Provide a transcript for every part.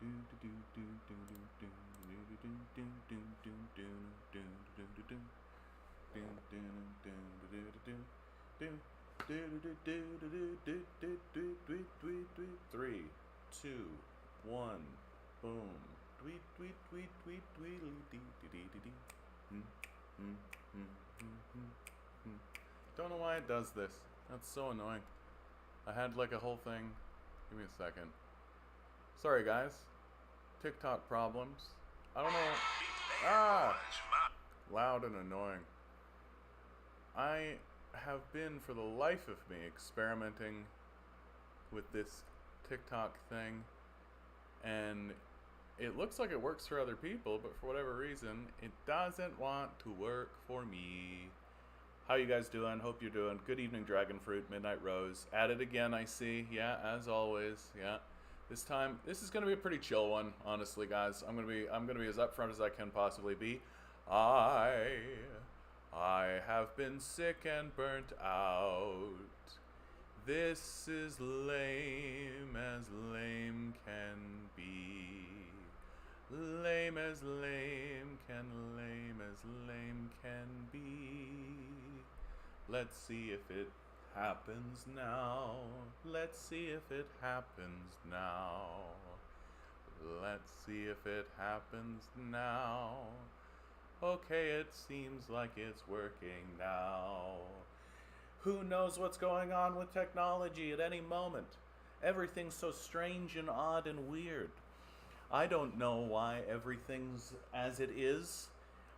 Three, two, one, boom. Tweet, tweet, tweet, tweet, tweedly dee dee dee dee. Don't know why it does this. That's so annoying. I had like a whole thing. Give me a second. Sorry guys. TikTok problems. I don't know. Loud and annoying. I have been, for the life of me, experimenting with this TikTok thing, and it looks like it works for other people, but for whatever reason, it doesn't want to work for me. How you guys doing? Hope you're doing. Good evening, Dragonfruit, Midnight Rose. At it again, I see. Yeah, as always. Yeah. This time, this is gonna be a pretty chill one, honestly, guys. I'm gonna be as upfront as I can possibly be. I have been sick and burnt out. This is lame as lame can be. Lame as lame can be. Let's see if it happens now. Let's see if it happens now. Let's see if it happens now. Okay, it seems like it's working now. Who knows what's going on with technology at any moment? Everything's so strange and odd and weird. I don't know why everything's as it is.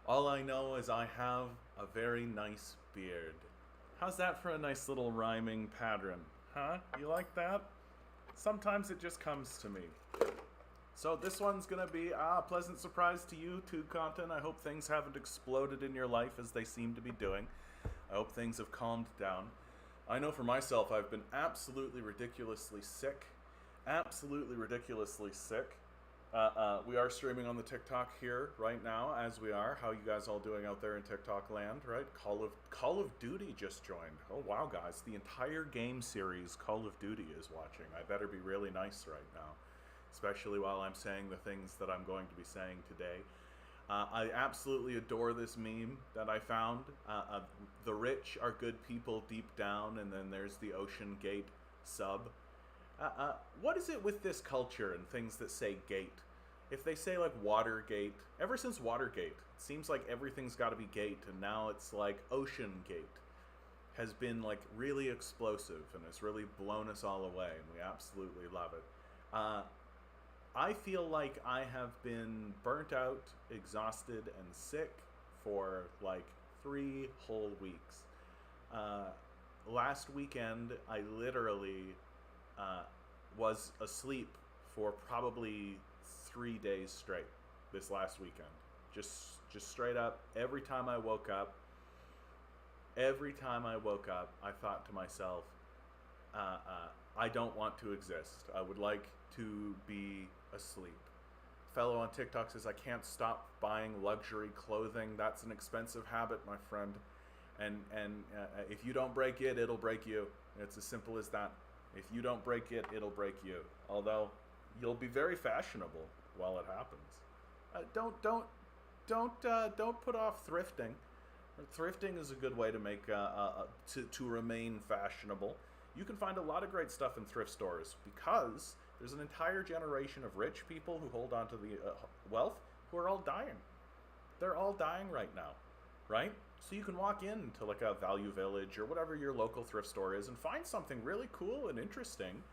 All I know is I have a very nice beard. How's that for a nice little rhyming pattern? Huh? You like that? Sometimes it just comes to me. So this one's gonna be a pleasant surprise to you too, Content. I hope things haven't exploded in your life as they seem to be doing. I hope things have calmed down. I know for myself, I've been absolutely ridiculously sick. Absolutely ridiculously sick. We are streaming on the TikTok here right now, as we are. How you guys all doing out there in TikTok land, right? Call of Duty just joined. Oh wow, guys, the entire game series Call of Duty is watching. I better be really nice right now, especially while I'm saying the things that I'm going to be saying today. I absolutely adore this meme that I found. The rich are good people deep down, and then there's the Ocean Gate sub. What is it with this culture and things that say gate? If they say like Watergate, ever since Watergate, it seems like everything's got to be gate, and now it's like Ocean Gate has been like really explosive and it's really blown us all away, and we absolutely love it. I feel like I have been burnt out, exhausted, and sick for like 3 whole weeks. Last weekend, I literally was asleep for probably 3 days straight this last weekend. Just straight up, every time I woke up, I thought to myself, I don't want to exist. I would like to be asleep. Fellow on TikTok says, I can't stop buying luxury clothing. That's an expensive habit, my friend. And if you don't break it, it'll break you. It's as simple as that. If you don't break it, it'll break you. Although, you'll be very fashionable while it happens. Don't put off thrifting. Thrifting is a good way to make to remain fashionable. You can find a lot of great stuff in thrift stores because there's an entire generation of rich people who hold on to the wealth who are all dying. They're all dying right now, right? So you can walk into like a Value Village or whatever your local thrift store is and find something really cool and interesting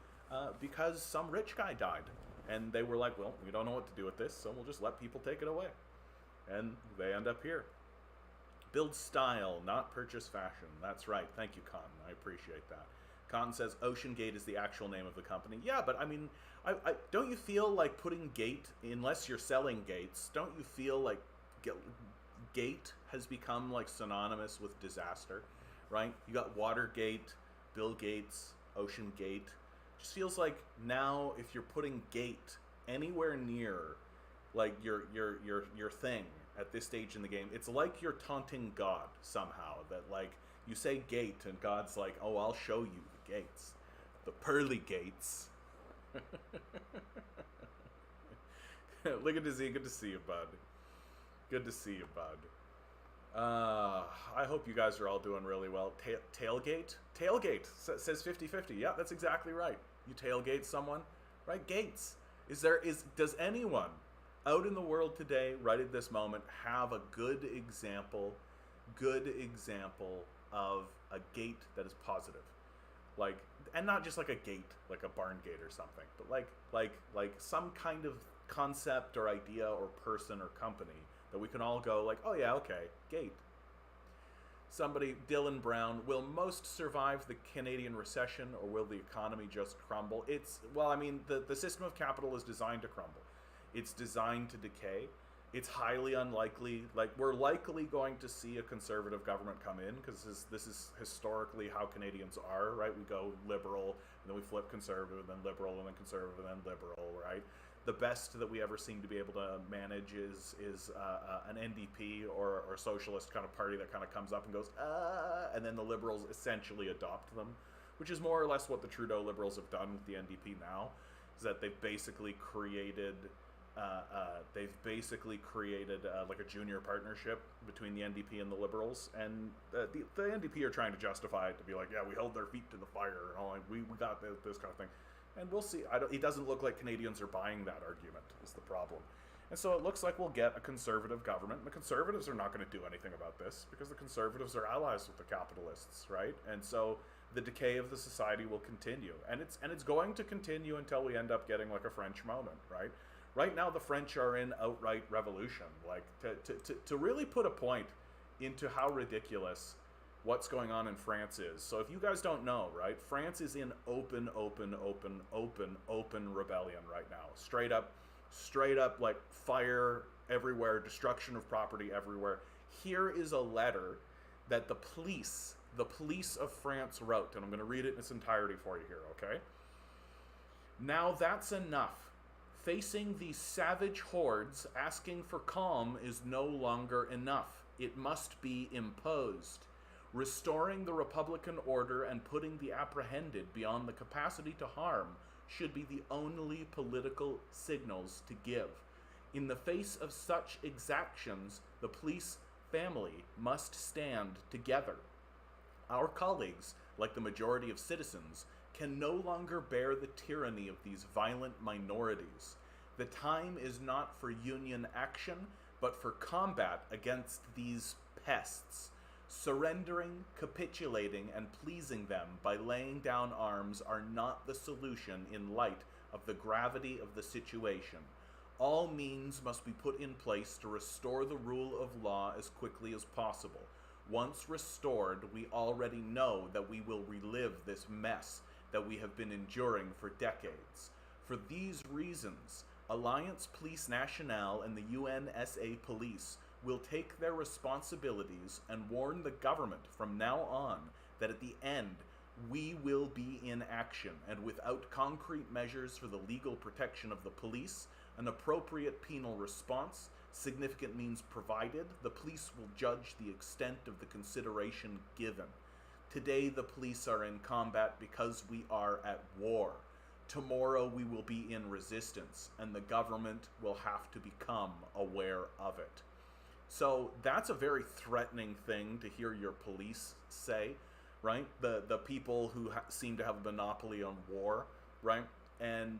because some rich guy died. And they were like, well, we don't know what to do with this, so we'll just let people take it away. And they end up here. Build style, not purchase fashion. That's right. Thank you, Con. I appreciate that. Con says Ocean Gate is the actual name of the company. Yeah, but I mean, I don't you feel like putting gate, unless you're selling gates, don't you feel like gate has become like synonymous with disaster, right? You got Watergate, Bill Gates, Ocean Gate. Just feels like now if you're putting gate anywhere near like your thing at this stage in the game, it's like you're taunting God somehow, that like you say gate and God's like, oh, I'll show you the gates, the pearly gates. Look at Dizzy. Good to see you, bud. Good to see you, bud. I hope you guys are all doing really well. Tailgate? Tailgate says 50-50. Yeah, that's exactly right. You tailgate someone, right? Gates. Does anyone out in the world today, right at this moment, have a good example of a gate that is positive? Like, and not just like a gate, like a barn gate or something, but like some kind of concept or idea or person or company that we can all go like, oh yeah, okay, gate. Somebody, Dylan Brown, will most survive the Canadian recession, or will the economy just crumble? Well, I mean, the system of capital is designed to crumble. It's designed to decay. It's highly unlikely, like, we're likely going to see a conservative government come in, because this is historically how Canadians are, right? We go liberal, and then we flip conservative, then liberal, and then conservative, and then liberal, right? The best that we ever seem to be able to manage is an NDP or socialist kind of party that kind of comes up and goes, and then the Liberals essentially adopt them, which is more or less what the Trudeau Liberals have done with the NDP now, is that they've basically created like a junior partnership between the NDP and the Liberals, and the NDP are trying to justify it to be like, yeah, we held their feet to the fire, and all, like, we got this kind of thing. And we'll see. It doesn't look like Canadians are buying that argument, is the problem. And so it looks like we'll get a conservative government. And the Conservatives are not going to do anything about this, because the Conservatives are allies with the capitalists, right? And so the decay of the society will continue. And it's going to continue until we end up getting like a French moment, right? Right now the French are in outright revolution. Like, to really put a point into how ridiculous what's going on in France is. So if you guys don't know, right, France is in open rebellion right now. Straight up, like, fire everywhere, destruction of property everywhere. Here is a letter that the police of France wrote, and I'm going to read it in its entirety for you here, okay? Now that's enough. Facing these savage hordes, asking for calm is no longer enough. It must be imposed. Restoring the Republican order and putting the apprehended beyond the capacity to harm should be the only political signals to give. In the face of such exactions, the police family must stand together. Our colleagues, like the majority of citizens, can no longer bear the tyranny of these violent minorities. The time is not for union action, but for combat against these pests. Surrendering, capitulating, and pleasing them by laying down arms are not the solution in light of the gravity of the situation. All means must be put in place to restore the rule of law as quickly as possible. Once restored, we already know that we will relive this mess that we have been enduring for decades. For these reasons, Alliance Police Nationale and the UNSA Police will take their responsibilities and warn the government from now on that at the end, we will be in action, and without concrete measures for the legal protection of the police, an appropriate penal response, significant means provided, the police will judge the extent of the consideration given. Today, the police are in combat because we are at war. Tomorrow, we will be in resistance, and the government will have to become aware of it. So that's a very threatening thing to hear your police say, right? The people who seem to have a monopoly on war, right? And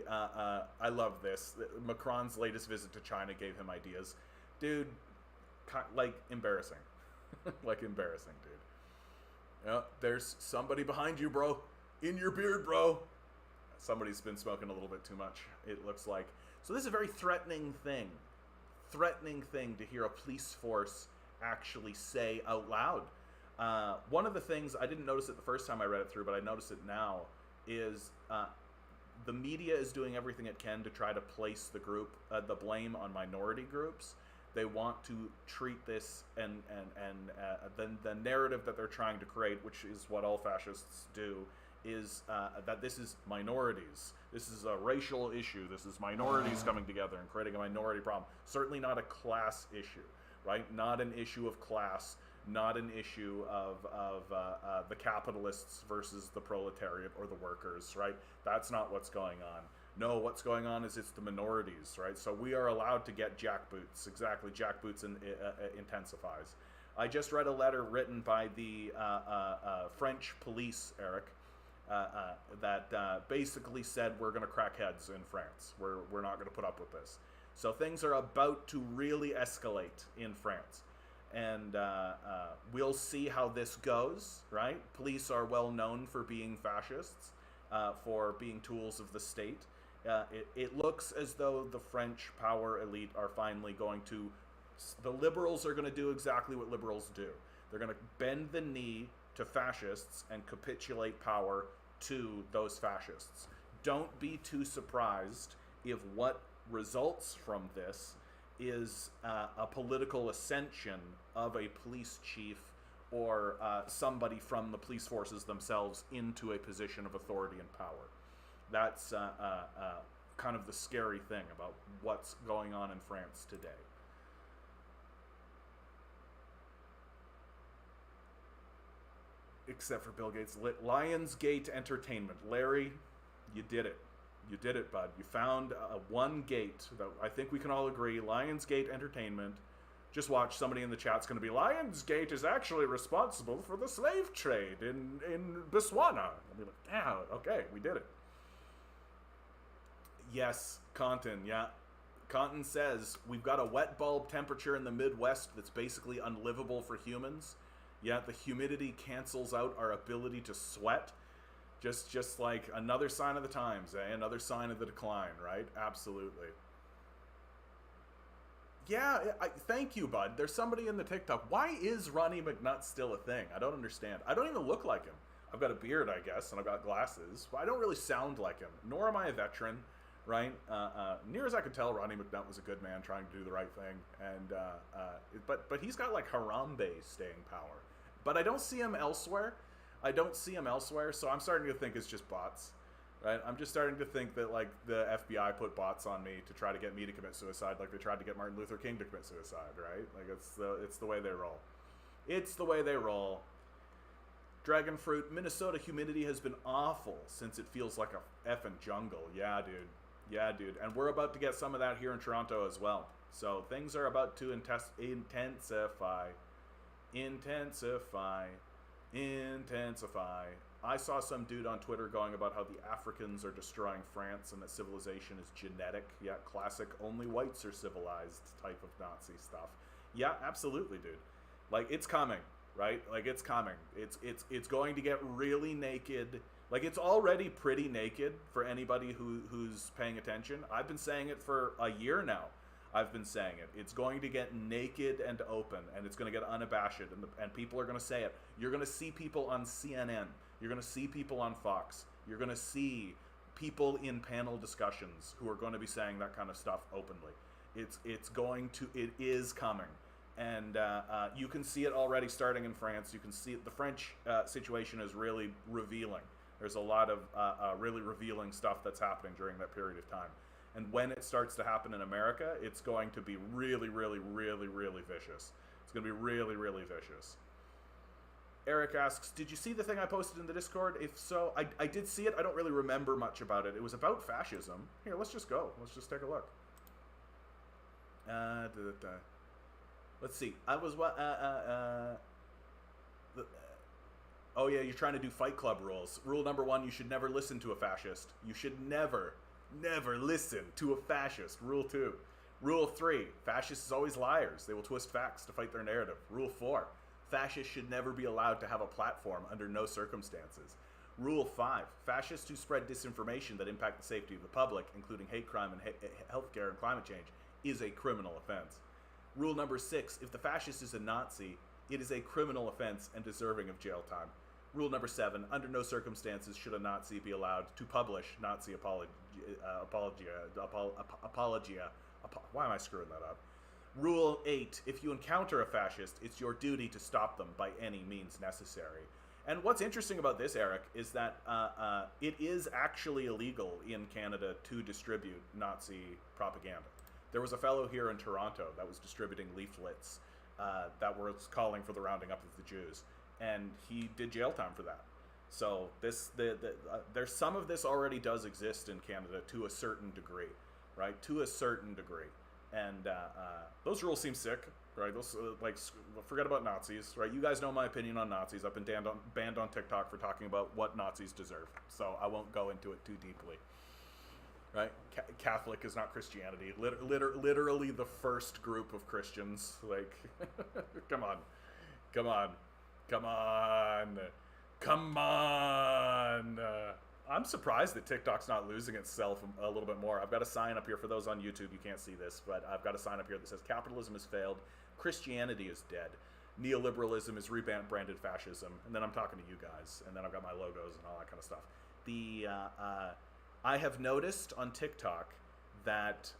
I love this. Macron's latest visit to China gave him ideas. Dude, like, embarrassing. Like, embarrassing, dude. Yeah, there's somebody behind you, bro. In your beard, bro. Somebody's been smoking a little bit too much, it looks like. So this is a very threatening thing to hear a police force actually say out loud. One of the things, I didn't notice it the first time I read it through, but I notice it now, is the media is doing everything it can to try to place the blame on minority groups. They want to treat this and the narrative that they're trying to create, which is what all fascists do, is that this is minorities. This is a racial issue. This is minorities coming together and creating a minority problem. Certainly not a class issue, right? Not an issue of class, not an issue of the capitalists versus the proletariat or the workers, right? That's not what's going on. No, what's going on is it's the minorities, right? So we are allowed to get jackboots. Exactly, jackboots intensifies. I just read a letter written by the French police, Eric, that basically said we're going to crack heads in France. We're not going to put up with this. So things are about to really escalate in France. And we'll see how this goes, right? Police are well known for being fascists, for being tools of the state. It looks as though the French power elite are finally going to... The liberals are going to do exactly what liberals do. They're going to bend the knee to fascists and capitulate power to those fascists. Don't be too surprised if what results from this is a political ascension of a police chief or somebody from the police forces themselves into a position of authority and power. That's kind of the scary thing about what's going on in France today. Except for Bill Gates. Lionsgate Entertainment. Larry, you did it. You did it, bud. You found one gate that I think we can all agree. Lionsgate Entertainment. Just watch, somebody in the chat's going to be, Lionsgate is actually responsible for the slave trade in Botswana. I'll be like, yeah, okay, we did it. Yes, Compton, yeah. Compton says, we've got a wet bulb temperature in the Midwest that's basically unlivable for humans. Yeah, the humidity cancels out our ability to sweat. Just like another sign of the times, eh? Another sign of the decline, right? Absolutely. Yeah, thank you, bud. There's somebody in the TikTok. Why is Ronnie McNutt still a thing? I don't understand. I don't even look like him. I've got a beard, I guess, and I've got glasses. I don't really sound like him, nor am I a veteran, right? Near as I could tell, Ronnie McNutt was a good man trying to do the right thing. And but he's got like Harambe staying power. But I don't see him elsewhere. So I'm starting to think it's just bots, right? I'm just starting to think that like the FBI put bots on me to try to get me to commit suicide, like they tried to get Martin Luther King to commit suicide, right? Like it's the way they roll. It's the way they roll. Dragon fruit, Minnesota humidity has been awful since it feels like a effing jungle. Yeah, dude. Yeah, dude. And we're about to get some of that here in Toronto as well. So things are about to intensify. I saw some dude on Twitter going about how the Africans are destroying France and that civilization is genetic. Yeah, classic only whites are civilized type of Nazi stuff. Yeah, absolutely, dude. Like, it's coming, right? Like, it's coming. It's going to get really naked. Like, it's already pretty naked for anybody who's paying attention. I've been saying it for a year now. I've been saying it. It's going to get naked and open, and it's going to get unabashed, and people are going to say it. You're going to see people on CNN. You're going to see people on Fox. You're going to see people in panel discussions who are going to be saying that kind of stuff openly. It is coming. And you can see it already starting in France. You can see it. The French situation is really revealing. There's a lot of really revealing stuff that's happening during that period of time. And when it starts to happen in America, it's going to be really, really, really, really vicious. It's going to be really, really vicious. Eric asks, did you see the thing I posted in the Discord? If so, I did see it. I don't really remember much about it. It was about fascism. Here, let's just go. Let's just take a look. Let's see. I was... oh, yeah, you're trying to do Fight Club rules. Rule number 1, you should never listen to a fascist. You should never listen to a fascist. Rule 2. Rule 3, fascists are always liars. They will twist facts to fight their narrative. Rule 4, fascists should never be allowed to have a platform under no circumstances. Rule 5, fascists who spread disinformation that impact the safety of the public, including hate crime and healthcare and climate change, is a criminal offense. Rule number 6, if the fascist is a Nazi, it is a criminal offense and deserving of jail time. Rule number 7, under no circumstances should a Nazi be allowed to publish Nazi apologia. Why am I screwing that up? Rule 8, if you encounter a fascist, it's your duty to stop them by any means necessary. And what's interesting about this, Eric, is that it is actually illegal in Canada to distribute Nazi propaganda. There was a fellow here in Toronto that was distributing leaflets that was calling for the rounding up of the Jews. And he did jail time for that. So there's some of this already does exist in Canada to a certain degree, right? To a certain degree, and those rules seem sick, right? Those forget about Nazis, right? You guys know my opinion on Nazis. I've been banned on TikTok for talking about what Nazis deserve, so I won't go into it too deeply. Right? Catholic is not Christianity. Literally the first group of Christians. Like, come on, come on, come on. Come on! I'm surprised that TikTok's not losing itself a little bit more. I've got a sign up here for those on YouTube. You can't see this, but I've got a sign up here that says capitalism has failed, Christianity is dead, neoliberalism is rebranded fascism, and then I'm talking to you guys, and then I've got my logos and all that kind of stuff. I have noticed on TikTok that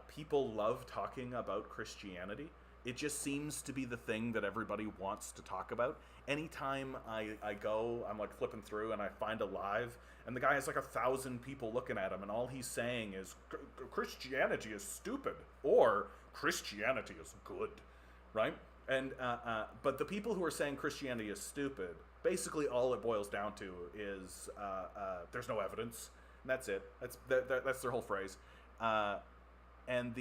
people love talking about Christianity. It just seems to be the thing that everybody wants to talk about. Anytime I go, I'm like flipping through and I find a live, and the guy has like 1,000 people looking at him, and all he's saying is Christianity is stupid or Christianity is good, right? And but the people who are saying Christianity is stupid, basically all it boils down to is there's no evidence, and that's it. That's their whole phrase. And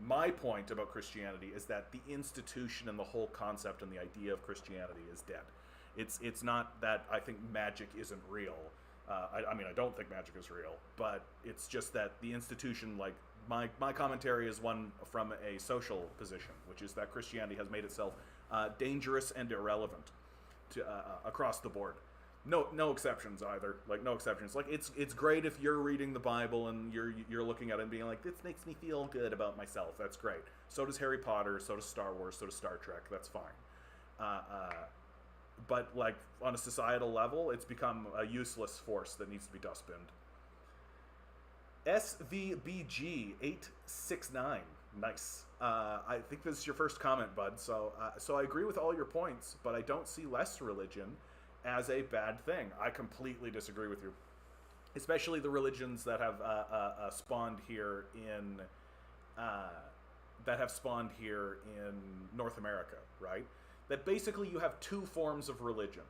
my point about Christianity is that the institution and the whole concept and the idea of Christianity is dead. It's not that I think magic isn't real. I mean, I don't think magic is real, but it's just that the institution, like my commentary is one from a social position, which is that Christianity has made itself dangerous and irrelevant to across the board. No exceptions either. Like, no exceptions. Like, it's great if you're reading the Bible and you're looking at it and being like, this makes me feel good about myself. That's great. So does Harry Potter. So does Star Wars. So does Star Trek. That's fine. But like on a societal level, it's become a useless force that needs to be dustbinned. SVBG 869. Nice. I think this is your first comment, bud. So I agree with all your points, but I don't see less religion as a bad thing. I completely disagree with you, especially the religions that have spawned here in North America, right? That basically you have two forms of religion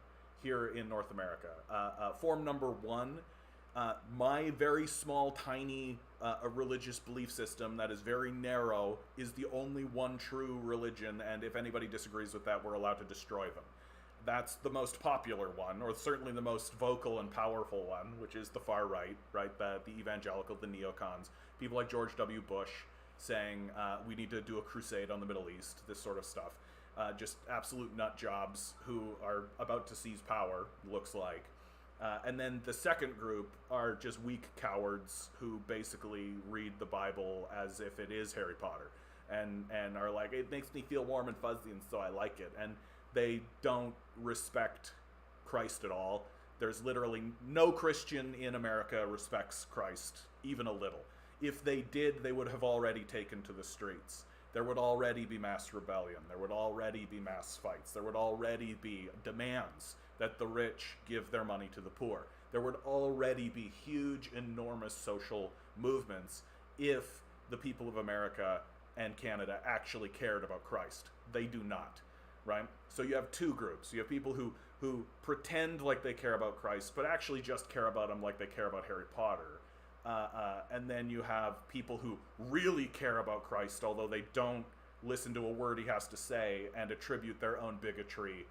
here in North America. Form number one, my very small, tiny religious belief system that is very narrow is the only one true religion, and if anybody disagrees with that, we're allowed to destroy them. That's the most popular one, or certainly the most vocal and powerful one, which is the far right, right? The evangelical, the neocons, people like George W. Bush saying we need to do a crusade on the Middle East, this sort of stuff. Just absolute nut jobs who are about to seize power, looks like. And then the second group are just weak cowards who basically read the Bible as if it is Harry Potter, and are like, it makes me feel warm and fuzzy, and so I like it. And they don't respect Christ at all. There's literally no Christian in America respects Christ, even a little. If they did, they would have already taken to the streets. There would already be mass rebellion. There would already be mass fights. There would already be demands that the rich give their money to the poor. There would already be huge, enormous social movements if the people of America and Canada actually cared about Christ. They do not. Right? So you have two groups. You have people who pretend like they care about Christ, but actually just care about him like they care about Harry Potter. And then you have people who really care about Christ, although they don't listen to a word he has to say and attribute their own bigotry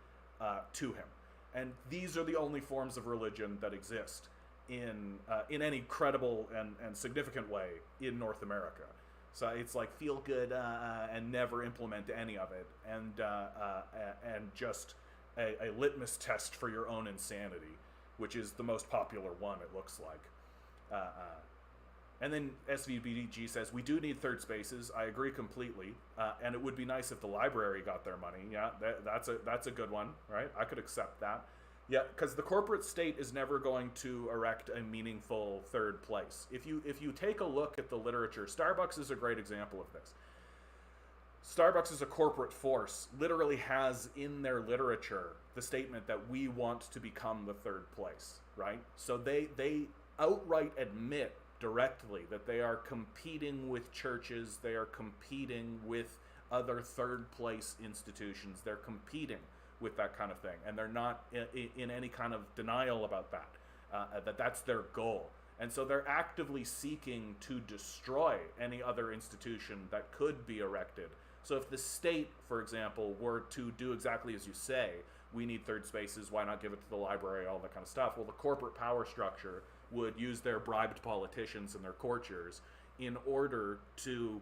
to him. And these are the only forms of religion that exist in any credible and significant way in North America. So it's like feel good and never implement any of it, and just a litmus test for your own insanity, which is the most popular one, it looks like. And then SVBG says, we do need third spaces. I agree completely, and it would be nice if the library got their money. Yeah, that's a good one, right? I could accept that. Yeah, because the corporate state is never going to erect a meaningful third place. If you take a look at the literature, Starbucks is a great example of this. Starbucks is a corporate force, literally has in their literature the statement that we want to become the third place, right? So they outright admit directly that they are competing with churches, they are competing with other third place institutions, they're competing with that kind of thing, and they're not in any kind of denial about that, that that's their goal. And so they're actively seeking to destroy any other institution that could be erected. So if the state, for example, were to do exactly as you say, we need third spaces, why not give it to the library, all that kind of stuff? Well, the corporate power structure would use their bribed politicians and their courtiers in order to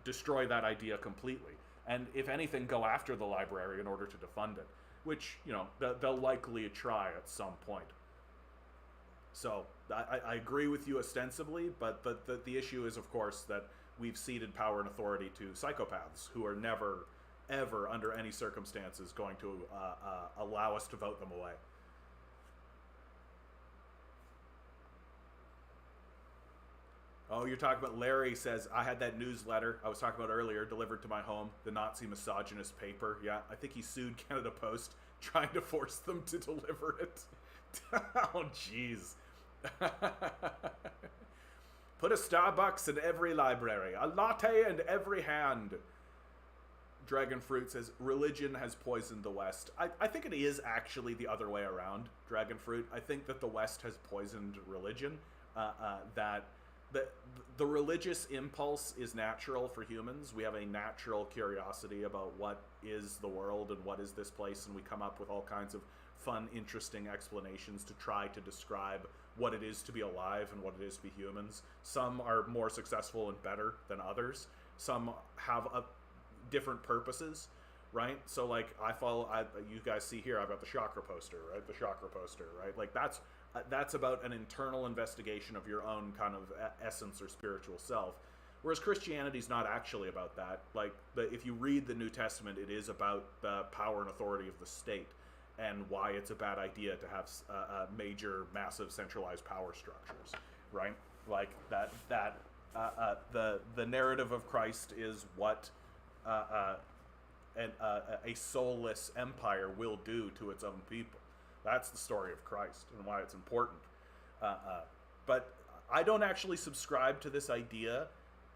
destroy that idea completely. And if anything, go after the library in order to defund it, which, you know, they'll likely try at some point. So I agree with you ostensibly, but the issue is, of course, that we've ceded power and authority to psychopaths who are never, ever, under any circumstances, going to allow us to vote them away. Oh, you're talking about, Larry says, I had that newsletter I was talking about earlier delivered to my home, the Nazi misogynist paper. Yeah, I think he sued Canada Post trying to force them to deliver it. Oh, jeez. Put a Starbucks in every library, a latte in every hand. Dragon Fruit says, religion has poisoned the West. I think it is actually the other way around, Dragon Fruit. I think that the West has poisoned religion. That the religious impulse is natural for humans. We have a natural curiosity about what is the world and what is this place, and we come up with all kinds of fun, interesting explanations to try to describe what it is to be alive and what it is to be humans. Some are more successful and better than others. Some have different purposes, right? So like you guys see here, I've got the chakra poster, right? The chakra poster, right? Like that's about an internal investigation of your own kind of essence or spiritual self. Whereas Christianity's not actually about that. Like, if you read the New Testament, it is about the power and authority of the state and why it's a bad idea to have major, massive, centralized power structures, right? Like the narrative of Christ is what a soulless empire will do to its own people. That's the story of Christ and why it's important. But I don't actually subscribe to this idea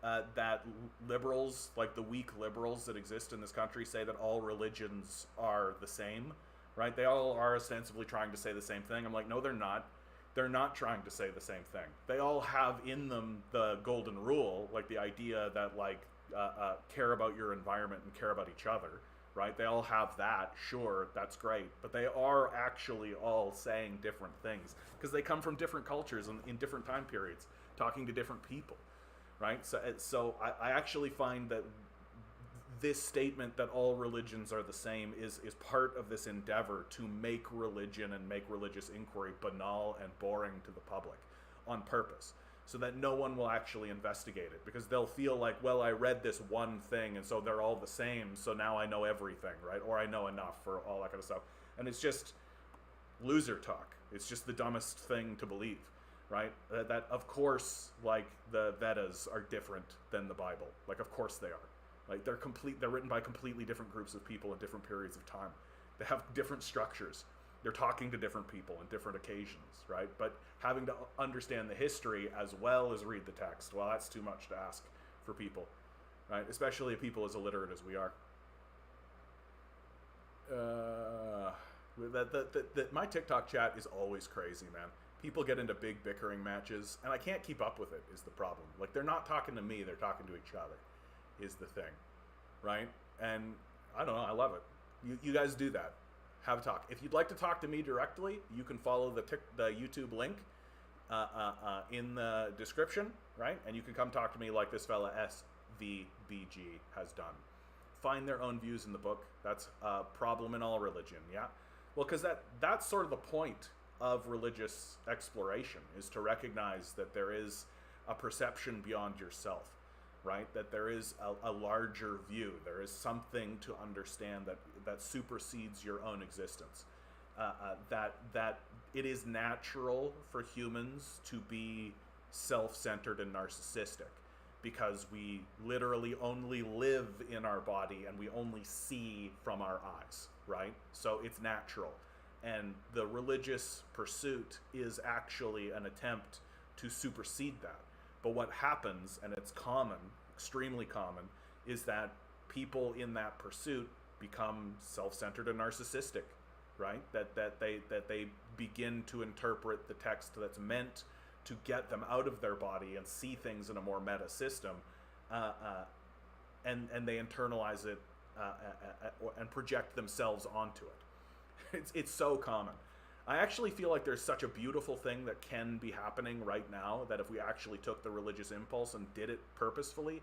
that liberals, like the weak liberals that exist in this country, say that all religions are the same, right? They all are ostensibly trying to say the same thing. I'm like, no, they're not. They're not trying to say the same thing. They all have in them the golden rule, like the idea that, like, care about your environment and care about each other, right? They all have that. Sure, that's great. But they are actually all saying different things because they come from different cultures and in different time periods, talking to different people, right? So I actually find that this statement that all religions are the same is part of this endeavor to make religion and make religious inquiry banal and boring to the public on purpose, so that no one will actually investigate it, because they'll feel like, well, I read this one thing and so they're all the same, so now I know everything, right? Or I know enough for all that kind of stuff. And it's just loser talk. It's just the dumbest thing to believe, right? That of course, like, the Vedas are different than the Bible. Like, of course they are. Like, they're written by completely different groups of people in different periods of time. They have different structures. They're talking to different people in different occasions, right? But having to understand the history as well as read the text, well, that's too much to ask for people, right? Especially people as illiterate as we are. My TikTok chat is always crazy, man. People get into big bickering matches, and I can't keep up with it, is the problem. Like, they're not talking to me, they're talking to each other, is the thing, right? And I don't know, I love it. You guys do that. Have a talk. If you'd like to talk to me directly, you can follow the YouTube link in the description, right? And you can come talk to me like this fella SVBG has done. Find their own views in the book. That's a problem in all religion, yeah? Well, because that's sort of the point of religious exploration, is to recognize that there is a perception beyond yourself, right? That there is a larger view. There is something to understand that supersedes your own existence. That it is natural for humans to be self-centered and narcissistic, because we literally only live in our body and we only see from our eyes, right? So it's natural. And the religious pursuit is actually an attempt to supersede that. But what happens, and it's common, extremely common, is that people in that pursuit become self-centered and narcissistic, right? That they begin to interpret the text that's meant to get them out of their body and see things in a more meta system, and they internalize it and project themselves onto it. It's so common. I actually feel like there's such a beautiful thing that can be happening right now, that if we actually took the religious impulse and did it purposefully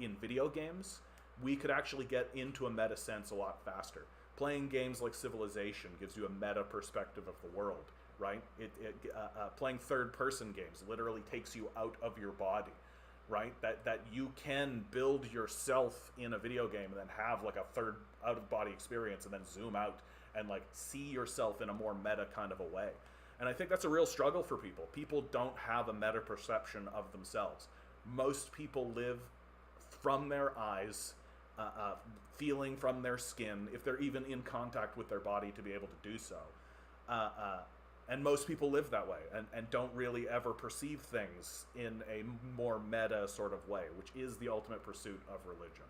in video games, we could actually get into a meta sense a lot faster. Playing games like Civilization gives you a meta perspective of the world, right? Playing third-person games literally takes you out of your body, right? That you can build yourself in a video game and then have like a third out-of-body experience and then zoom out and like see yourself in a more meta kind of a way. And I think that's a real struggle for people. People don't have a meta perception of themselves. Most people live from their eyes, feeling from their skin, if they're even in contact with their body to be able to do so. And most people live that way and don't really ever perceive things in a more meta sort of way, which is the ultimate pursuit of religion.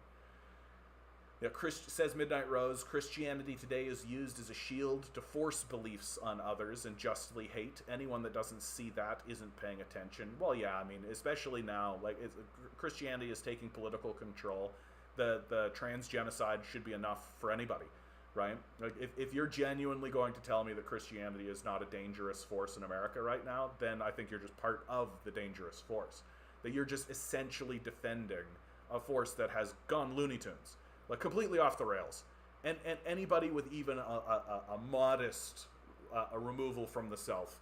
Yeah, says Midnight Rose, Christianity today is used as a shield to force beliefs on others and justly hate. Anyone that doesn't see that isn't paying attention. Well, yeah, I mean, especially now, like Christianity is taking political control. The trans genocide should be enough for anybody, right? Like if you're genuinely going to tell me that Christianity is not a dangerous force in America right now, then I think you're just part of the dangerous force. That you're just essentially defending a force that has gone Looney Tunes, like completely off the rails. And anybody with even a modest a removal from the self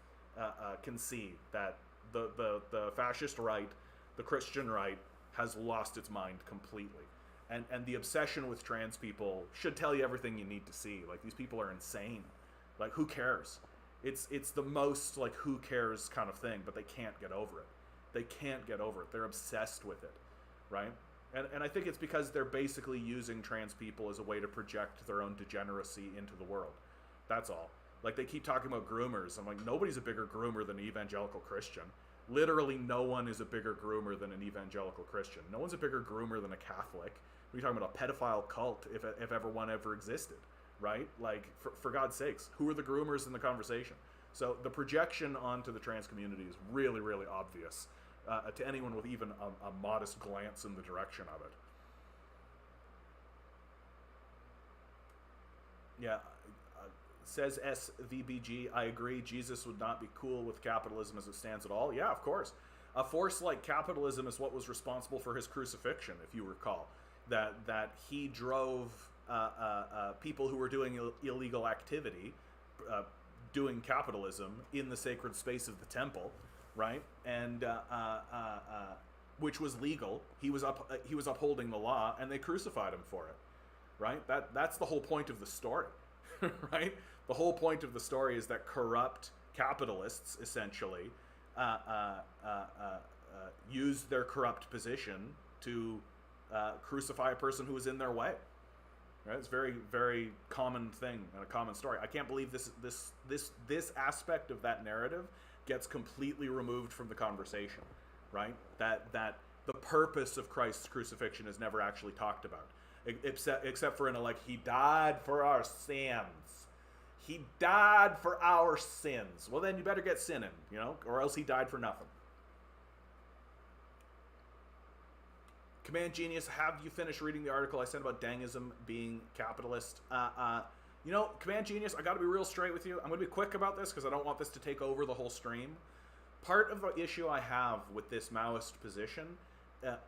can see that the fascist right, the Christian right, has lost its mind completely. And the obsession with trans people should tell you everything you need to see. Like, these people are insane. Like, who cares? It's the most, like, who cares kind of thing, but they can't get over it. They can't get over it. They're obsessed with it, right? And I think it's because they're basically using trans people as a way to project their own degeneracy into the world. That's all. Like, they keep talking about groomers. I'm like, nobody's a bigger groomer than an evangelical Christian. Literally no one is a bigger groomer than an evangelical Christian. No one's a bigger groomer than a Catholic. We're talking about a pedophile cult, if ever one ever existed, right? Like, for God's sakes, who are the groomers in the conversation? So the projection onto the trans community is really, really obvious to anyone with even a modest glance in the direction of it. Yeah, says SVBG, I agree, Jesus would not be cool with capitalism as it stands at all. Yeah, of course. A force like capitalism is what was responsible for his crucifixion, if you recall. That he drove people who were doing illegal activity, doing capitalism in the sacred space of the temple, right? And which was legal. He was upholding the law, and they crucified him for it, right? That's the whole point of the story, right? The whole point of the story is that corrupt capitalists essentially use their corrupt position to crucify a person who was in their way. Right? It's a very, very common thing and a common story. I can't believe this aspect of that narrative gets completely removed from the conversation. Right? That the purpose of Christ's crucifixion is never actually talked about, except for in a, like, he died for our sins. He died for our sins. Well, then you better get sinning, you know, or else he died for nothing. Command Genius, have you finished reading the article I sent about Dangism being capitalist? You know, Command Genius, I got to be real straight with you. I'm going to be quick about this because I don't want this to take over the whole stream. Part of the issue I have with this Maoist position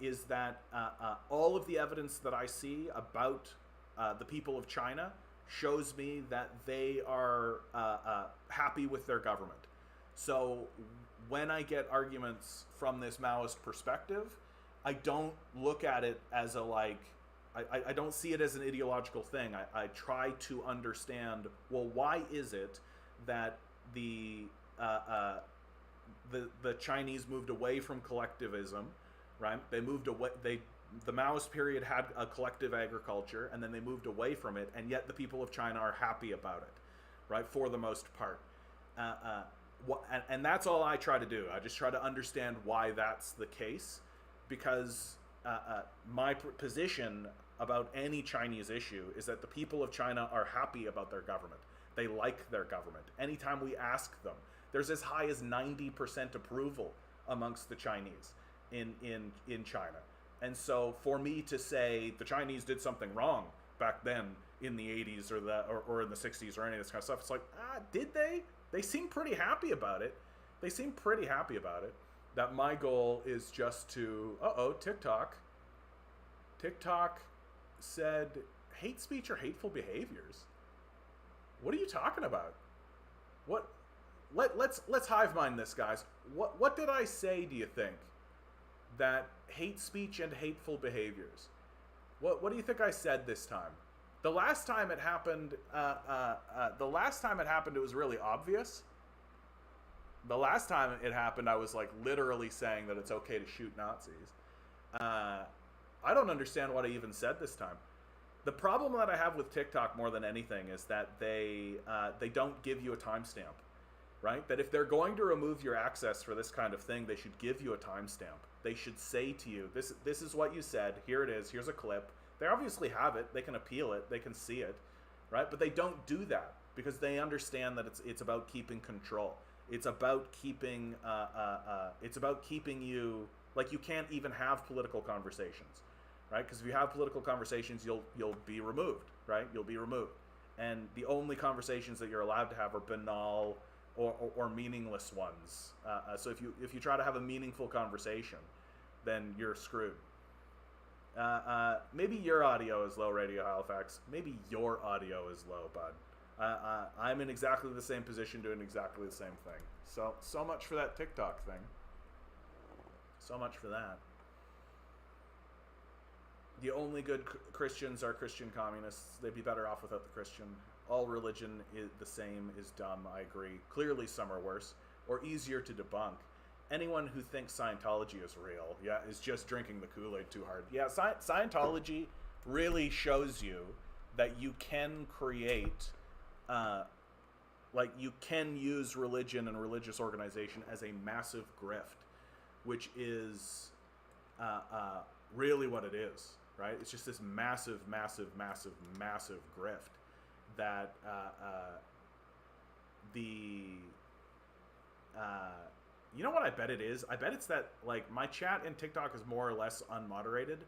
is that all of the evidence that I see about the people of China shows me that they are happy with their government. So when I get arguments from this Maoist perspective, I don't look at it as a, like, I don't see it as an ideological thing. I try to understand, well, why is it that the Chinese moved away from collectivism, right? They moved away, the Maoist period had a collective agriculture, and then they moved away from it, and yet the people of China are happy about it, right, for the most part. And that's all I try to do. I just try to understand why that's the case, because my position about any Chinese issue is that the people of China are happy about their government. They like their government. Anytime we ask them, there's as high as 90% approval amongst the Chinese in China. And so for me to say the Chinese did something wrong back then in the 80s or in the 60s or any of this kind of stuff, it's like, did they? They seem pretty happy about it. They seem pretty happy about it. That my goal is just to, TikTok said hate speech or hateful behaviors. What are you talking about? What? Let's hive mind this, guys. What did I say, do you think? That hate speech and hateful behaviors. What do you think I said this time? The last time it happened, it was really obvious. The last time it happened, I was like literally saying that it's okay to shoot Nazis. I don't understand what I even said this time. The problem that I have with TikTok more than anything is that they don't give you a timestamp, right? That if they're going to remove your access for this kind of thing, they should give you a timestamp. They should say to you, this is what you said. Here it is. Here's a clip. They obviously have it. They can appeal it. They can see it, right? But they don't do that because they understand that it's about keeping control. It's about keeping you, like, you can't even have political conversations, right? Because if you have political conversations, you'll be removed, right? You'll be removed. And the only conversations that you're allowed to have are banal or meaningless ones. So if you try to have a meaningful conversation, then you're screwed. Maybe your audio is low, Radio Halifax. Maybe your audio is low, bud. I'm in exactly the same position doing exactly the same thing. So much for that TikTok thing. So much for that. The only good Christians are Christian communists. They'd be better off without the Christian. All religion is the same is dumb, I agree. Clearly some are worse, or easier to debunk. Anyone who thinks Scientology is real, is just drinking the Kool-Aid too hard. Yeah, Scientology really shows you that you can create, you can use religion and religious organization as a massive grift, which is really what it is, right? It's just this massive, massive, massive, massive grift that you know what I bet it is? I bet it's that, like, my chat in TikTok is more or less unmoderated,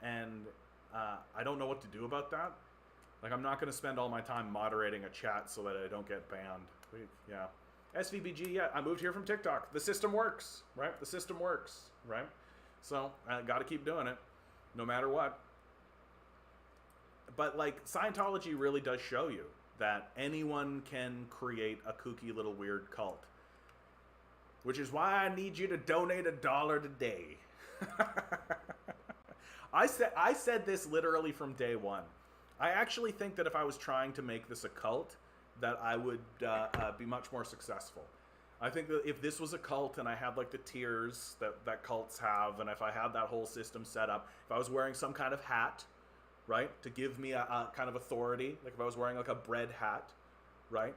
and I don't know what to do about that. Like, I'm not going to spend all my time moderating a chat so that I don't get banned. Yeah. SVBG, I moved here from TikTok. The system works, right? The system works, right? So, I got to keep doing it, no matter what. But, like, Scientology really does show you that anyone can create a kooky little weird cult. Which is why I need you to donate $1 today. I said this literally from day one. I actually think that if I was trying to make this a cult, that I would be much more successful. I think that if this was a cult and I had like the tiers that cults have, and if I had that whole system set up, if I was wearing some kind of hat, right, to give me a kind of authority, like if I was wearing like a bread hat, right,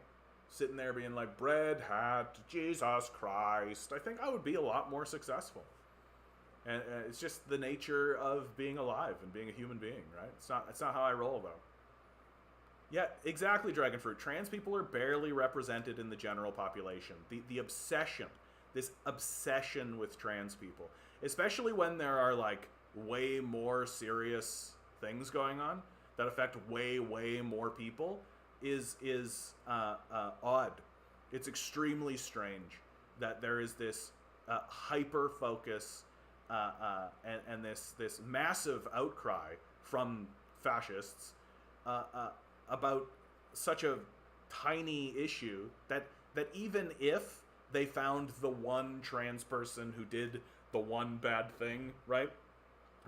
sitting there being like, bread hat, Jesus Christ, I think I would be a lot more successful. And it's just the nature of being alive and being a human being, right? It's not how I roll, though. Yeah, exactly, Dragonfruit. Trans people are barely represented in the general population. The obsession, this obsession with trans people, especially when there are like way more serious things going on that affect way, way more people, is odd. It's extremely strange that there is this hyper focus and this massive outcry from fascists about such a tiny issue that even if they found the one trans person who did the one bad thing, right?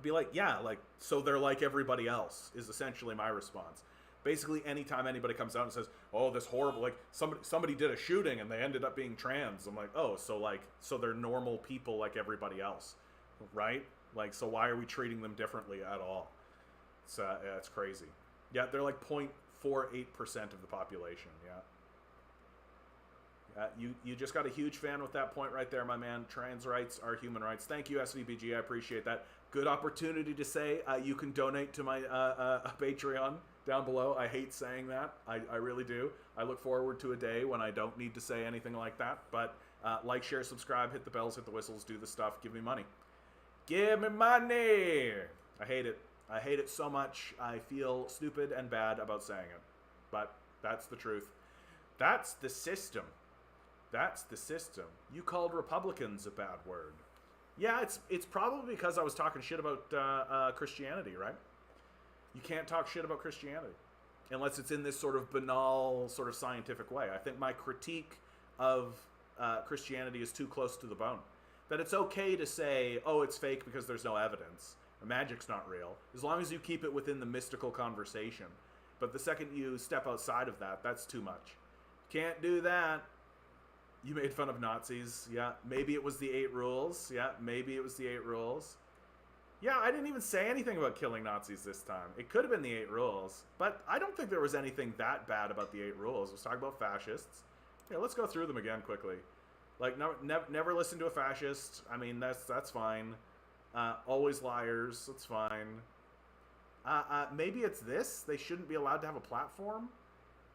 Be like, yeah, like, so they're like everybody else, is essentially my response. Basically, anytime anybody comes out and says, oh, this horrible, like, somebody did a shooting and they ended up being trans, I'm like, oh, so they're normal people like everybody else, right? Like, so why are we treating them differently at all? Yeah, it's crazy. Yeah, they're like 0.48% of the population, yeah. You just got a huge fan with that point right there, my man. Trans rights are human rights. Thank you, SVBG. I appreciate that. Good opportunity to say you can donate to my Patreon down below. I hate saying that. I really do. I look forward to a day when I don't need to say anything like that. But like, share, subscribe, hit the bells, hit the whistles, do the stuff. Give me money. Give me money. I hate it. I hate it so much. I feel stupid and bad about saying it. But that's the truth. That's the system. That's the system. You called Republicans a bad word. Yeah, it's probably because I was talking shit about Christianity, right? You can't talk shit about Christianity unless it's in this sort of banal, sort of scientific way. I think my critique of Christianity is too close to the bone. That it's okay to say, oh, it's fake because there's no evidence. Magic's not real. As long as you keep it within the mystical conversation. But the second you step outside of that, that's too much. Can't do that. You made fun of Nazis. Yeah, maybe it was the 8 rules. Yeah, maybe it was the 8 rules. Yeah, I didn't even say anything about killing Nazis this time. It could have been the 8 rules. But I don't think there was anything that bad about the 8 rules. I was talking about fascists. Yeah, let's go through them again quickly. Like, never listen to a fascist. I mean, that's fine. Always liars. That's fine. Maybe it's this. They shouldn't be allowed to have a platform.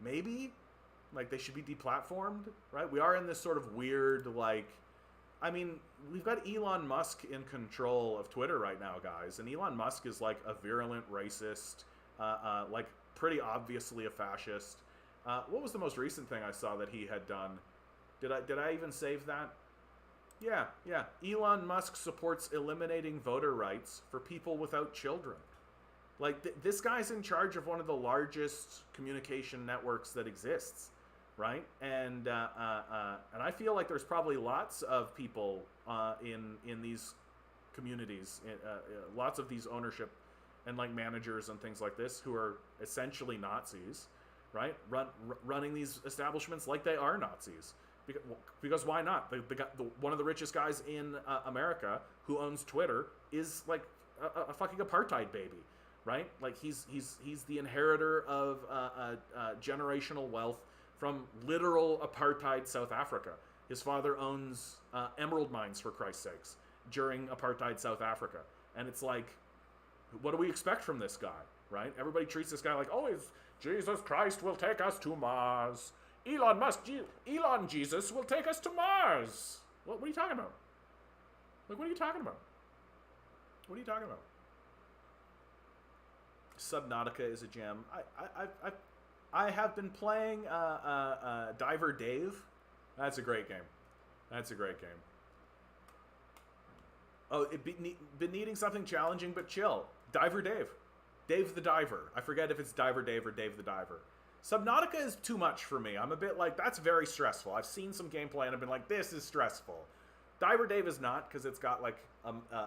Maybe. Like, they should be deplatformed, right? We are in this sort of weird, like... I mean, we've got Elon Musk in control of Twitter right now, guys. And Elon Musk is, like, a virulent racist, like, pretty obviously a fascist. What was the most recent thing I saw that he had done? Did I even save that? Yeah. Elon Musk supports eliminating voter rights for people without children. Like, this guy's in charge of one of the largest communication networks that exists, right? And I feel like there's probably lots of people in these communities, lots of these ownership and, like, managers and things like this who are essentially Nazis, right? Running these establishments like they are Nazis. Because why not? One of the richest guys in America who owns Twitter is, like, a fucking apartheid baby, right? Like, he's the inheritor of generational wealth from literal apartheid South Africa. His father owns emerald mines, for Christ's sakes, during apartheid South Africa. And it's like, what do we expect from this guy, right? Everybody treats this guy like, oh, Jesus Christ will take us to Mars. Elon Jesus will take us to Mars. What are you talking about? Like, what are you talking about? What are you talking about? Subnautica is a gem. I have been playing Diver Dave. That's a great game. That's a great game. Oh, been needing something challenging but chill. Diver Dave. Dave the Diver. I forget if it's Diver Dave or Dave the Diver. Subnautica is too much for me. I'm a bit like, that's very stressful. I've seen some gameplay and I've been like, this is stressful. Diver Dave is not, because it's got like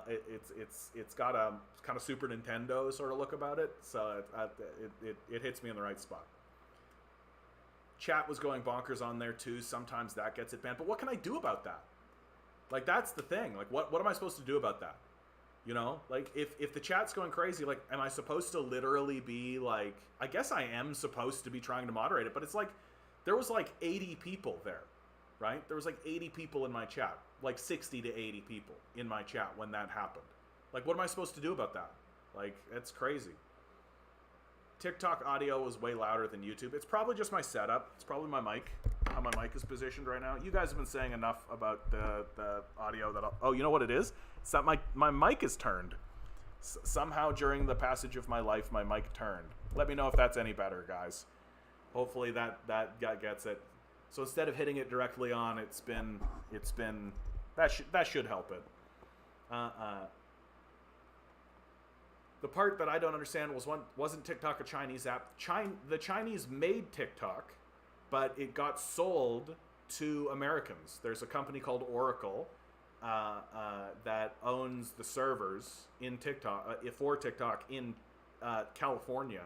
it's got a kind of Super Nintendo sort of look about it, so it hits me in the right spot. Chat was going bonkers on there too. Sometimes that gets it banned, but what can I do about that? Like, that's the thing. Like, what am I supposed to do about that? You know, like, if the chat's going crazy, like, am I supposed to literally be like, I guess I am supposed to be trying to moderate it, but it's like, there was like 80 people there, right? There was like 80 people in my chat, like 60 to 80 people in my chat when that happened. Like, what am I supposed to do about that? Like, it's crazy. TikTok audio was way louder than YouTube. It's probably just my setup. It's probably my mic, how my mic is positioned right now. You guys have been saying enough about the audio that oh, you know what it is? It's that my mic is turned. Somehow during the passage of my life, my mic turned. Let me know if that's any better, guys. Hopefully that gets it. So instead of hitting it directly on, it's been that should help it. The part that I don't understand wasn't TikTok a Chinese app. The Chinese made TikTok, but it got sold to Americans. There's a company called Oracle that owns the servers in TikTok for TikTok in California,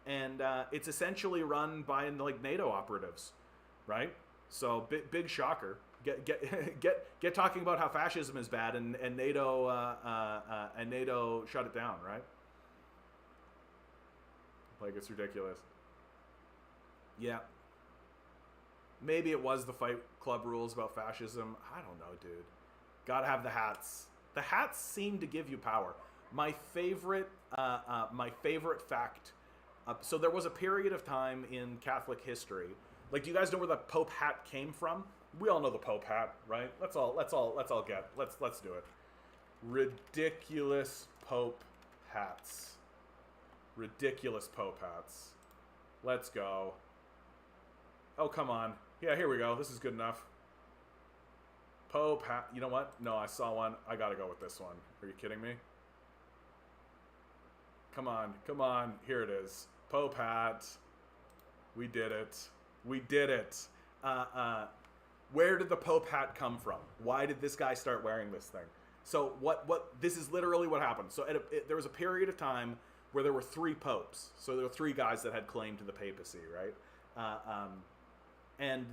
and it's essentially run by like NATO operatives, right? So big shocker. Get talking about how fascism is bad, and NATO shut it down, right? Like, it's ridiculous. Yeah. Maybe it was the Fight Club rules about fascism. I don't know, dude. Gotta have the hats. The hats seem to give you power. My favorite fact. So there was a period of time in Catholic history. Like, do you guys know where the Pope hat came from? We all know the Pope hat, right? Let's do it. Ridiculous Pope hats. Ridiculous Pope hats. Let's go. Oh, come on. Yeah, here we go. This is good enough. Pope hat. You know what? No, I saw one. I gotta go with this one. Are you kidding me? Come on. Come on. Here it is. Pope hat. We did it. We did it. Where did the Pope hat come from? Why did this guy start wearing this thing? So this is literally what happened. So there was a period of time where there were 3 popes. So there were 3 guys that had claim to the papacy, right? And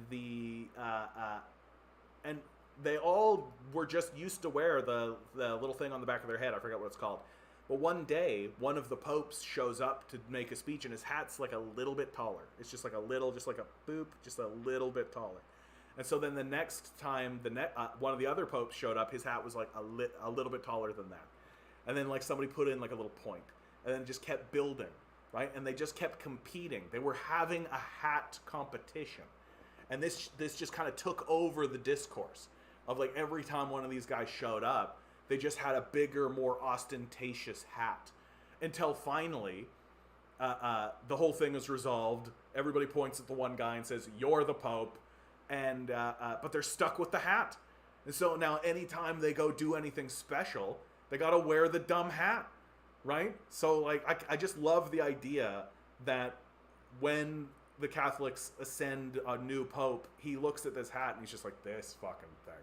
they all were just used to wear the little thing on the back of their head. I forget what it's called. But one day, one of the popes shows up to make a speech, and his hat's like a little bit taller. It's just like a little, just like a boop, just a little bit taller. And so then the next time one of the other popes showed up, his hat was like a little bit taller than that. And then like somebody put in like a little point, and then just kept building, right? And they just kept competing. They were having a hat competition. And this just kind of took over the discourse of like every time one of these guys showed up, they just had a bigger, more ostentatious hat. Until finally, the whole thing is resolved. Everybody points at the one guy and says, "You're the Pope." And but they're stuck with the hat. And so now anytime they go do anything special, they got to wear the dumb hat, right? So like I just love the idea that when the Catholics ascend a new pope, he looks at this hat and he's just like, this fucking thing.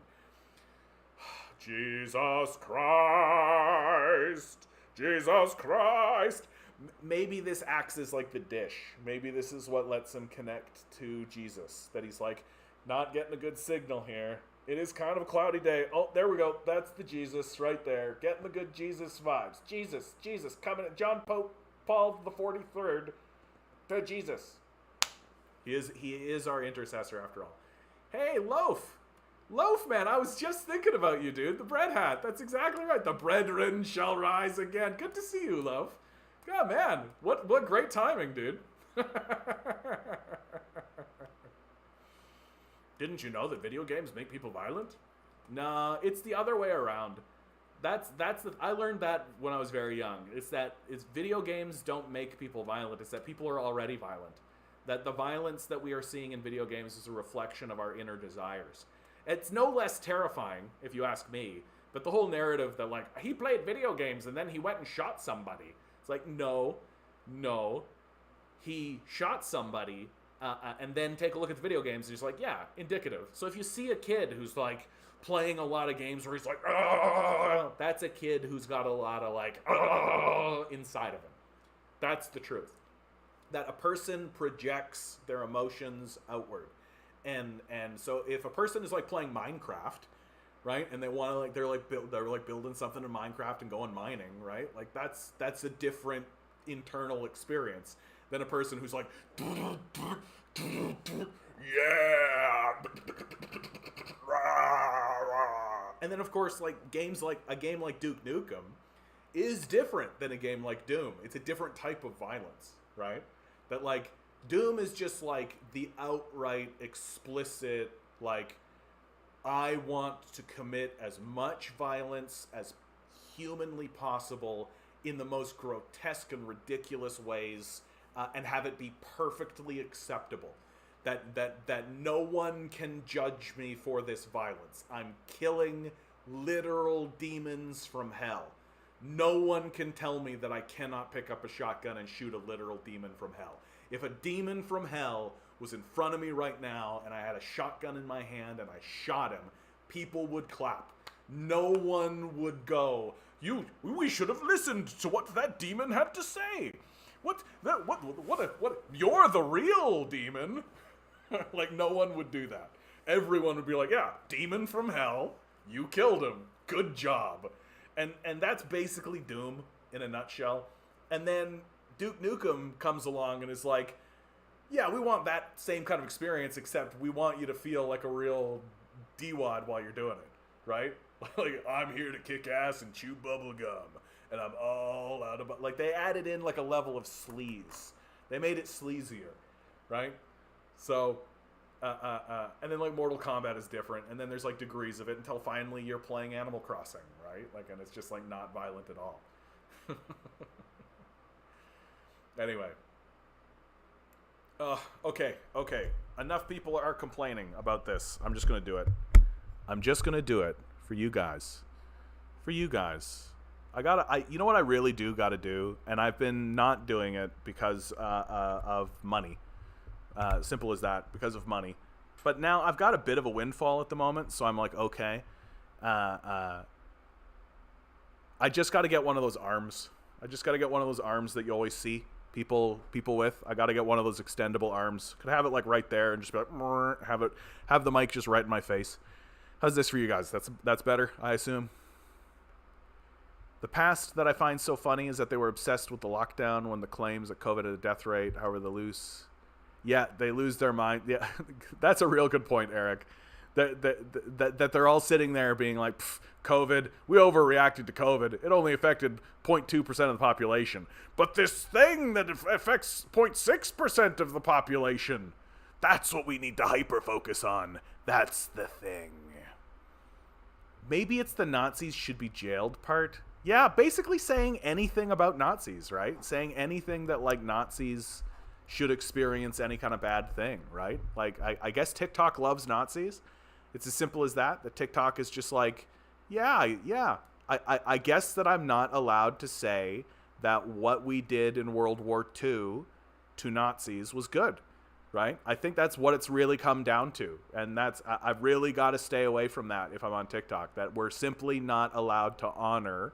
Jesus Christ, Jesus Christ. Maybe this acts as like the dish. Maybe this is what lets him connect to Jesus. That he's like, not getting a good signal here. It is kind of a cloudy day. Oh, there we go. That's the Jesus right there. Getting the good Jesus vibes. Jesus coming at John Paul the 43rd to Jesus. He is our intercessor after all. Hey, Loaf, man, I was just thinking about you, dude. The bread hat. That's exactly right. The brethren shall rise again. Good to see you, Loaf. Yeah, man. What great timing, dude. Didn't you know that video games make people violent? Nah, it's the other way around. I learned that when I was very young. It's video games don't make people violent. It's that people are already violent. That the violence that we are seeing in video games is a reflection of our inner desires. It's no less terrifying, if you ask me, but the whole narrative that, like, he played video games and then he went and shot somebody. It's like, no. He shot somebody, and then take a look at the video games and he's like, yeah, indicative. So if you see a kid who's, like, playing a lot of games where he's like, "Argh!" That's a kid who's got a lot of, like, "Argh!" inside of him. That's the truth. That a person projects their emotions outward. And so if a person is like playing Minecraft, right, and they want to like they're building something in Minecraft and going mining, right, like that's a different internal experience than a person who's like, yeah, and then of course like a game like Duke Nukem is different than a game like Doom. It's a different type of violence, right? That like Doom is just like the outright explicit, like, I want to commit as much violence as humanly possible in the most grotesque and ridiculous ways, and have it be perfectly acceptable. That no one can judge me for this violence. I'm killing literal demons from hell. No one can tell me that I cannot pick up a shotgun and shoot a literal demon from hell. If a demon from hell was in front of me right now and I had a shotgun in my hand and I shot him, people would clap. No one would go, we should have listened to what that demon had to say. What, you're the real demon. Like, no one would do that. Everyone would be like, yeah, demon from hell, you killed him, good job. And that's basically Doom in a nutshell. And then Duke Nukem comes along and is like, yeah, we want that same kind of experience, except we want you to feel like a real D-wad while you're doing it, right? Like, I'm here to kick ass and chew bubble gum, and I'm all out of... Like, they added in, like, a level of sleaze. They made it sleazier, right? So, and then, like, Mortal Kombat is different, and then there's, like, degrees of it until finally you're playing Animal Crossing, right? Like, and it's just, like, not violent at all. Anyway. Okay. Enough people are complaining about this. I'm just going to do it. I'm just going to do it for you guys. For you guys. You know what I really do got to do? And I've been not doing it because of money. Simple as that, because of money. But now I've got a bit of a windfall at the moment, so I'm like, okay. I just got to get one of those arms. I just got to get one of those arms that you always see people with. I got to get one of those extendable arms. Could have it like right there and just be like, have the mic just right in my face. How's this for you guys? That's better, I assume. The past that I find so funny is that they were obsessed with the lockdown when the claims that COVID had a death rate. However, they lose their mind. Yeah, that's a real good point, Eric. That they're all sitting there being like, COVID, we overreacted to COVID. It only affected 0.2% of the population. But this thing that affects 0.6% of the population, that's what we need to hyper-focus on. That's the thing. Maybe it's the Nazis should be jailed part. Yeah, basically saying anything about Nazis, right? Saying anything that, like, Nazis should experience any kind of bad thing, right? Like, I guess TikTok loves Nazis. It's as simple as that. The TikTok is just like, yeah. I guess that I'm not allowed to say that what we did in World War II to Nazis was good, right? I think that's what it's really come down to. And I've really got to stay away from that if I'm on TikTok, that we're simply not allowed to honor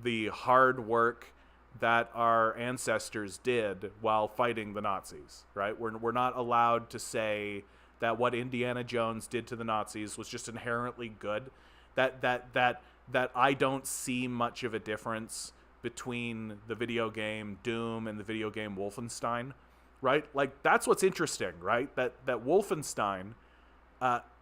the hard work that our ancestors did while fighting the Nazis, right? We're not allowed to say that what Indiana Jones did to the Nazis was just inherently good. That I don't see much of a difference between the video game Doom and the video game Wolfenstein, right? Like, that's what's interesting, right? That Wolfenstein,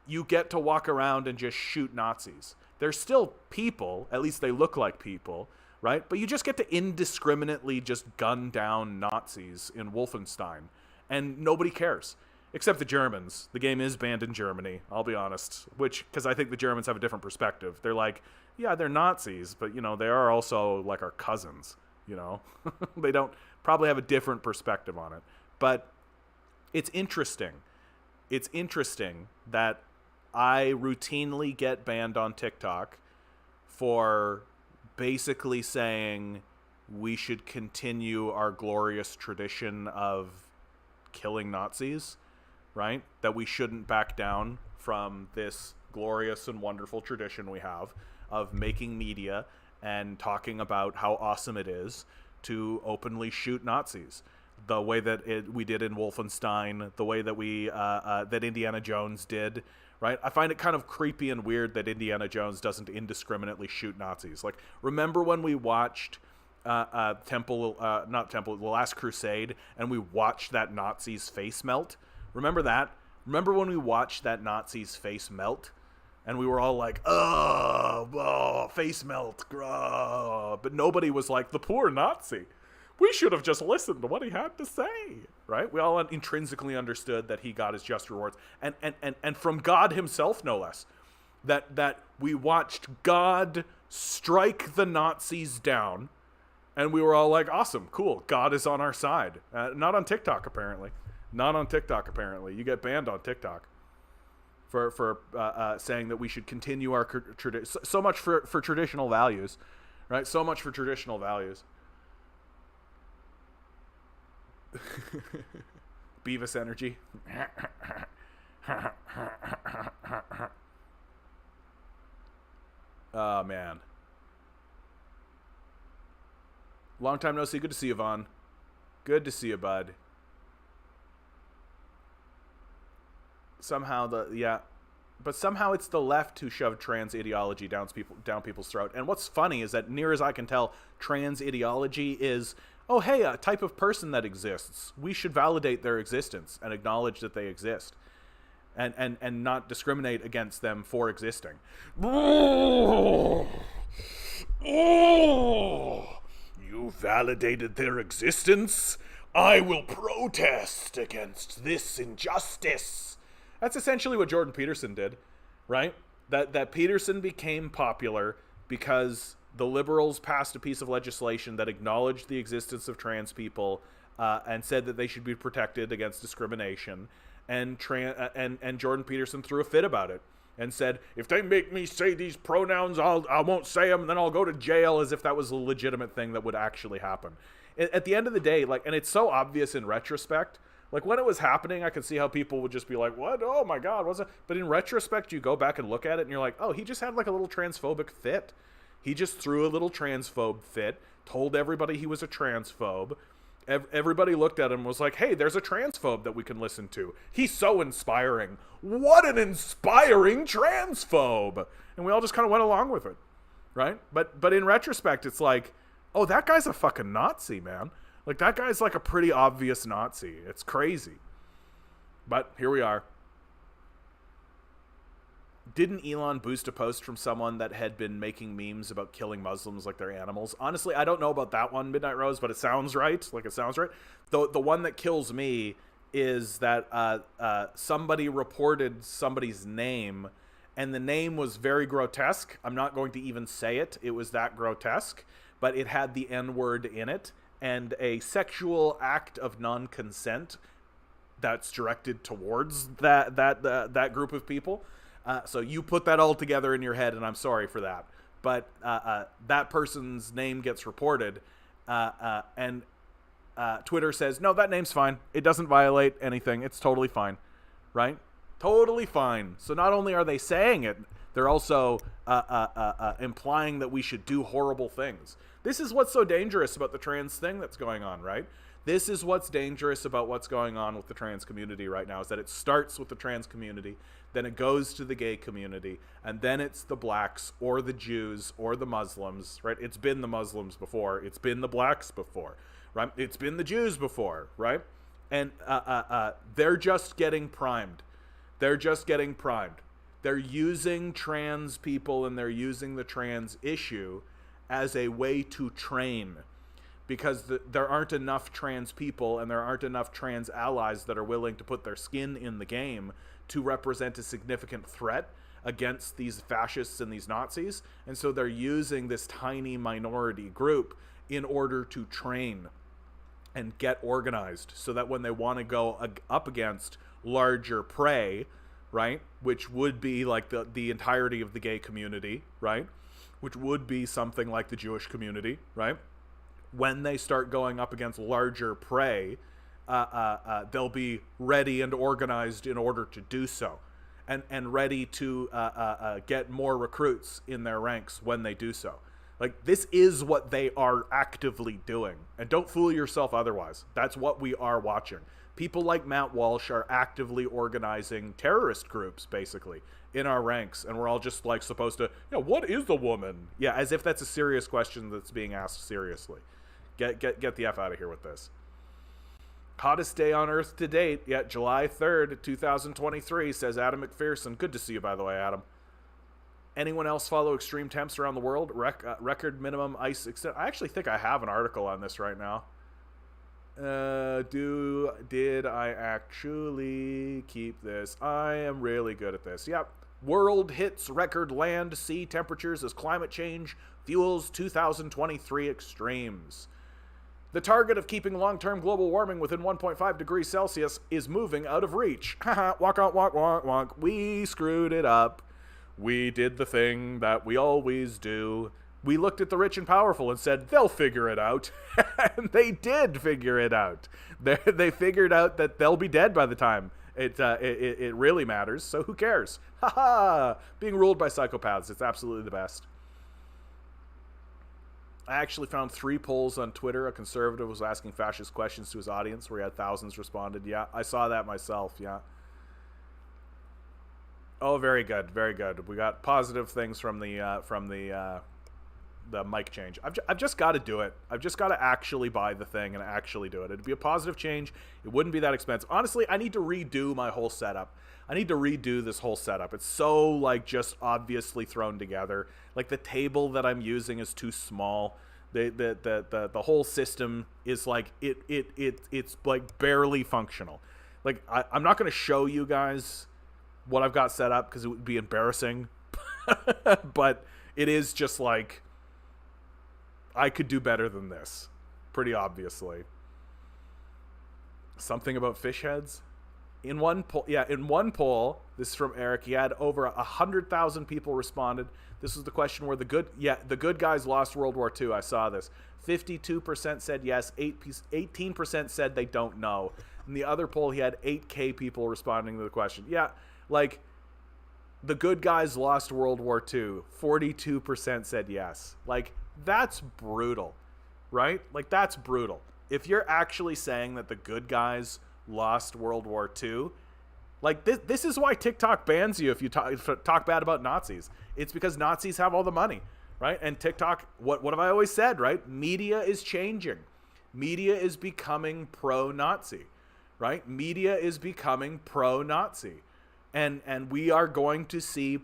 you get to walk around and just shoot Nazis. They're still people, at least they look like people, right? But you just get to indiscriminately just gun down Nazis in Wolfenstein, and nobody cares. Except the Germans. The game is banned in Germany, I'll be honest. Because I think the Germans have a different perspective. They're like, yeah, they're Nazis, but, they are also, like, our cousins, They don't probably have a different perspective on it. But it's interesting. It's interesting that I routinely get banned on TikTok for basically saying we should continue our glorious tradition of killing Nazis. Right? That we shouldn't back down from this glorious and wonderful tradition we have of making media and talking about how awesome it is to openly shoot Nazis. The way that we did in Wolfenstein, the way that that Indiana Jones did, right? I find it kind of creepy and weird that Indiana Jones doesn't indiscriminately shoot Nazis. Like, remember when we watched The Last Crusade, and we watched that Nazi's face melt? Remember that? Remember when we watched that Nazi's face melt? And we were all like, oh, face melt. Oh. But nobody was like, the poor Nazi. We should have just listened to what he had to say. Right? We all intrinsically understood that he got his just rewards. And from God himself, no less. That we watched God strike the Nazis down. And we were all like, awesome, cool. God is on our side. Not on TikTok, apparently. Not on TikTok, apparently. You get banned on TikTok for saying that we should continue our tradition. So much for traditional values, right? So much for traditional values. Beavis energy. Oh, man. Long time no see. Good to see you, Vaughn. Good to see you, bud. Somehow But somehow it's the left who shoved trans ideology down people's throat. And what's funny is that, near as I can tell, trans ideology is, oh, hey, a type of person that exists. We should validate their existence and acknowledge that they exist. And not discriminate against them for existing. You validated their existence? I will protest against this injustice. That's essentially what Jordan Peterson did, right? That Peterson became popular because the liberals passed a piece of legislation that acknowledged the existence of trans people and said that they should be protected against discrimination. And Jordan Peterson threw a fit about it and said, if they make me say these pronouns, I won't say them, and then I'll go to jail, as if that was a legitimate thing that would actually happen. At the end of the day, like, and it's so obvious in retrospect, like when it was happening, I could see how people would just be like, what? Oh my God, what's it? But in retrospect, you go back and look at it and you're like, oh, he just had like a little transphobic fit. He just threw a little transphobe fit, told everybody he was a transphobe. Everybody looked at him and was like, hey, there's a transphobe that we can listen to. He's so inspiring. What an inspiring transphobe. And we all just kind of went along with it, right? But in retrospect, it's like, oh, that guy's a fucking Nazi, man. Like, that guy's like a pretty obvious Nazi. It's crazy. But here we are. Didn't Elon boost a post from someone that had been making memes about killing Muslims like they're animals? Honestly, I don't know about that one, Midnight Rose, but it sounds right. Like, it sounds right. The one that kills me is that somebody reported somebody's name, and the name was very grotesque. I'm not going to even say it. It was that grotesque, but it had the N-word in it, and a sexual act of non-consent that's directed towards that group of people. So you put that all together in your head, and I'm sorry for that. But that person's name gets reported, and Twitter says, no, that name's fine. It doesn't violate anything. It's totally fine, right? Totally fine. So not only are they saying it, they're also implying that we should do horrible things. This is what's so dangerous about the trans thing that's going on, right? This is what's dangerous about what's going on with the trans community right now, is that it starts with the trans community, then it goes to the gay community, and then it's the blacks or the Jews or the Muslims, right? It's been the Muslims before. It's been the blacks before, right? It's been the Jews before, right? And they're just getting primed. They're just getting primed. They're using trans people and they're using the trans issue as a way to train, because there aren't enough trans people and there aren't enough trans allies that are willing to put their skin in the game to represent a significant threat against these fascists and these Nazis. And so they're using this tiny minority group in order to train and get organized, so that when they want to go up against larger prey, right, which would be like the entirety of the gay community, right, which would be something like the Jewish community, right, when they start going up against larger prey, they'll be ready and organized in order to do so, and ready to get more recruits in their ranks when they do so. Like, this is what they are actively doing, and don't fool yourself otherwise. That's what we are watching. People like Matt Walsh are actively organizing terrorist groups, basically, in our ranks, and we're all just like supposed to, what is a woman? Yeah, as if that's a serious question that's being asked seriously. Get the F out of here with this. Hottest day on Earth to date, yet July 3rd, 2023, says Adam McPherson. Good to see you, by the way, Adam. Anyone else follow extreme temps around the world? Record minimum ice extent. I actually think I have an article on this right now. Did I actually keep this? I am really good at this. Yep. World hits record land sea temperatures as climate change fuels 2023 extremes. The target of keeping long-term global warming within 1.5 degrees Celsius is moving out of reach. Haha, walk, walk, walk, walk. We screwed it up. We did the thing that we always do. We looked at the rich and powerful and said, they'll figure it out. And they did figure it out. They figured out that they'll be dead by the time it really matters, so who cares? Haha! Being ruled by psychopaths, it's absolutely the best. I actually found 3 polls on Twitter. A conservative was asking fascist questions to his audience where he had thousands responded. Yeah, I saw that myself, yeah. Oh, very good, very good. We got positive things from the mic change. I've just got to do it. I've just got to actually buy the thing and actually do it. It'd be a positive change. It wouldn't be that expensive. Honestly, I need to redo my whole setup. I need to redo this whole setup. It's so like just obviously thrown together. Like the table that I'm using is too small. The whole system is like it's like barely functional. Like I'm not going to show you guys what I've got set up because it would be embarrassing. But it is just like I could do better than this, pretty obviously. Something about fish heads? In one poll, this is from Eric, he had over 100,000 people responded. This was the question where the good guys lost World War II. I saw this. 52% said yes, 18% said they don't know. In the other poll, he had 8K people responding to the question. Yeah, like, the good guys lost World War II. 42% said yes. Like, that's brutal, right? Like, that's brutal. If you're actually saying that the good guys lost World War II, like, this is why TikTok bans you if you talk bad about Nazis. It's because Nazis have all the money, right? And TikTok, what have I always said, right? Media is changing. Media is becoming pro-Nazi, right? Media is becoming pro-Nazi. And we are going to see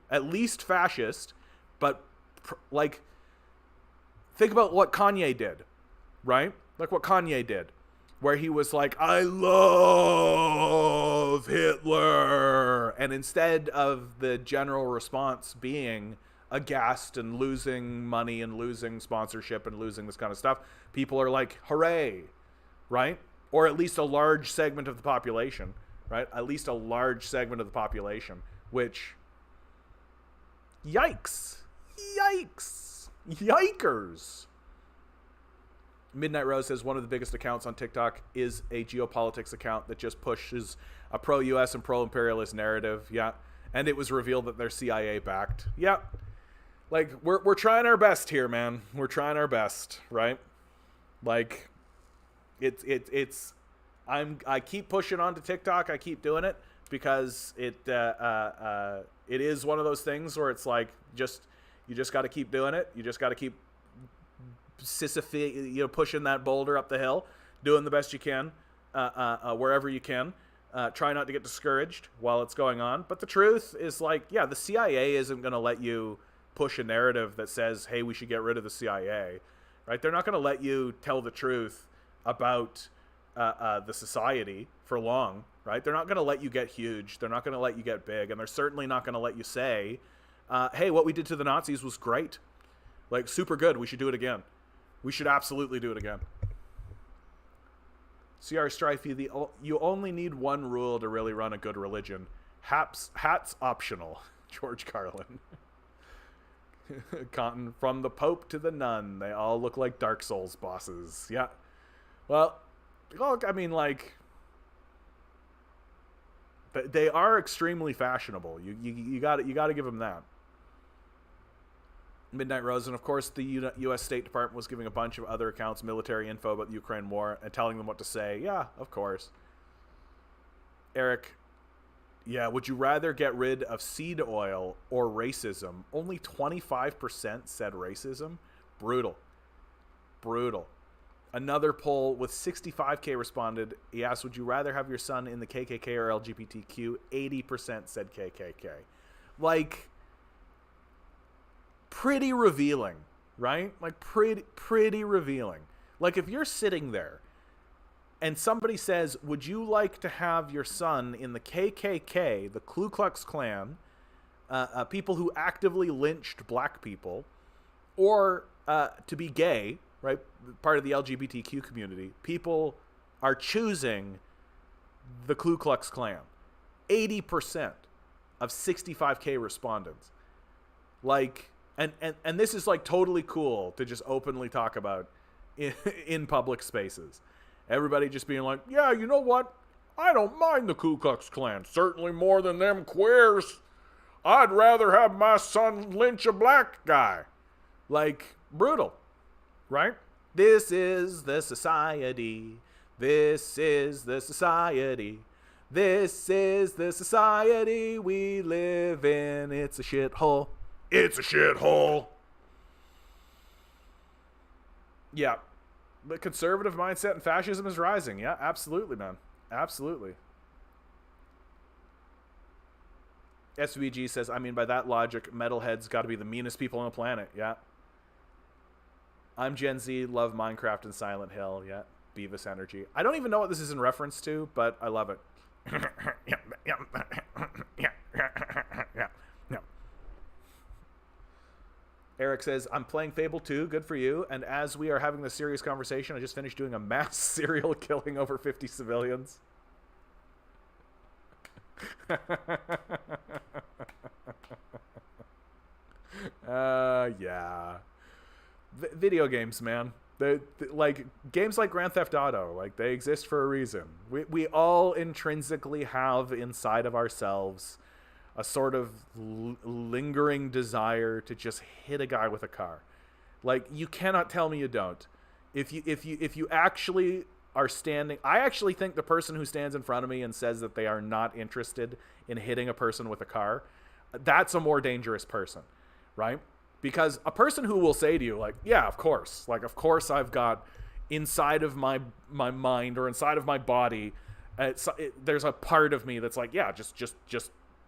at least fascist, but like, think about what Kanye did, right? Like what Kanye did, where he was like, I love Hitler. And instead of the general response being aghast and losing money and losing sponsorship and losing this kind of stuff, people are like, hooray, right? Or at least a large segment of the population, right? At least a large segment of the population, which, yikes. Yikers. Midnight Rose says one of the biggest accounts on TikTok is a geopolitics account that just pushes a pro-US and pro-imperialist narrative. Yeah. And it was revealed that they're CIA backed. Yeah. Like, we're trying our best here, man. We're trying our best, right? Like, I keep pushing onto TikTok. I keep doing it because it is one of those things where it's like, you just got to keep doing it. You just got to keep pushing that boulder up the hill, doing the best you can, wherever you can. Try not to get discouraged while it's going on. But the truth is, like, yeah, the CIA isn't going to let you push a narrative that says, hey, we should get rid of the CIA, right? They're not going to let you tell the truth about the society for long, right? They're not going to let you get huge. They're not going to let you get big. And they're certainly not going to let you say, hey, what we did to the Nazis was great. Like, super good. We should do it again. We should absolutely do it again. CR Strifey, you only need one rule to really run a good religion. Hats optional. George Carlin. Cotton, from the Pope to the nun, they all look like Dark Souls bosses. Yeah. Well, look, I mean, like, they are extremely fashionable. You got to give them that. Midnight Rose, and of course the U.S. State Department was giving a bunch of other accounts military info about the Ukraine war and telling them what to say. Yeah, of course. Eric, yeah, would you rather get rid of seed oil or racism? Only 25% said racism. Brutal. Another poll with 65K responded. He asked, would you rather have your son in the KKK or LGBTQ? 80% said KKK. Like, pretty revealing, right? Like, pretty revealing. Like, if you're sitting there and somebody says, would you like to have your son in the KKK, the Ku Klux Klan, people who actively lynched black people, or to be gay, right, part of the LGBTQ community, people are choosing the Ku Klux Klan. 80% of 65K respondents. Like, and this is like totally cool to just openly talk about in public spaces. Everybody just being like, yeah, you know what? I don't mind the Ku Klux Klan. Certainly more than them queers. I'd rather have my son lynch a black guy. Like, brutal, right? This is the society. This is the society. This is the society we live in. It's a shithole. It's a shithole. Yeah. The conservative mindset and fascism is rising. Yeah, absolutely, man. Absolutely. SVG says, I mean, by that logic, metalheads got to be the meanest people on the planet. Yeah. I'm Gen Z, love Minecraft and Silent Hill. Yeah. Beavis energy. I don't even know what this is in reference to, but I love it. Eric says, I'm playing Fable 2, good for you. And as we are having this serious conversation, I just finished doing a mass serial killing over 50 civilians. Yeah. Video games, man. Like games like Grand Theft Auto, like they exist for a reason. We all intrinsically have inside of ourselves a sort of lingering desire to just hit a guy with a car. Like, you cannot tell me you don't. If you actually are standing, I actually think the person who stands in front of me and says that they are not interested in hitting a person with a car, that's a more dangerous person, right? Because a person who will say to you, like, yeah, of course I've got inside of my mind or inside of my body, there's a part of me that's like, yeah, just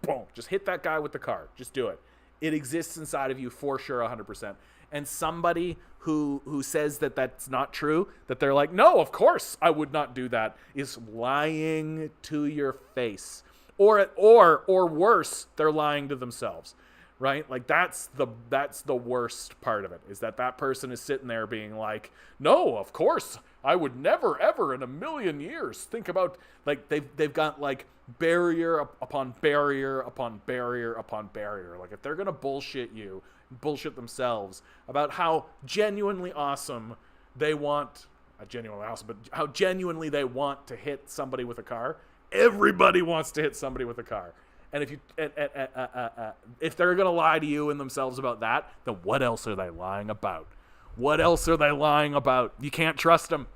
boom, just hit that guy with the car. Just do it. It exists inside of you for sure, 100%. And somebody who says that that's not true, that they're like, no, of course I would not do that, is lying to your face. Or worse, they're lying to themselves. Right? Like that's the worst part of it, is that person is sitting there being like, no, of course I would never ever in a million years think about, like they've got like barrier upon barrier upon barrier upon barrier. Like if they're gonna bullshit themselves about how genuinely awesome they want, but how genuinely they want to hit somebody with a car. Everybody wants to hit somebody with a car. And if they're going to lie to you and themselves about that, then what else are they lying about? What else are they lying about? You can't trust them.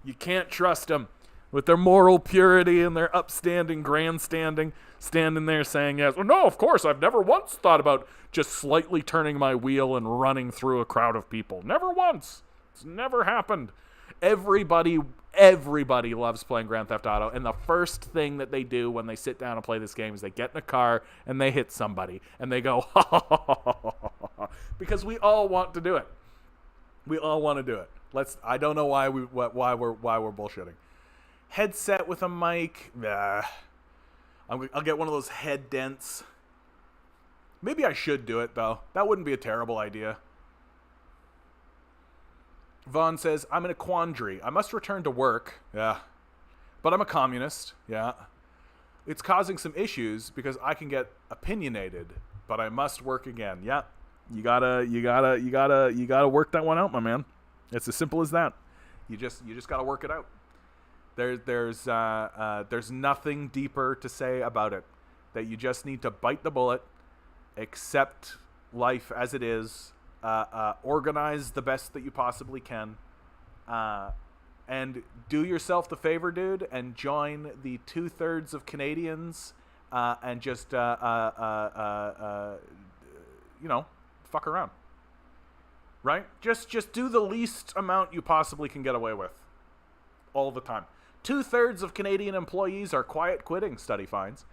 You can't trust them with their moral purity and their upstanding grandstanding, standing there saying, yes, well, no, of course, I've never once thought about just slightly turning my wheel and running through a crowd of people. Never once. It's never happened. Everybody loves playing Grand Theft Auto, and the first thing that they do when they sit down and play this game is they get in a car and they hit somebody and they go, ha ha ha ha ha ha, because we all want to do it. We all want to do it. I don't know why we're bullshitting. Headset with a mic. I'll get one of those head dents. Maybe I should do it though. That wouldn't be a terrible idea. Vaughn says, I'm in a quandary. I must return to work. Yeah. But I'm a communist. Yeah. It's causing some issues because I can get opinionated, but I must work again. Yeah. You gotta work that one out, my man. It's as simple as that. You just gotta work it out. There's nothing deeper to say about it. That you just need to bite the bullet, accept life as it is, organize the best that you possibly can, and do yourself the favor, dude, and join the 2/3 of Canadians, and just fuck around, right? Just do the least amount you possibly can get away with, all the time. 2/3 of Canadian employees are quiet quitting, study finds.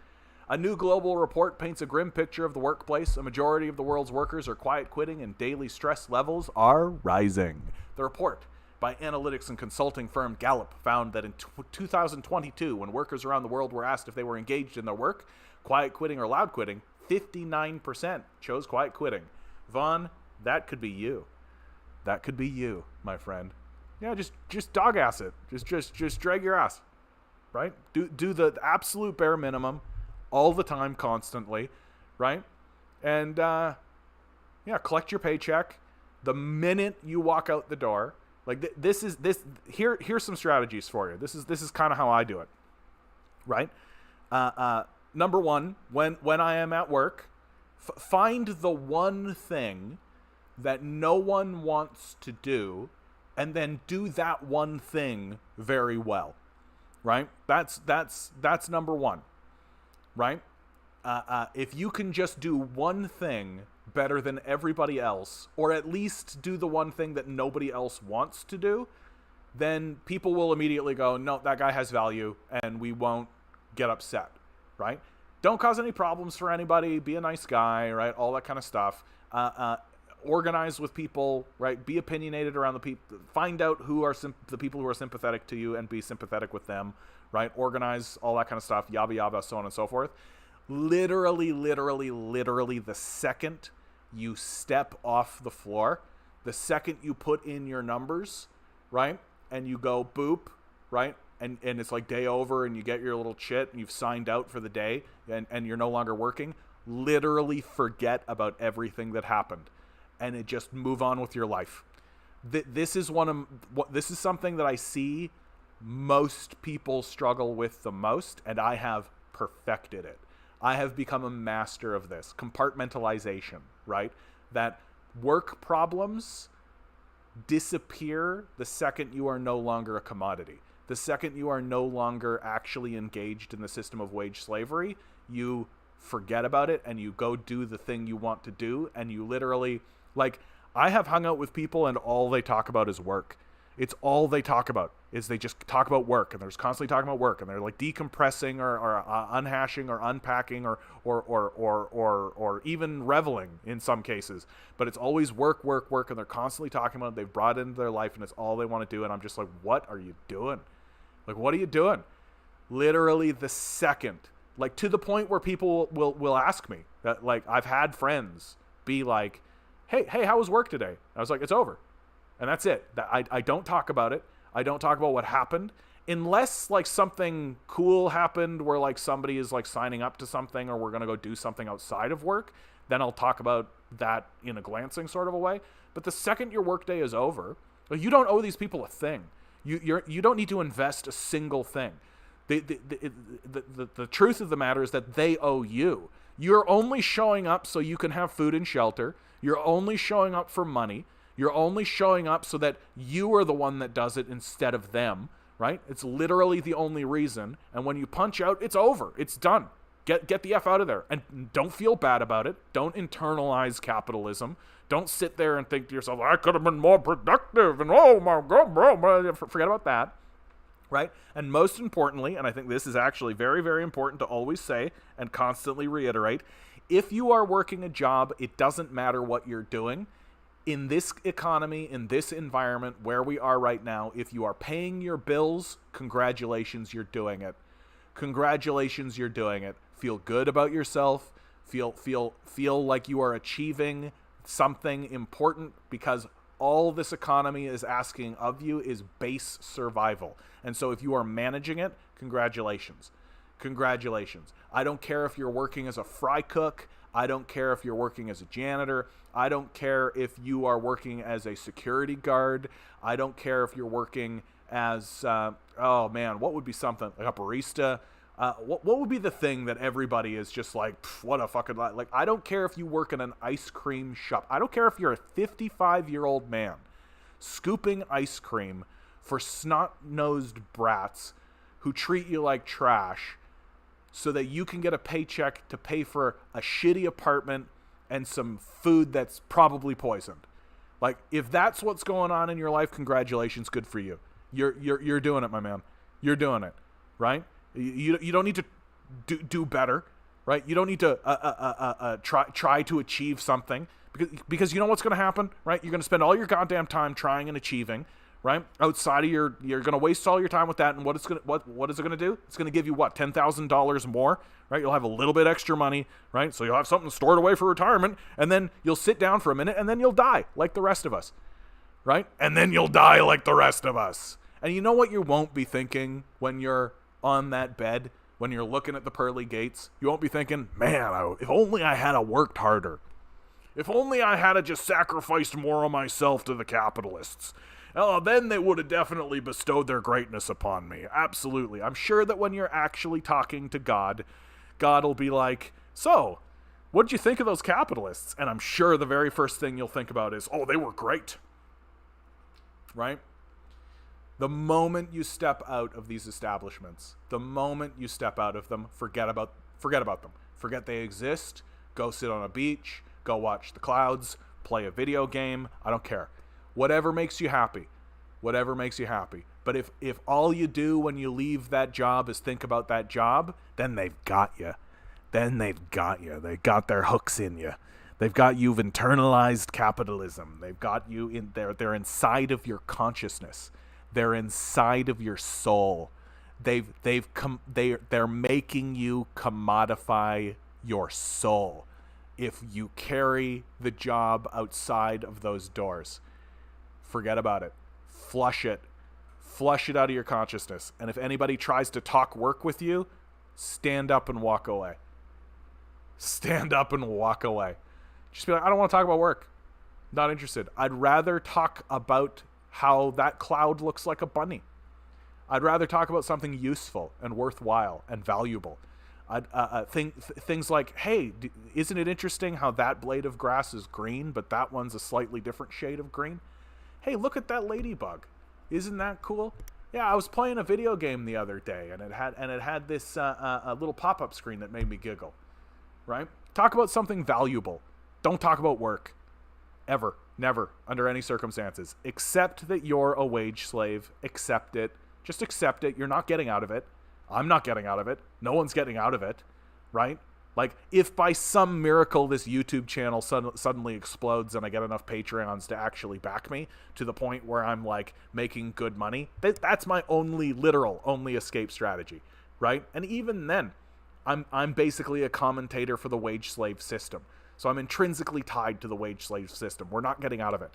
A new global report paints a grim picture of the workplace. A majority of the world's workers are quiet quitting and daily stress levels are rising. The report by analytics and consulting firm Gallup found that in 2022, when workers around the world were asked if they were engaged in their work, quiet quitting or loud quitting, 59% chose quiet quitting. Vaughn, that could be you. That could be you, my friend. Yeah, just dog ass it. Just drag your ass, right? Do the absolute bare minimum. All the time, constantly, right? And, collect your paycheck the minute you walk out the door. Like, here's some strategies for you. This is kind of how I do it, right? Number one, when I am at work, find the one thing that no one wants to do, and then do that one thing very well. right? That's number one, right? If you can just do one thing better than everybody else, or at least do the one thing that nobody else wants to do, then people will immediately go, no, that guy has value, and we won't get upset, right? Don't cause any problems for anybody. Be a nice guy, right? All that kind of stuff. Organize with people, right? Be opinionated around the people. Find out who are the people who are sympathetic to you and be sympathetic with them, right? Organize, all that kind of stuff, yabba yabba, so on and so forth. Literally, the second you step off the floor, the second you put in your numbers, right? And you go boop, right? And it's like day over and you get your little chit and you've signed out for the day and you're no longer working, literally forget about everything that happened and it just move on with your life. This is something that I see most people struggle with the most, and I have perfected it. I have become a master of this. Compartmentalization, right? That work problems disappear the second you are no longer a commodity. The second you are no longer actually engaged in the system of wage slavery, you forget about it and you go do the thing you want to do, and you literally, like, I have hung out with people and all they talk about is work. It's all they talk about is they just talk about work, and they're just constantly talking about work, and they're like decompressing or unhashing or unpacking or even reveling in some cases. But it's always work, and they're constantly talking about it. They've brought it into their life, and it's all they want to do. And I'm just like, what are you doing? Like, what are you doing? Literally the second, like, to the point where people will ask me that, like, I've had friends be like, hey, how was work today? I was like, it's over. And that's it. I don't talk about it. I don't talk about what happened. Unless, like, something cool happened where, like, somebody is, like, signing up to something or we're going to go do something outside of work, then I'll talk about that in a glancing sort of a way. But the second your workday is over, you don't owe these people a thing. You don't need to invest a single thing. The truth of the matter is that they owe you. You're only showing up so you can have food and shelter. You're only showing up for money. You're only showing up so that you are the one that does it instead of them, right? It's literally the only reason. And when you punch out, it's over. It's done. Get the F out of there. And don't feel bad about it. Don't internalize capitalism. Don't sit there and think to yourself, I could have been more productive. And oh my God, bro. Forget about that, right? And most importantly, and I think this is actually very, very important to always say and constantly reiterate, if you are working a job, it doesn't matter what you're doing. In this economy, in this environment where we are right now, if you are paying your bills, congratulations, you're doing it. Congratulations, you're doing it. Feel good about yourself. Feel like you are achieving something important, because all this economy is asking of you is base survival. And so if you are managing it, congratulations. Congratulations. I don't care if you're working as a fry cook. I don't care if you're working as a janitor. I don't care if you are working as a security guard. I don't care if you're working as, what would be something like a barista? What would be the thing that everybody is just like, what a fucking, like, I don't care if you work in an ice cream shop. I don't care if you're a 55-year-old man scooping ice cream for snot-nosed brats who treat you like trash so that you can get a paycheck to pay for a shitty apartment and some food that's probably poisoned. Like, if that's what's going on in your life, congratulations, good for you. You're doing it, my man. You're doing it, right? You don't need to do better, right? You don't need to try to achieve something, because you know what's going to happen, right? You're going to spend all your goddamn time trying and achieving, right? Outside of you're going to waste all your time with that, and what is it going to do? It's going to give you what, $10,000 more, right? You'll have a little bit extra money, right? So you'll have something stored away for retirement, and then you'll sit down for a minute, and then you'll die like the rest of us, right? And then you'll die like the rest of us. And you know what you won't be thinking when you're on that bed, when you're looking at the pearly gates? You won't be thinking, man, if only I had worked harder. If only I had just sacrificed more of myself to the capitalists. Then they would have definitely bestowed their greatness upon me. Absolutely. I'm sure that when you're actually talking to God, God will be like, so, what'd you think of those capitalists? And I'm sure the very first thing you'll think about is, oh, they were great. Right? The moment you step out of these establishments, the moment you step out of them, forget about them. Forget they exist. Go sit on a beach. Go watch the clouds. Play a video game. I don't care. Whatever makes you happy. Whatever makes you happy. But if all you do when you leave that job is think about that job, then they've got you. Then they've got you. They got their hooks in you. They've got you've internalized capitalism. They've got you in there. They're inside of your consciousness. They're inside of your soul. They're making you commodify your soul. If you carry the job outside of those doors, forget about it. Flush it. Flush it out of your consciousness. And if anybody tries to talk work with you, stand up and walk away. Stand up and walk away. Just be like, I don't want to talk about work. Not interested. I'd rather talk about how that cloud looks like a bunny. I'd rather talk about something useful and worthwhile and valuable. Things like, hey, isn't it interesting how that blade of grass is green, but that one's a slightly different shade of green? Hey, look at that ladybug. Isn't that cool? Yeah, I was playing a video game the other day, and it had this a little pop-up screen that made me giggle. Right? Talk about something valuable. Don't talk about work. Ever. Never. Under any circumstances. Accept that you're a wage slave. Accept it. Just accept it. You're not getting out of it. I'm not getting out of it. No one's getting out of it. Right? Like, if by some miracle this YouTube channel suddenly explodes and I get enough Patreons to actually back me to the point where I'm, like, making good money, that's my only escape strategy. Right? And even then, I'm basically a commentator for the wage slave system. So I'm intrinsically tied to the wage slave system. We're not getting out of it,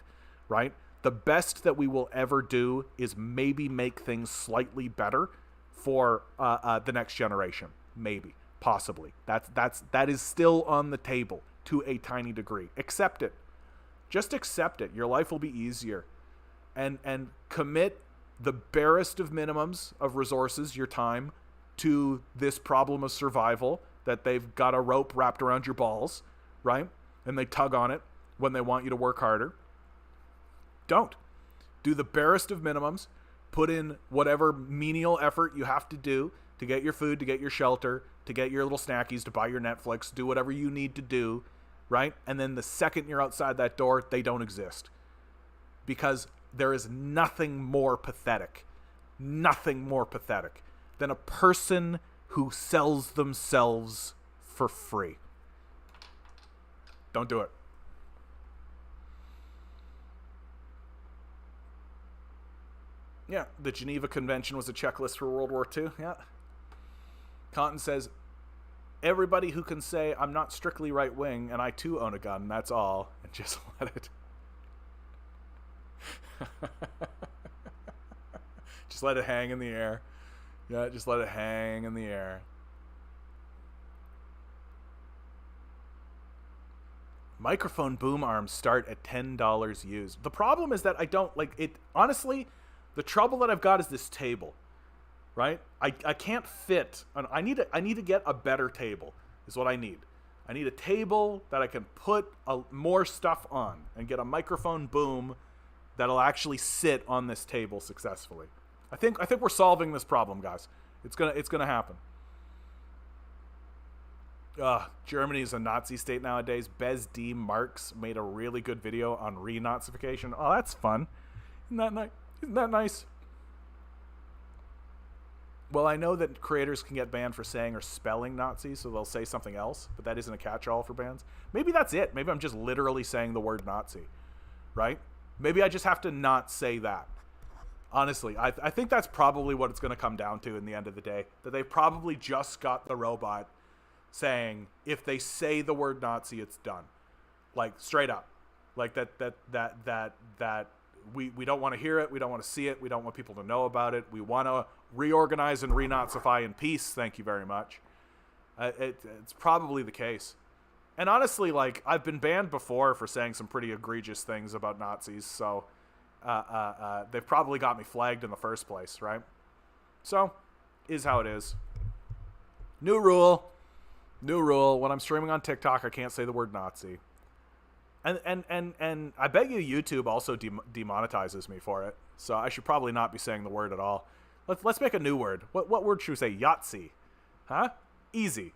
right? The best that we will ever do is maybe make things slightly better for the next generation. Maybe, possibly. That is still on the table to a tiny degree. Accept it. Just accept it. Your life will be easier. And commit the barest of minimums of resources, your time, to this problem of survival that they've got a rope wrapped around your balls, right? And they tug on it when they want you to work harder. Don't. Do the barest of minimums. Put in whatever menial effort you have to do to get your food, to get your shelter, to get your little snackies, to buy your Netflix, do whatever you need to do, right? And then the second you're outside that door, they don't exist. Because there is nothing more pathetic than a person who sells themselves for free. Don't do it. Yeah, the Geneva Convention was a checklist for World War II. Yeah. Cotton says, everybody who can say, I'm not strictly right-wing and I too own a gun, that's all, and just let it. Just let it hang in the air. Yeah, just let it hang in the air. Microphone boom arms start at $10 used. The problem is that I don't like it. Honestly, the trouble that I've got is this table, right? I can't fit. I need to get a better table is what I need. I need a table that I can put more stuff on and get a microphone boom that'll actually sit on this table successfully. I think we're solving this problem, guys. It's gonna happen. Germany is a Nazi state nowadays. Bez D. Marx made a really good video on renazification. Oh, that's fun. Isn't that nice? Well, I know that creators can get banned for saying or spelling Nazi, so they'll say something else, but that isn't a catch-all for bans. Maybe that's it. Maybe I'm just literally saying the word Nazi, right? Maybe I just have to not say that. Honestly, I think that's probably what it's going to come down to in the end of the day. That they probably just got the robot saying if they say the word Nazi, it's done. Like straight up. Like that we don't want to hear it, we don't want to see it, we don't want people to know about it. We want to reorganize and renazify in peace. Thank you very much. It's probably the case. And honestly, like I've been banned before for saying some pretty egregious things about Nazis, so they've probably got me flagged in the first place, right? So, is how it is. New rule. When I'm streaming on TikTok, I can't say the word Nazi. And I bet you YouTube also demonetizes me for it. So I should probably not be saying the word at all. Let's make a new word. What word should we say? Yahtzee. Huh? Easy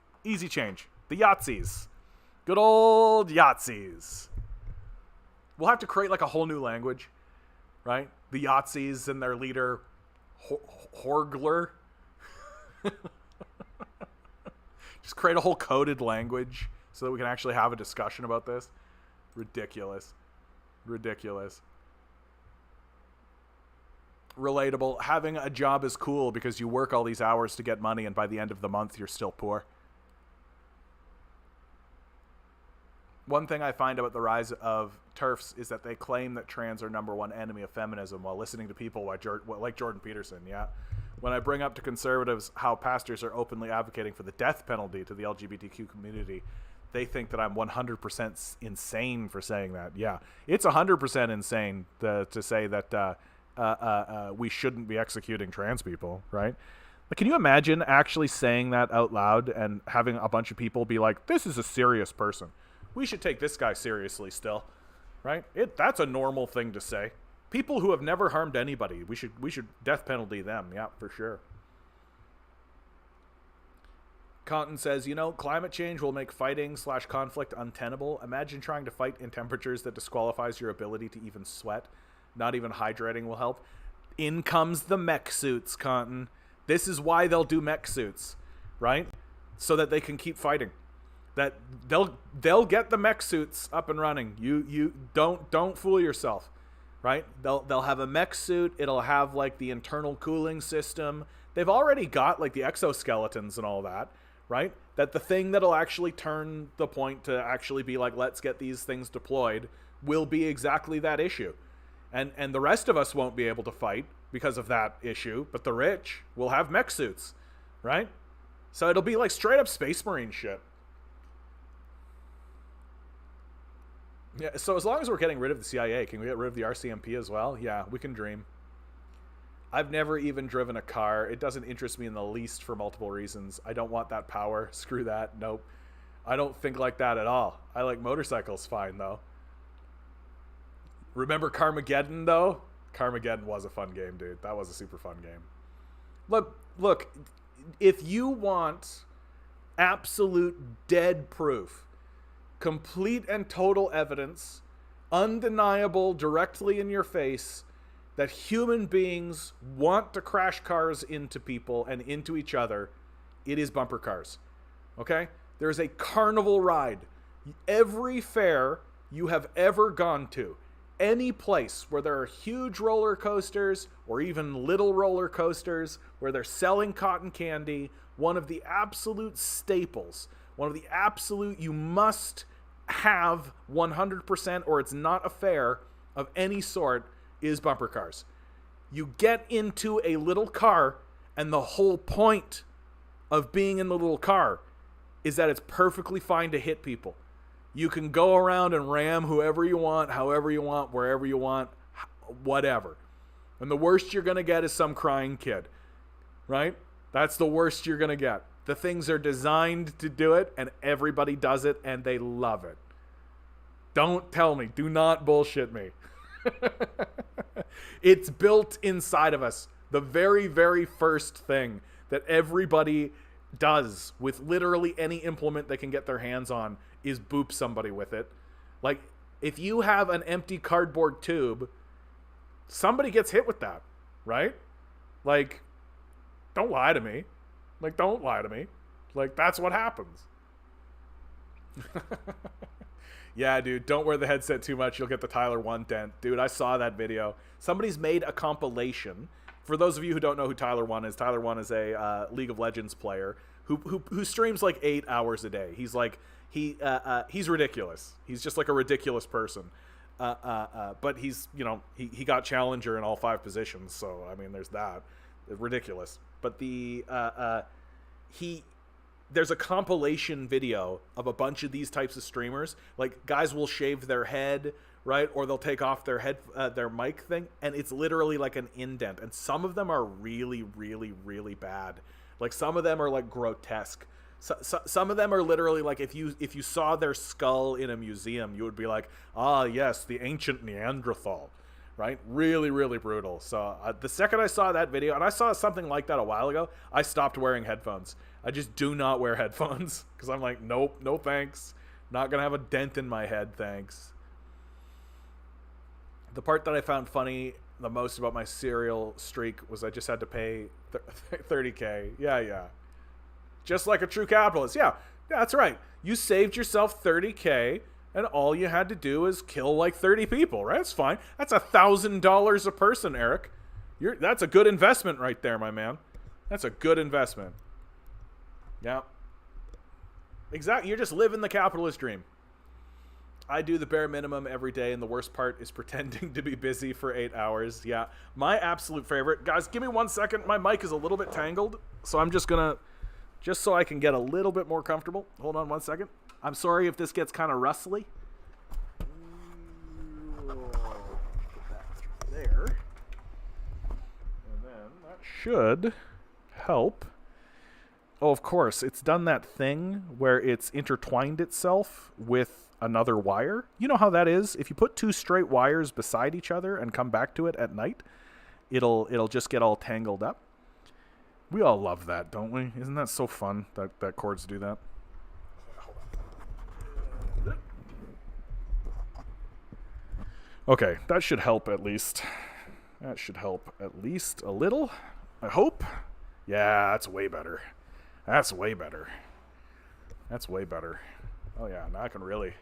change. The Yahtzees. Good old Yahtzees. We'll have to create like a whole new language, right? The Yahtzees and their leader, Horgler. Just create a whole coded language so that we can actually have a discussion about this. Ridiculous. Relatable. Having a job is cool because you work all these hours to get money, and by the end of the month, you're still poor. One thing I find about the rise of TERFs is that they claim that trans are #1 enemy of feminism while listening to people like Jordan Peterson, yeah. When I bring up to conservatives how pastors are openly advocating for the death penalty to the LGBTQ community, they think that I'm 100% insane for saying that. Yeah, it's 100% insane to say that we shouldn't be executing trans people, right? Like, can you imagine actually saying that out loud and having a bunch of people be like, this is a serious person. We should take this guy seriously still, right? That's a normal thing to say. People who have never harmed anybody, we should death penalty them, yeah, for sure. Cotton says, climate change will make fighting/conflict untenable. Imagine trying to fight in temperatures that disqualifies your ability to even sweat. Not even hydrating will help. In comes the mech suits, Cotton. This is why they'll do mech suits, right? So that they can keep fighting. That they'll get the mech suits up and running. You don't fool yourself, right? They'll have a mech suit. It'll have like the internal cooling system. They've already got like the exoskeletons and all that, right? That the thing that'll actually turn the point to actually be like, let's get these things deployed, will be exactly that issue. And the rest of us won't be able to fight because of that issue, but the rich will have mech suits, right? So it'll be like straight up Space Marine shit. Yeah, so as long as we're getting rid of the CIA, can we get rid of the RCMP as well? Yeah, we can dream. I've never even driven a car. It doesn't interest me in the least for multiple reasons. I don't want that power. Screw that. Nope. I don't think like that at all. I like motorcycles fine, though. Remember Carmageddon, though? Carmageddon was a fun game, dude. That was a super fun game. Look, if you want absolute dead proof, complete and total evidence, undeniable, directly in your face, that human beings want to crash cars into people and into each other, it is bumper cars. Okay? There's a carnival ride. Every fair you have ever gone to, any place where there are huge roller coasters or even little roller coasters where they're selling cotton candy, one of the absolute staples, one of the absolute you must have 100% or it's not a fair of any sort is bumper cars. You get into a little car and the whole point of being in the little car is that it's perfectly fine to hit people. You can go around and ram whoever you want, however you want, wherever you want, whatever. And the worst you're going to get is some crying kid, right? That's the worst you're going to get. The things are designed to do it, and everybody does it, and they love it. Don't tell me. Do not bullshit me. It's built inside of us. The very, very first thing that everybody does with literally any implement they can get their hands on is boop somebody with it. Like, if you have an empty cardboard tube, somebody gets hit with that, right? Like, don't lie to me. Like, don't lie to me. Like, that's what happens. Yeah, dude, don't wear the headset too much. You'll get the Tyler 1 dent. Dude, I saw that video. Somebody's made a compilation. For those of you who don't know who Tyler 1 is, Tyler 1 is a League of Legends player who streams like 8 hours a day. He's like, he's ridiculous. He's just like a ridiculous person. But he's, he got challenger in all 5 positions. So, I mean, there's that. Ridiculous. But there's a compilation video of a bunch of these types of streamers. Like, guys will shave their head, right? Or they'll take off their mic thing, and it's literally like an indent. And some of them are really, really, really bad. Like, some of them are like grotesque. Some of them are literally like if you saw their skull in a museum, you would be like, ah, yes, the ancient Neanderthal, right? Really, really brutal. So the second I saw that video, and I saw something like that a while ago, I stopped wearing headphones. I just do not wear headphones because I'm like, nope, no thanks. Not gonna have a dent in my head, thanks. The part that I found funny the most about my serial streak was I just had to pay $30K. Yeah. Just like a true capitalist. Yeah, that's right. You saved yourself $30K, and all you had to do is kill like 30 people, right? That's fine. That's $1,000 a person, Eric. That's a good investment right there, my man. That's a good investment. Yeah. Exactly. You're just living the capitalist dream. I do the bare minimum every day, and the worst part is pretending to be busy for 8 hours. Yeah. My absolute favorite. Guys, give me 1 second. My mic is a little bit tangled, so I'm just going to... Just so I can get a little bit more comfortable. Hold on 1 second. I'm sorry if this gets kind of rustly. Put that through there. And then that should help. Oh, of course. It's done that thing where it's intertwined itself with another wire. You know how that is? If you put two straight wires beside each other and come back to it at night, it'll just get all tangled up. We all love that, don't we? Isn't that so fun that cords do that? Okay, that should help at least. That should help at least a little, I hope. Yeah, that's way better. That's way better. That's way better. Oh yeah, now I can really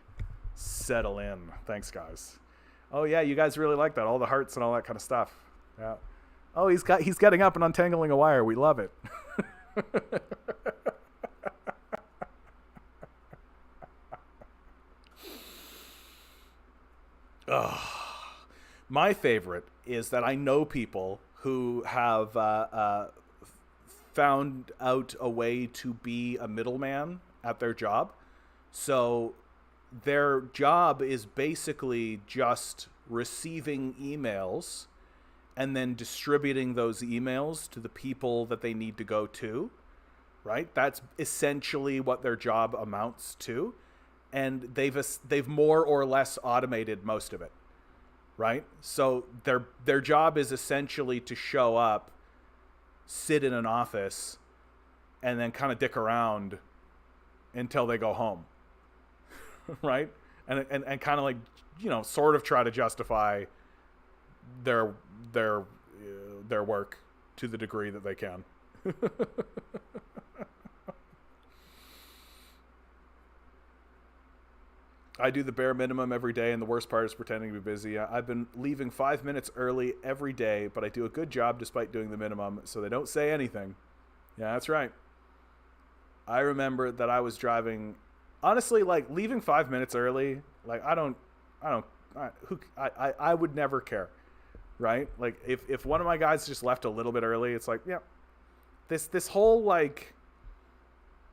settle in. Thanks, guys. Oh yeah, you guys really like that. All the hearts and all that kind of stuff. Yeah. Oh, he's getting up and untangling a wire. We love it. My favorite is that I know people who have found out a way to be a middleman at their job. So their job is basically just receiving emails and then distributing those emails to the people that they need to go to, right? That's essentially what their job amounts to. And they've more or less automated most of it, right? So their job is essentially to show up, sit in an office, and then kind of dick around until they go home, right? And kind of like, sort of try to justify their work to the degree that they can. I do the bare minimum every day, and the worst part is pretending to be busy. I've been leaving 5 minutes early every day, but I do a good job despite doing the minimum, so they don't say anything. Yeah, that's right. I remember that I was driving, honestly, like leaving 5 minutes early. Like I would never care. Right? Like if one of my guys just left a little bit early, it's like, yeah, this whole like,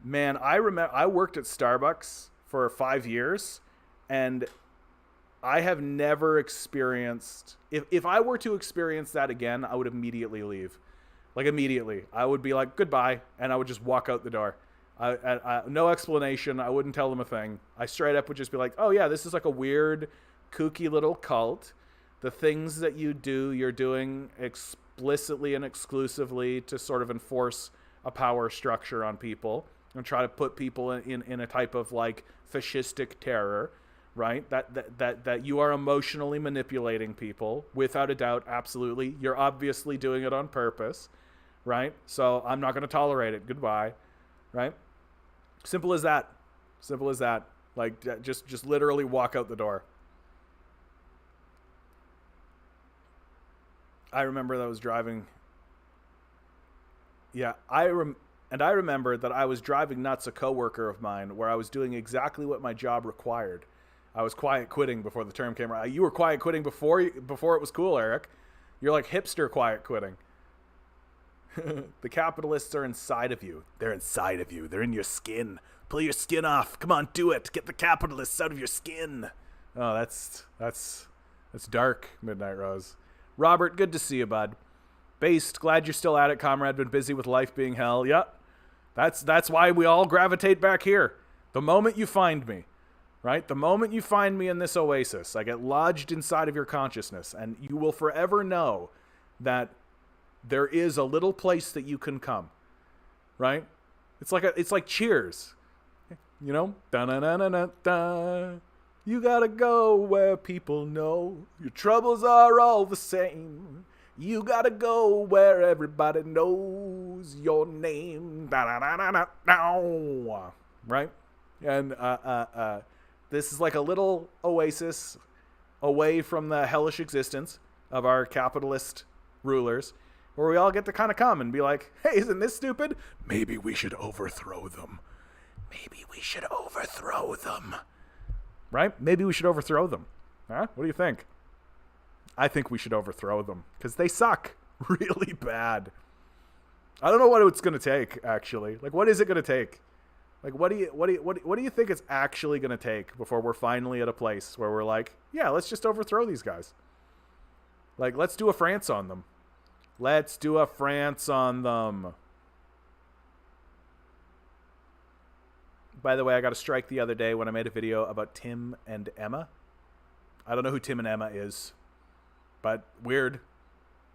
man, I remember I worked at Starbucks for 5 years, and I have never experienced, if I were to experience that again, I would immediately leave. Like immediately. I would be like, goodbye, and I would just walk out the door. I no explanation. I wouldn't tell them a thing. I straight up would just be like, oh yeah, this is like a weird, kooky little cult. The things that you do, you're doing explicitly and exclusively to sort of enforce a power structure on people and try to put people in a type of like fascistic terror, right? That you are emotionally manipulating people, without a doubt, absolutely. You're obviously doing it on purpose, right? So I'm not going to tolerate it. Goodbye, right? Simple as that. Simple as that. Like just literally walk out the door. I remember that I was driving. Yeah, I remember that I was driving nuts a coworker of mine where I was doing exactly what my job required. I was quiet quitting before the term came around. You were quiet quitting before it was cool, Eric. You're like hipster quiet quitting. The capitalists are inside of you. They're inside of you. They're in your skin. Pull your skin off. Come on, do it. Get the capitalists out of your skin. Oh, that's dark, Midnight Rose. Robert, good to see you, bud. Based, glad you're still at it, comrade. Been busy with life being hell. Yep. That's why we all gravitate back here. The moment you find me, right? The moment you find me in this oasis, I get lodged inside of your consciousness, and you will forever know that there is a little place that you can come, right? It's like Cheers, you know? Da-na-na-na-na-da. You gotta go where people know your troubles are all the same. You gotta go where everybody knows your name. Da-da-da-da-da-da. Right? And this is like a little oasis away from the hellish existence of our capitalist rulers, where we all get to kind of come and be like, hey, isn't this stupid? Maybe we should overthrow them. Maybe we should overthrow them. Right? Maybe we should overthrow them. Huh? What do you think? I think we should overthrow them because they suck really bad. I don't know what it's going to take, actually. Like, what is it going to take? Like, what do you think it's actually going to take before we're finally at a place where we're like, yeah, let's just overthrow these guys. Like, let's do a France on them. Let's do a France on them. By the way, I got a strike the other day when I made a video about Tim and Emma. I don't know who Tim and Emma is, but weird.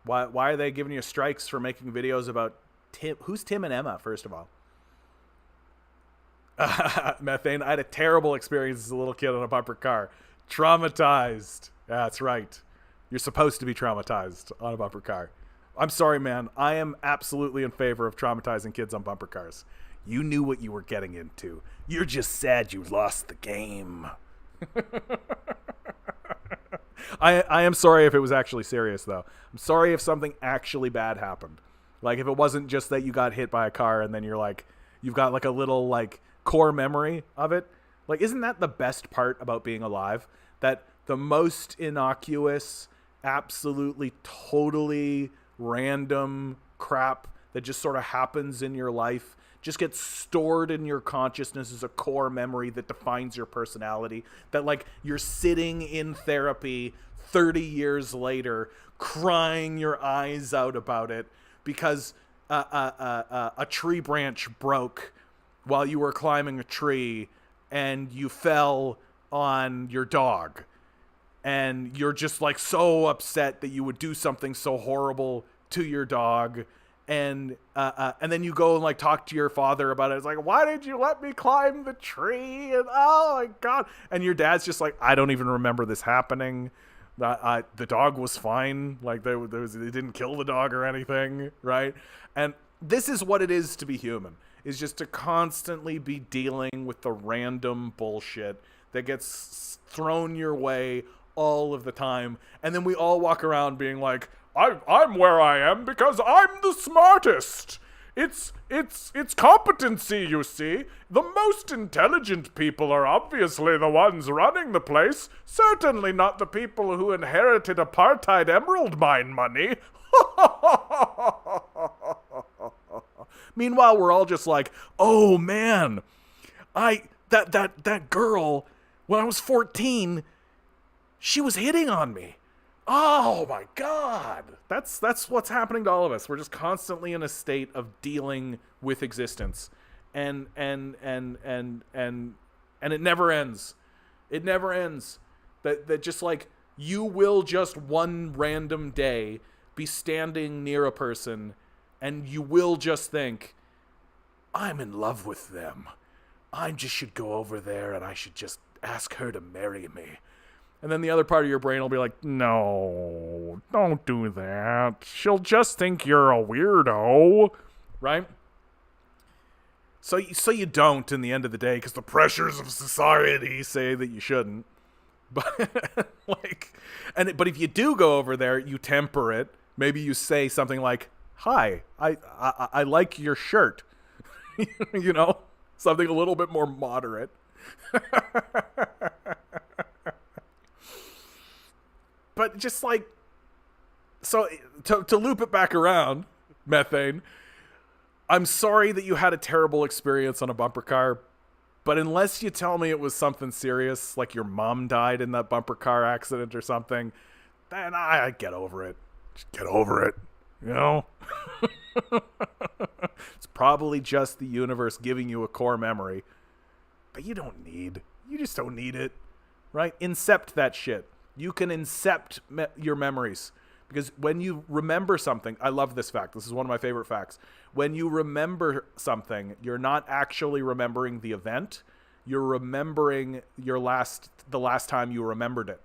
Why are they giving you strikes for making videos about Tim? Who's Tim and Emma, first of all? Methane, I had a terrible experience as a little kid on a bumper car. Traumatized. Yeah, that's right. You're supposed to be traumatized on a bumper car. I'm sorry, man. I am absolutely in favor of traumatizing kids on bumper cars. You knew what you were getting into. You're just sad you lost the game. I am sorry if it was actually serious, though. I'm sorry if something actually bad happened. Like, if it wasn't just that you got hit by a car and then you're like, you've got like a little like core memory of it. Like, isn't that the best part about being alive? That the most innocuous, absolutely, totally random crap that just sort of happens in your life just gets stored in your consciousness as a core memory that defines your personality. That, like, you're sitting in therapy 30 years later crying your eyes out about it because a tree branch broke while you were climbing a tree and you fell on your dog. And you're just, like, so upset that you would do something so horrible to your dog. And then you go and like talk to your father about it. It's like, why did you let me climb the tree? And oh my God. And your dad's just like, I don't even remember this happening. The dog was fine. Like they didn't kill the dog or anything. Right. And this is what it is to be human, is just to constantly be dealing with the random bullshit that gets thrown your way all of the time. And then we all walk around being like, I'm where I am because I'm the smartest. It's competency, you see. The most intelligent people are obviously the ones running the place. Certainly not the people who inherited apartheid emerald mine money. Meanwhile, we're all just like, oh man, that girl, when I was 14, she was hitting on me. Oh my God. That's what's happening to all of us. We're just constantly in a state of dealing with existence. And it never ends. It never ends. That just like you will just one random day be standing near a person and you will just think, I'm in love with them. I just should go over there and I should just ask her to marry me. And then the other part of your brain will be like, no, don't do that. She'll just think you're a weirdo, right? So you don't in the end of the day because the pressures of society say that you shouldn't. But but if you do go over there, you temper it. Maybe you say something like, hi, I like your shirt. You know, something a little bit more moderate. But just like, so to loop it back around, Methane, I'm sorry that you had a terrible experience on a bumper car, but unless you tell me it was something serious, like your mom died in that bumper car accident or something, then I get over it. Just get over it, you know? It's probably just the universe giving you a core memory. But you just don't need it, right? Incept that shit. You can incept your memories. Because when you remember something, I love this fact. This is one of my favorite facts. When you remember something, you're not actually remembering the event. You're remembering the last time you remembered it.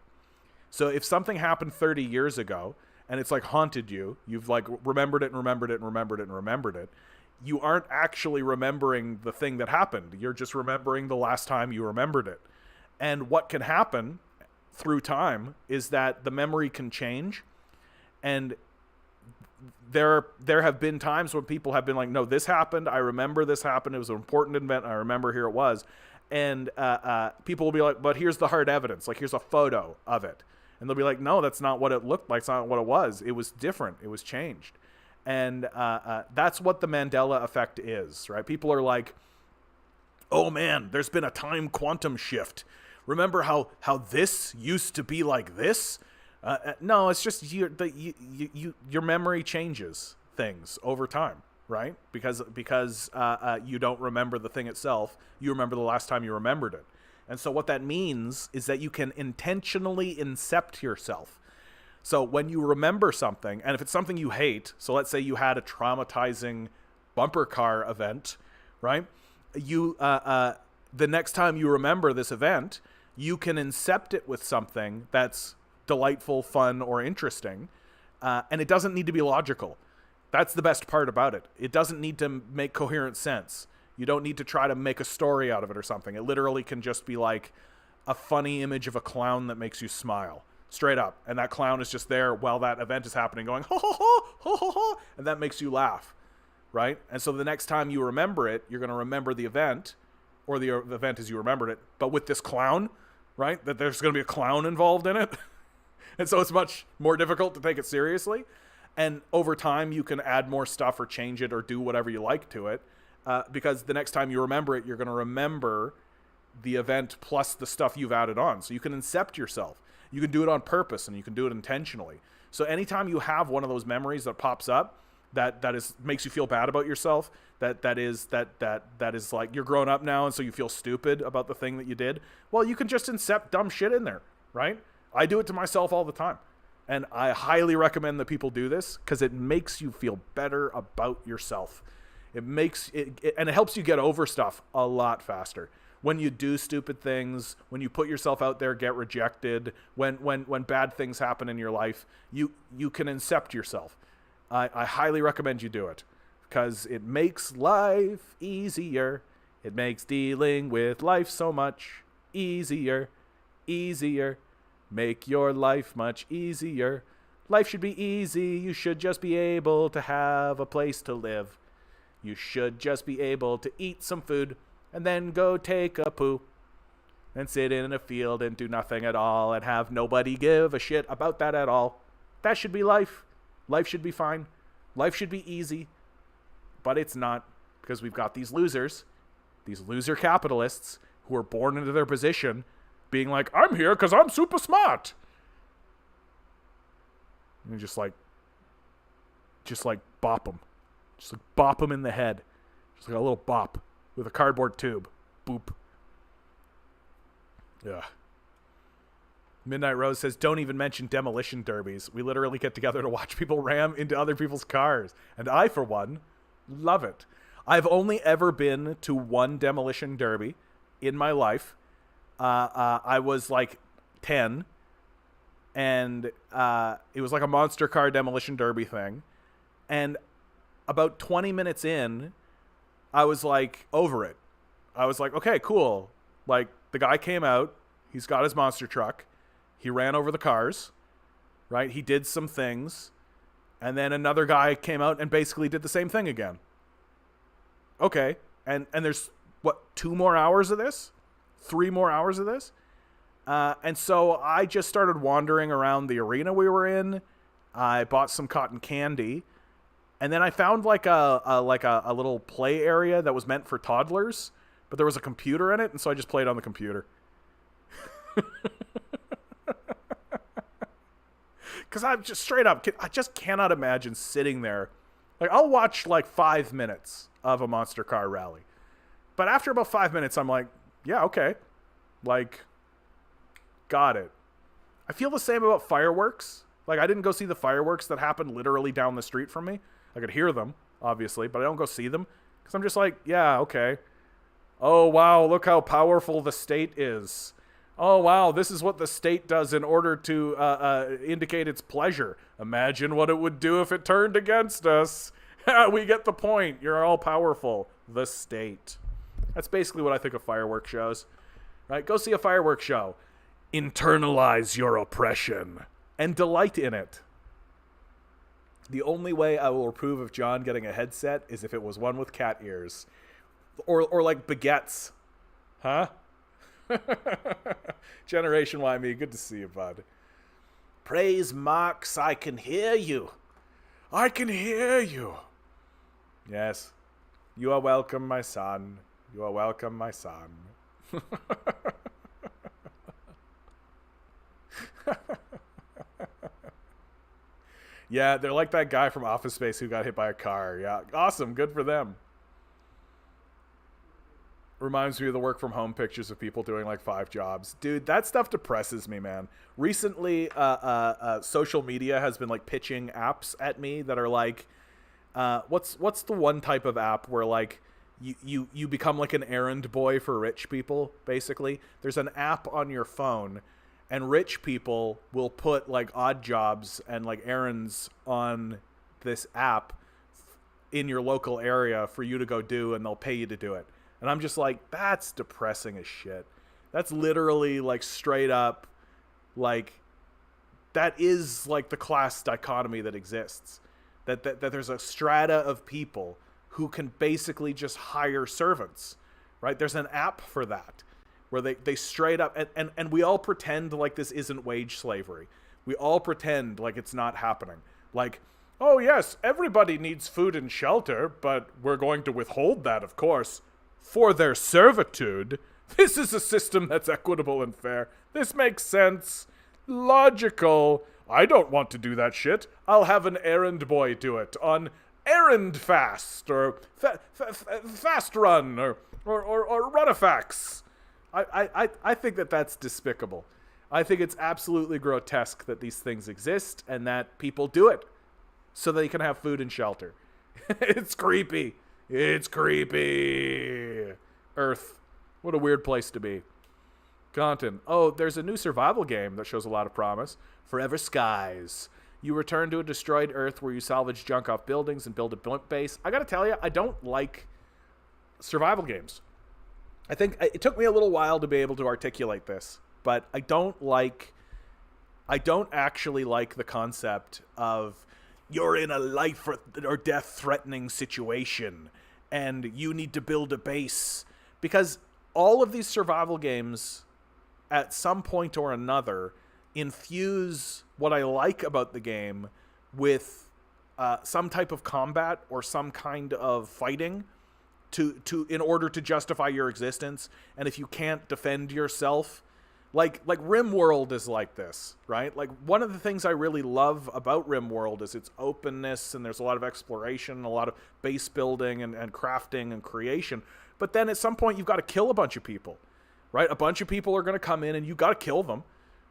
So if something happened 30 years ago and it's like haunted you, you've like remembered it and remembered it and remembered it and remembered it, you aren't actually remembering the thing that happened. You're just remembering the last time you remembered it. And what can happen through time is that the memory can change. And there have been times when people have been like, no, this happened. I remember this happened. It was an important event. I remember here it was. And people will be like, but here's the hard evidence. Like, here's a photo of it. And they'll be like, no, that's not what it looked like. It's not what it was. It was different. It was changed. And that's what the Mandela effect is, right? People are like, oh, man, there's been a time quantum shift. Remember how this used to be like this? No, it's just your memory changes things over time, right? Because you don't remember the thing itself. You remember the last time you remembered it. And so what that means is that you can intentionally incept yourself. So when you remember something, and if it's something you hate, so let's say you had a traumatizing bumper car event, right? You the next time you remember this event, you can incept it with something that's delightful, fun, or interesting, and it doesn't need to be logical. That's the best part about it. It doesn't need to make coherent sense. You don't need to try to make a story out of it or something. It literally can just be like a funny image of a clown that makes you smile, straight up. And that clown is just there while that event is happening going, ho, ho, ho, ho, ho, ho, and that makes you laugh, right? And so the next time you remember it, you're going to remember the event, or the event as you remembered it, but with this clown, right? That there's going to be a clown involved in it. And so it's much more difficult to take it seriously. And over time, you can add more stuff or change it or do whatever you like to it. Because the next time you remember it, you're going to remember the event plus the stuff you've added on. So you can incept yourself. You can do it on purpose and you can do it intentionally. So anytime you have one of those memories that pops up, that makes you feel bad about yourself, that is like you're grown up now and so you feel stupid about the thing that you did, well, you can just incept dumb shit in there, right? I do it to myself all the time. And I highly recommend that people do this because it makes you feel better about yourself. It makes it, and it helps you get over stuff a lot faster. When you do stupid things, when you put yourself out there, get rejected, when bad things happen in your life, you can incept yourself. I highly recommend you do it because it makes life easier. It makes dealing with life so much easier. Make your life much easier. Life should be easy. You should just be able to have a place to live. You should just be able to eat some food and then go take a poo and sit in a field and do nothing at all and have nobody give a shit about that at all. That should be life. Life should be fine. Life should be easy. But it's not, because we've got these losers, these loser capitalists who are born into their position being like, I'm here because I'm super smart. And you just like bop them. Just like bop them in the head. Just like a little bop with a cardboard tube. Boop. Yeah. Midnight Rose says, don't even mention demolition derbies. We literally get together to watch people ram into other people's cars. And I, for one, love it. I've only ever been to one demolition derby in my life. I was like 10. And it was like a monster car demolition derby thing. And about 20 minutes in, I was like over it. I was like, okay, cool. Like, the guy came out. He's got his monster truck. He ran over the cars, right? He did some things. And then another guy came out and basically did the same thing again. Okay. And there's, 2 more hours of this? 3 more hours of this? And so I just started wandering around the arena we were in. I bought some cotton candy. And then I found like a little play area that was meant for toddlers, but there was a computer in it, and so I just played on the computer. Because I'm just straight up, I just cannot imagine sitting there Like, I'll watch like 5 minutes of a monster car rally. But after about 5 minutes, I'm like, yeah, okay. Like, got it. I feel the same about fireworks. Like, I didn't go see the fireworks that happened literally down the street from me. I could hear them, obviously, but I don't go see them. Because I'm just like, yeah, okay. Oh, wow, look how powerful the state is. Oh, wow, this is what the state does in order to indicate its pleasure. Imagine what it would do if it turned against us. We get the point. You're all powerful. The state. That's basically what I think of fireworks shows. Right? Go see a fireworks show. Internalize your oppression and delight in it. The only way I will approve of John getting a headset is if it was one with cat ears. Or like baguettes. Huh? Generation Y me, good to see you, bud. Praise Marx, I can hear you. I can hear you. Yes. You are welcome, my son. You are welcome, my son. Yeah, they're like that guy from Office Space who got hit by a car. Yeah, awesome. Good for them. Reminds me of the work from home pictures of people doing like 5 jobs. Dude, that stuff depresses me, man. Recently, social media has been like pitching apps at me that are like, what's the one type of app where like you become like an errand boy for rich people, basically? There's an app on your phone, and rich people will put like odd jobs and like errands on this app in your local area for you to go do, and they'll pay you to do it. And I'm just like, that's depressing as shit. That's literally like straight up, like, that is like the class dichotomy that exists. That there's a strata of people who can basically just hire servants, right? There's an app for that where they straight up, and we all pretend like this isn't wage slavery. We all pretend like it's not happening. Like, oh yes, everybody needs food and shelter, but we're going to withhold that, of course, for their servitude. This is a system that's equitable and fair. This makes sense. Logical. I don't want to do that shit. I'll have an errand boy do it on Errand Fast or Fast Run or Run-a-Fax. I think that that's despicable. I think it's absolutely grotesque that these things exist and that people do it so they can have food and shelter. It's creepy. It's creepy. Earth. What a weird place to be. Content. Oh, there's a new survival game that shows a lot of promise. Forever Skies. You return to a destroyed Earth where you salvage junk off buildings and build a blimp base. I gotta tell you, I don't like survival games. I think it took me a little while to be able to articulate this, but I don't actually like the concept of you're in a life or death threatening situation and you need to build a base, because all of these survival games at some point or another infuse what I like about the game with some type of combat or some kind of fighting to in order to justify your existence. And if you can't defend yourself, like RimWorld is like this, right? Like, one of the things I really love about RimWorld is its openness, and there's a lot of exploration, a lot of base building and crafting and creation. But then at some point you've got to kill a bunch of people, right? A bunch of people are going to come in and you got to kill them,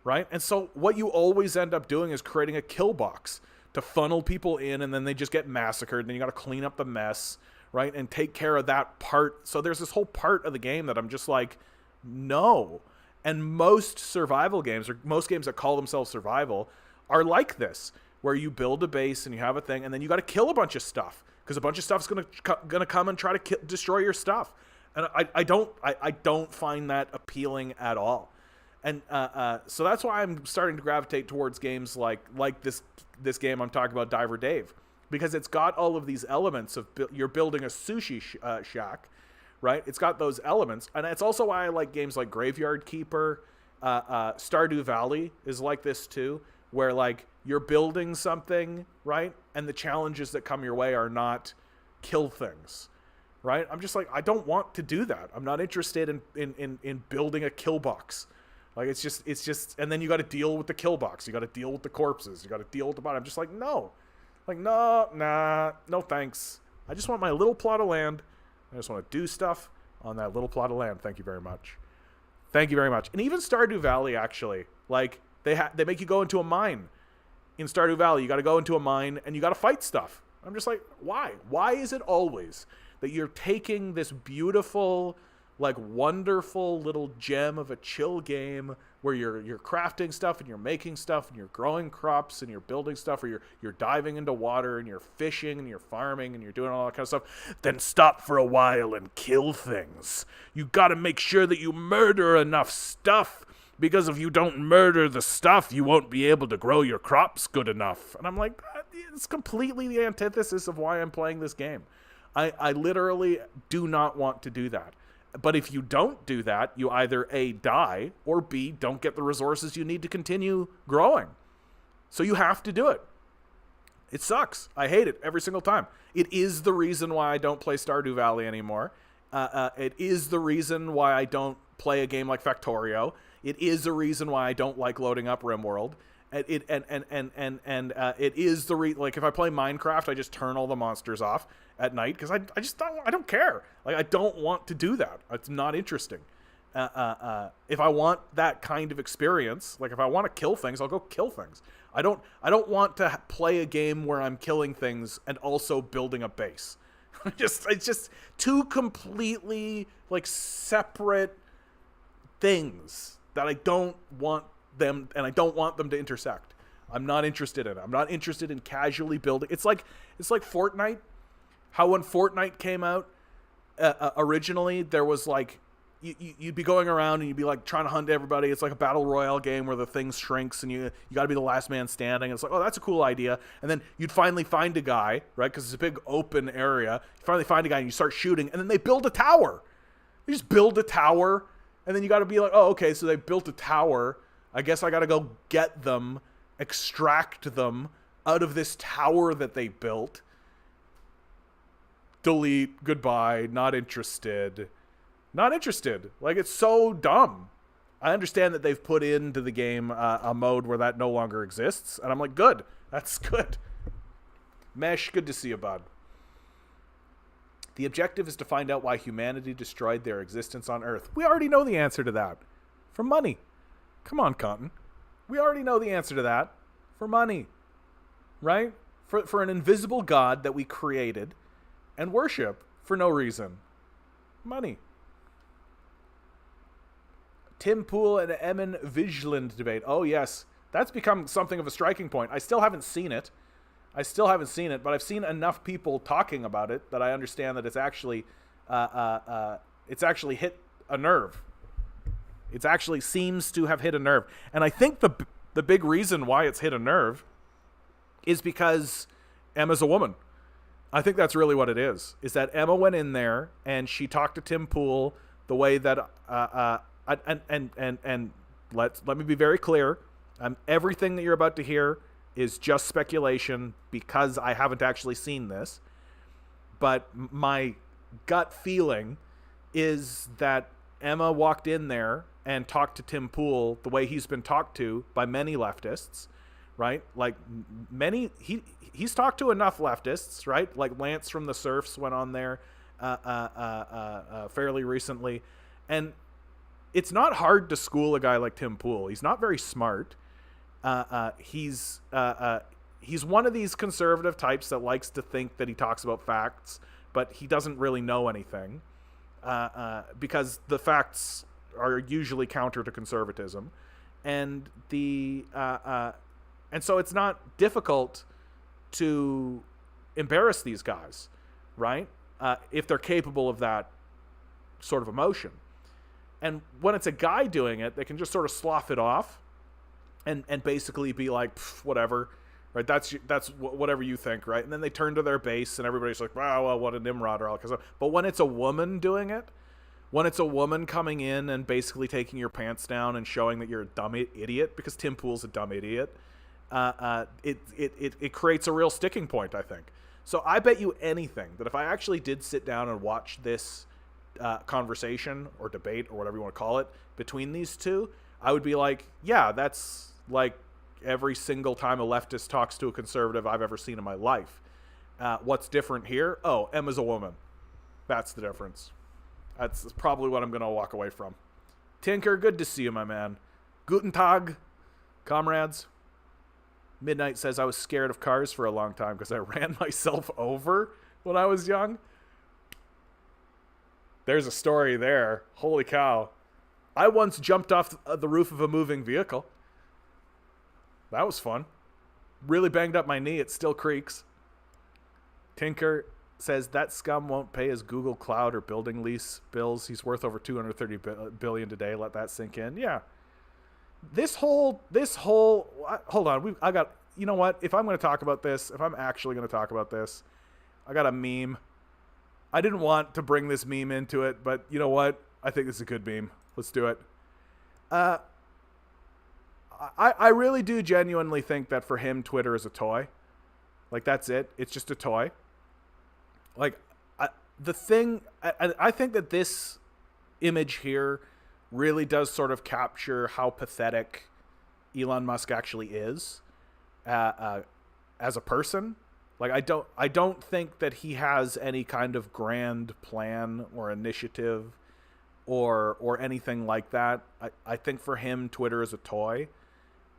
right? And so what you always end up doing is creating a kill box to funnel people in, and then they just get massacred, and then you got to clean up the mess, right? And take care of that part. So there's this whole part of the game that I'm just like, no. And most survival games, or most games that call themselves survival, are like this, where you build a base and you have a thing, and then you got to kill a bunch of stuff, because a bunch of stuff's gonna come and try to destroy your stuff. And I don't find that appealing at all. And so that's why I'm starting to gravitate towards games like this game I'm talking about, Diver Dave, because it's got all of these elements of you're building a sushi shack, right? It's got those elements. And it's also why I like games like Graveyard Keeper. Stardew Valley is like this too, where like you're building something, right? And the challenges that come your way are not kill things, right? I'm just like, I don't want to do that. I'm not interested in building a kill box. Like, it's just, and then you got to deal with the kill box. You got to deal with the corpses. You got to deal with the body. I'm just like, no, Like, no thanks. I just want my little plot of land. I just want to do stuff on that little plot of land. Thank you very much. Thank you very much. And even Stardew Valley, actually, like, they make you go into a mine. In Stardew Valley, you got to go into a mine and you got to fight stuff. I'm just like, why? Why is it always that you're taking this beautiful, like, wonderful little gem of a chill game where you're crafting stuff and you're making stuff and you're growing crops and you're building stuff, or you're diving into water and you're fishing and you're farming and you're doing all that kind of stuff, then stop for a while and kill things. You got to make sure that you murder enough stuff, because if you don't murder the stuff, you won't be able to grow your crops good enough. And I'm like, it's completely the antithesis of why I'm playing this game. I literally do not want to do that. But if you don't do that, you either A, die, or B, don't get the resources you need to continue growing. So you have to do it. It sucks. I hate it every single time. It is the reason why I don't play Stardew Valley anymore. It is the reason why I don't play a game like Factorio. It is the reason why I don't like loading up RimWorld. It is the like, if I play Minecraft, I just turn all the monsters off at night because I don't care. Like, I don't want to do that. It's not interesting. If I want that kind of experience, like if I want to kill things, I'll go kill things. I don't want to play a game where I'm killing things and also building a base. It's just two completely, like, separate things that I don't want them, and I don't want them to intersect. I'm not interested in it. I'm not interested in casually building. It's like Fortnite. How when Fortnite came out, originally there was like, you'd be going around and you'd be like trying to hunt everybody. It's like a battle royale game where the thing shrinks and you got to be the last man standing. It's like, oh, that's a cool idea. And then you'd finally find a guy, right? Because it's a big open area. You finally find a guy and you start shooting, and then they build a tower. They just build a tower, and then you got to be like, oh, okay, so they built a tower. I guess I got to go get them, extract them out of this tower that they built. Delete, goodbye, not interested. Not interested. Like, it's so dumb. I understand that they've put into the game a mode where that no longer exists, and I'm like, good. That's good. Mesh, good to see you, bud. The objective is to find out why humanity destroyed their existence on Earth. We already know the answer to that. For money. Come on, Cotton. We already know the answer to that. For money. Right? For an invisible god that we created and worship for no reason. Money. Tim Pool and Emin Vigeland debate. Oh, yes. That's become something of a striking point. I still haven't seen it, but I've seen enough people talking about it that I understand that it's actually hit a nerve. It actually seems to have hit a nerve. And I think the big reason why it's hit a nerve is because Emma's a woman. I think that's really what it is that Emma went in there and she talked to Tim Pool the way that and let me be very clear. Everything that you're about to hear is just speculation because I haven't actually seen this. But my gut feeling is that Emma walked in there and talked to Tim Pool the way he's been talked to by many leftists, right? Like he's talked to enough leftists, right? Like Lance from the Surfs went on there fairly recently. And it's not hard to school a guy like Tim Pool. He's not very smart. He's one of these conservative types that likes to think that he talks about facts, but he doesn't really know anything because the facts are usually counter to conservatism, and and so it's not difficult to embarrass these guys, right? If they're capable of that sort of emotion. And when it's a guy doing it, they can just sort of slough it off and basically be like, whatever, right? That's whatever you think, right? And then they turn to their base and everybody's like, wow, well, what a Nimrod or all kinds of. But when it's a woman doing it, when it's a woman coming in and basically taking your pants down and showing that you're a dumb idiot, because Tim Pool's a dumb idiot, it creates a real sticking point, I think. So I bet you anything that if I actually did sit down and watch this conversation or debate or whatever you want to call it between these two, I would be like, yeah, that's like every single time a leftist talks to a conservative I've ever seen in my life. What's different here? Oh, Emma's a woman. That's the difference. That's probably what I'm going to walk away from. Tinker, good to see you, my man. Guten Tag, comrades. Midnight says, I was scared of cars for a long time because I ran myself over when I was young. There's a story there. Holy cow. I once jumped off the roof of a moving vehicle. That was fun. Really banged up my knee. It still creaks. Tinker says that scum won't pay his Google Cloud or building lease bills. He's worth over $230 billion today. Let that sink in. Yeah. This whole, hold on. You know what? If I'm going to talk about this, if I'm actually going to talk about this, I got a meme. I didn't want to bring this meme into it, but you know what? I think this is a good meme. Let's do it. I really do genuinely think that for him, Twitter is a toy. Like, that's it. It's just a toy. Like, I think that this image here really does sort of capture how pathetic Elon Musk actually is as a person. Like, I don't think that he has any kind of grand plan or initiative or anything like that. I think for him, Twitter is a toy,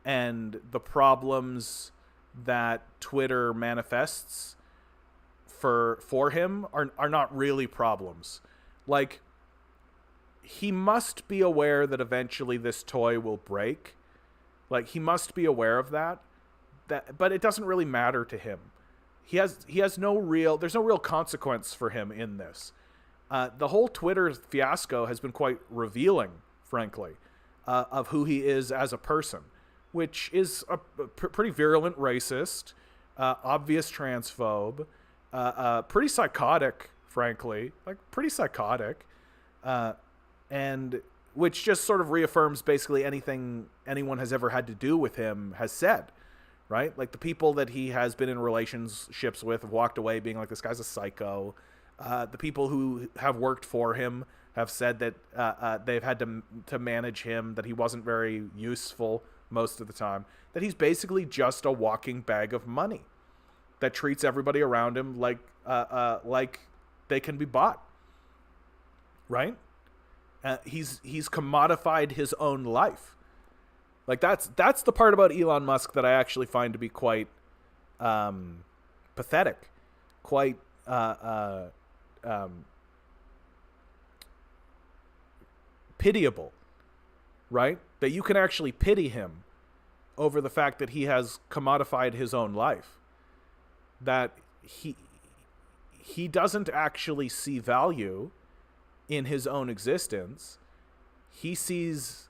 and the problems that Twitter manifests for him are not really problems. Like, he must be aware that eventually this toy will break. Like, he must be aware of that. But it doesn't really matter to him. There's no real consequence for him in this. The whole Twitter fiasco has been quite revealing, frankly, of who he is as a person, which is a pretty virulent racist, obvious transphobe, pretty psychotic, frankly, like pretty psychotic, and which just sort of reaffirms basically anything anyone has ever had to do with him has said, right? Like, the people that he has been in relationships with have walked away being like, this guy's a psycho. The people who have worked for him have said that they've had to manage him, that he wasn't very useful most of the time, that he's basically just a walking bag of money that treats everybody around him like they can be bought, right? He's commodified his own life. Like, that's the part about Elon Musk that I actually find to be quite pathetic, quite pitiable, right? That you can actually pity him over the fact that he has commodified his own life, that he doesn't actually see value in his own existence. He sees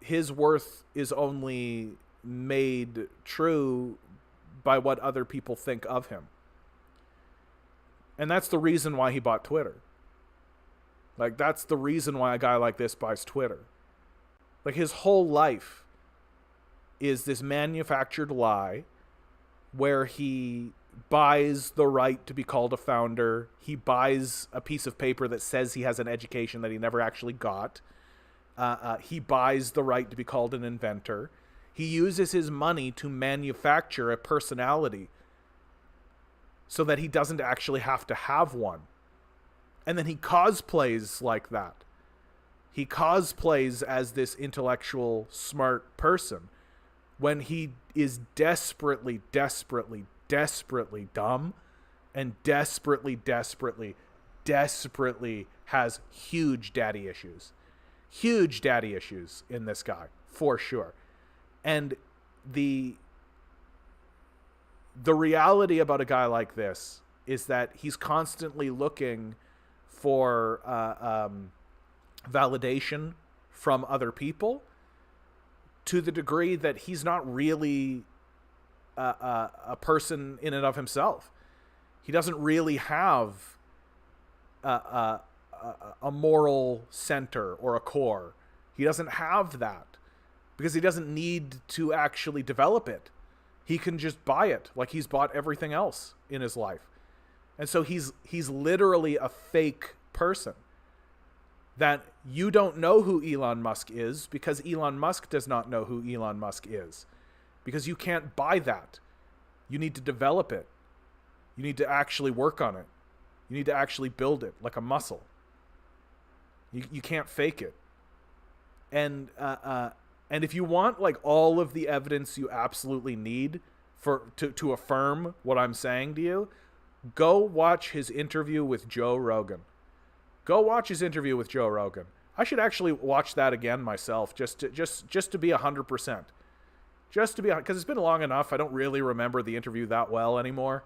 his worth is only made true by what other people think of him. And that's the reason why he bought Twitter. Like, that's the reason why a guy like this buys Twitter. Like, his whole life is this manufactured lie where he buys the right to be called a founder. He buys a piece of paper that says he has an education that he never actually got. He buys the right to be called an inventor. He uses his money to manufacture a personality so that he doesn't actually have to have one. And then he cosplays like that. He cosplays as this intellectual, smart person when he is desperately, desperately, desperately dumb and desperately, desperately, desperately has huge daddy issues. Huge daddy issues in this guy, for sure. And the reality about a guy like this is that he's constantly looking for validation from other people, to the degree that he's not really a person in and of himself. He doesn't really have a moral center or a core. He doesn't have that because he doesn't need to actually develop it. He can just buy it like he's bought everything else in his life. And so he's literally a fake person that you don't know who Elon Musk is because Elon Musk does not know who Elon Musk is. because you can't buy that. You need to develop it. You need to actually work on it. You need to actually build it like a muscle. You can't fake it. And if you want like all of the evidence you absolutely need to affirm what I'm saying to you, go watch his interview with Joe Rogan. Go watch his interview with Joe Rogan. I should actually watch that again myself, just to be 100%. Just to be, because it's been long enough. I don't really remember the interview that well anymore.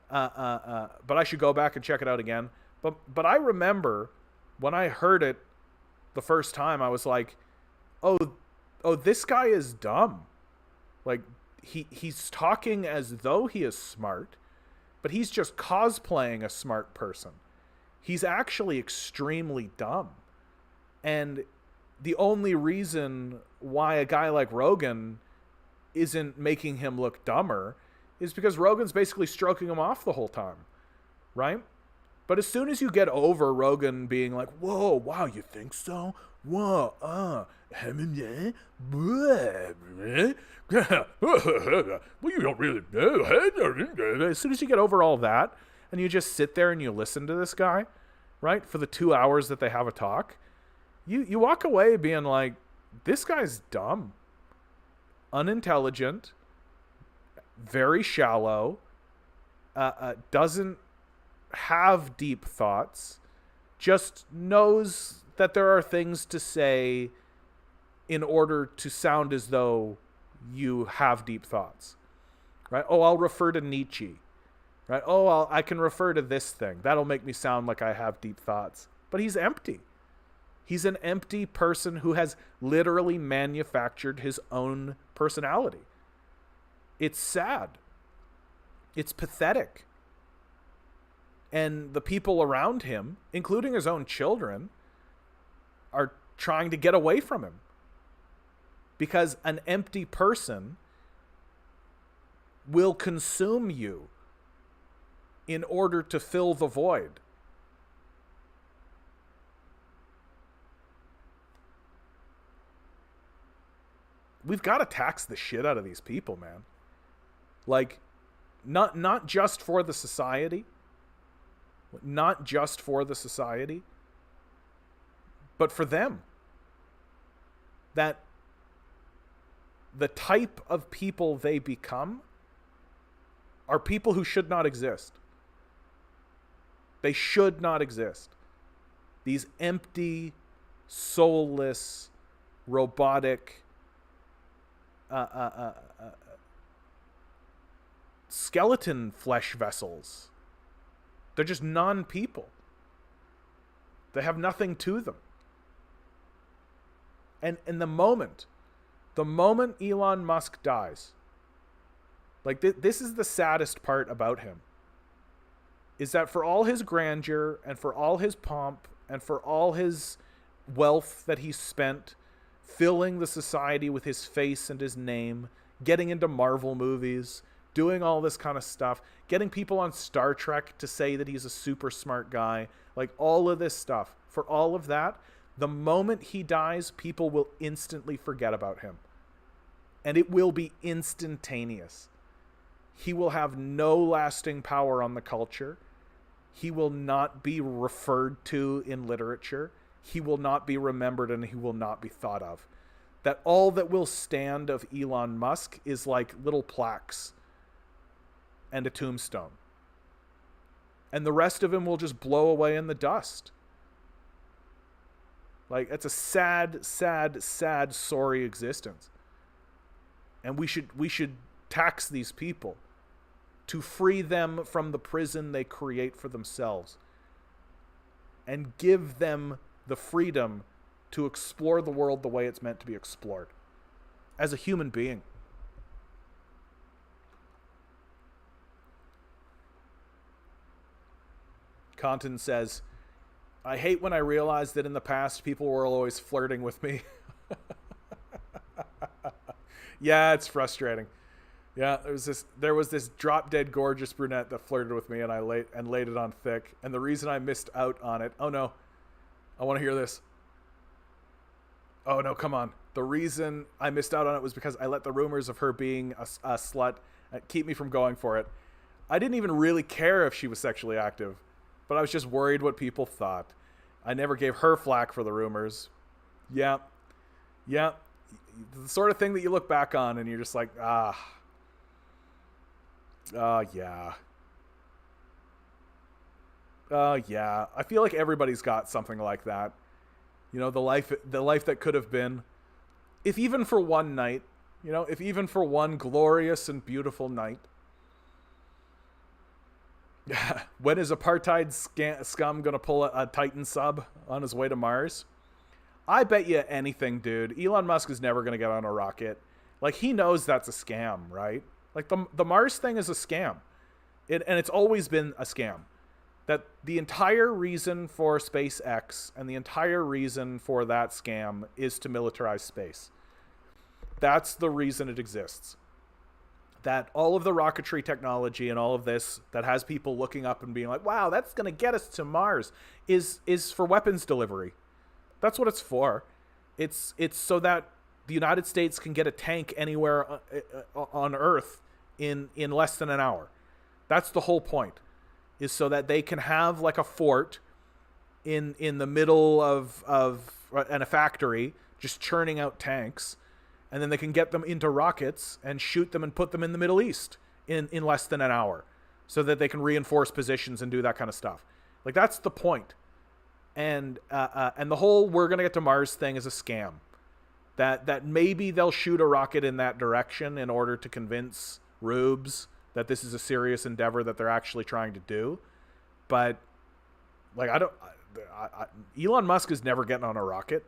But I should go back and check it out again. But I remember when I heard it the first time, I was like, oh, this guy is dumb. Like he's talking as though he is smart, but he's just cosplaying a smart person. He's actually extremely dumb. And the only reason why a guy like Rogan isn't making him look dumber is because Rogan's basically stroking him off the whole time, right? But as soon as you get over Rogan being like, whoa, wow, you think so? Whoa, well, you don't really know. As soon as you get over all that and you just sit there and you listen to this guy, right, for the 2 hours that they have a talk, you walk away being like, this guy's dumb, unintelligent, very shallow, doesn't have deep thoughts, just knows that there are things to say in order to sound as though you have deep thoughts, right? Oh, I'll refer to Nietzsche, right? Oh, I can refer to this thing. That'll make me sound like I have deep thoughts. But he's empty. He's an empty person who has literally manufactured his own personality. It's sad. It's pathetic. And the people around him, including his own children, are trying to get away from him. Because an empty person will consume you in order to fill the void. We've got to tax the shit out of these people, man. Like, not just for the society, but for them. That the type of people they become are people who should not exist. They should not exist. These empty, soulless, robotic, skeleton flesh vessels. They're just non-people. They have nothing to them. And in the moment Elon Musk dies, like this is the saddest part about him, is that for all his grandeur and for all his pomp and for all his wealth that he spent filling the society with his face and his name, getting into Marvel movies, doing all this kind of stuff, getting people on Star Trek to say that he's a super smart guy, like all of this stuff, for all of that, the moment he dies, people will instantly forget about him. And it will be instantaneous. He will have no lasting power on the culture. He will not be referred to in literature. He will not be remembered, and he will not be thought of. That all that will stand of Elon Musk is like little plaques and a tombstone. And the rest of him will just blow away in the dust. Like, it's a sad, sad, sad, sorry existence. And we should tax these people to free them from the prison they create for themselves and give them the freedom to explore the world the way it's meant to be explored as a human being. Compton says, I hate when I realize that in the past people were always flirting with me. Yeah, it's frustrating. Yeah, there was this drop dead gorgeous brunette that flirted with me, and I laid it on thick. And the reason I missed out on it, oh no, I want to hear this. Oh no, come on. The reason I missed out on it was because I let the rumors of her being a slut keep me from going for it. I didn't even really care if she was sexually active, but I was just worried what people thought. I never gave her flack for the rumors. Yeah. Yeah. The sort of thing that you look back on and you're just like, yeah. Yeah. I feel like everybody's got something like that. You know, the life that could have been, if even for one night, you know, if even for one glorious and beautiful night. When is apartheid scum gonna pull a Titan sub on his way to Mars? I bet you anything, dude. Elon Musk is never gonna get on a rocket. Like, he knows that's a scam, right? Like, the Mars thing is a scam. And it's always been a scam. That the entire reason for SpaceX and the entire reason for that scam is to militarize space. That's the reason it exists. That all of the rocketry technology and all of this that has people looking up and being like, wow, that's going to get us to Mars is for weapons delivery. That's what it's for. It's so that the United States can get a tank anywhere on Earth in less than an hour. That's the whole point. Is so that they can have like a fort in the middle of a factory just churning out tanks, and then they can get them into rockets and shoot them and put them in the Middle East in less than an hour, so that they can reinforce positions and do that kind of stuff. Like, that's the point. And the whole we're gonna get to Mars thing is a scam. That maybe they'll shoot a rocket in that direction in order to convince rubes that this is a serious endeavor that they're actually trying to do. But, like, Elon Musk is never getting on a rocket.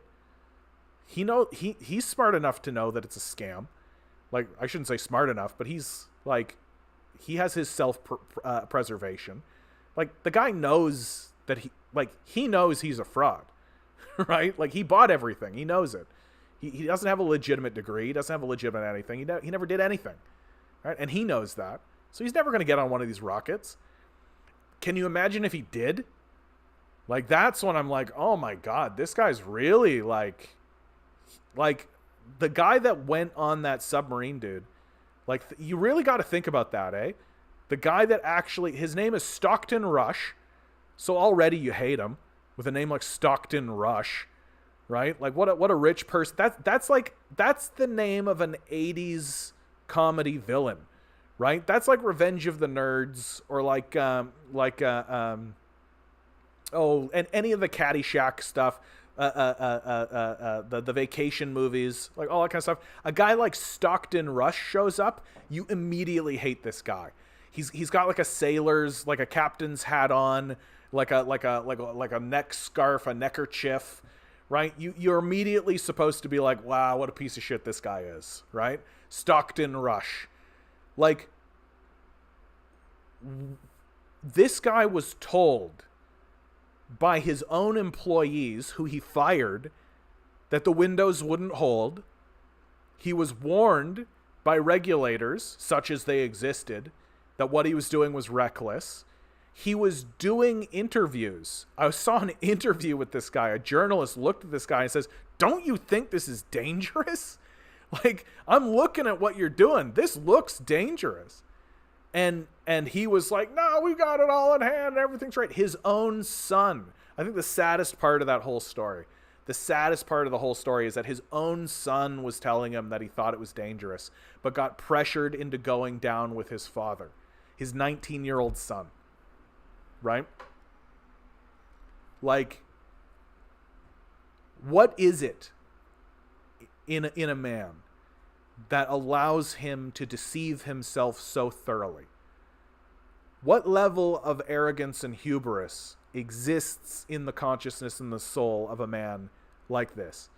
He's smart enough to know that it's a scam. Like, I shouldn't say smart enough, but he's, like, he has his self-preservation. Like, the guy knows that he knows he's a fraud, right? Like, he bought everything. He knows it. He doesn't have a legitimate degree. He doesn't have a legitimate anything. He never did anything, right? And he knows that. So he's never going to get on one of these rockets. Can you imagine if he did? Like, that's when I'm like, oh my God, this guy's really like the guy that went on that submarine, dude. Like, you really got to think about that, eh? The guy that actually, his name is Stockton Rush. So already you hate him with a name like Stockton Rush, right? Like, what a rich person. That's the name of an 80s comedy villain. Right? That's like Revenge of the Nerds, or and any of the Caddyshack stuff, the vacation movies, like all that kind of stuff. A guy like Stockton Rush shows up, you immediately hate this guy. He's got like a sailor's, like a captain's hat on, like a neck scarf, a neckerchief, right? You're immediately supposed to be like, wow, what a piece of shit this guy is, right? Stockton Rush. Like, this guy was told by his own employees, who he fired, that the windows wouldn't hold. He was warned by regulators, such as they existed, that what he was doing was reckless. He was doing interviews. I saw an interview with this guy. A journalist looked at this guy and says, "Don't you think this is dangerous? Like, I'm looking at what you're doing. This looks dangerous." And he was like, "No, we got it all in hand. Everything's right." His own son. I think the saddest part of that whole story, the saddest part of the whole story is that his own son was telling him that he thought it was dangerous, but got pressured into going down with his father, his 19-year-old son. Right? Like, what is it in a man that allows him to deceive himself so thoroughly? What level of arrogance and hubris exists in the consciousness and the soul of a man like this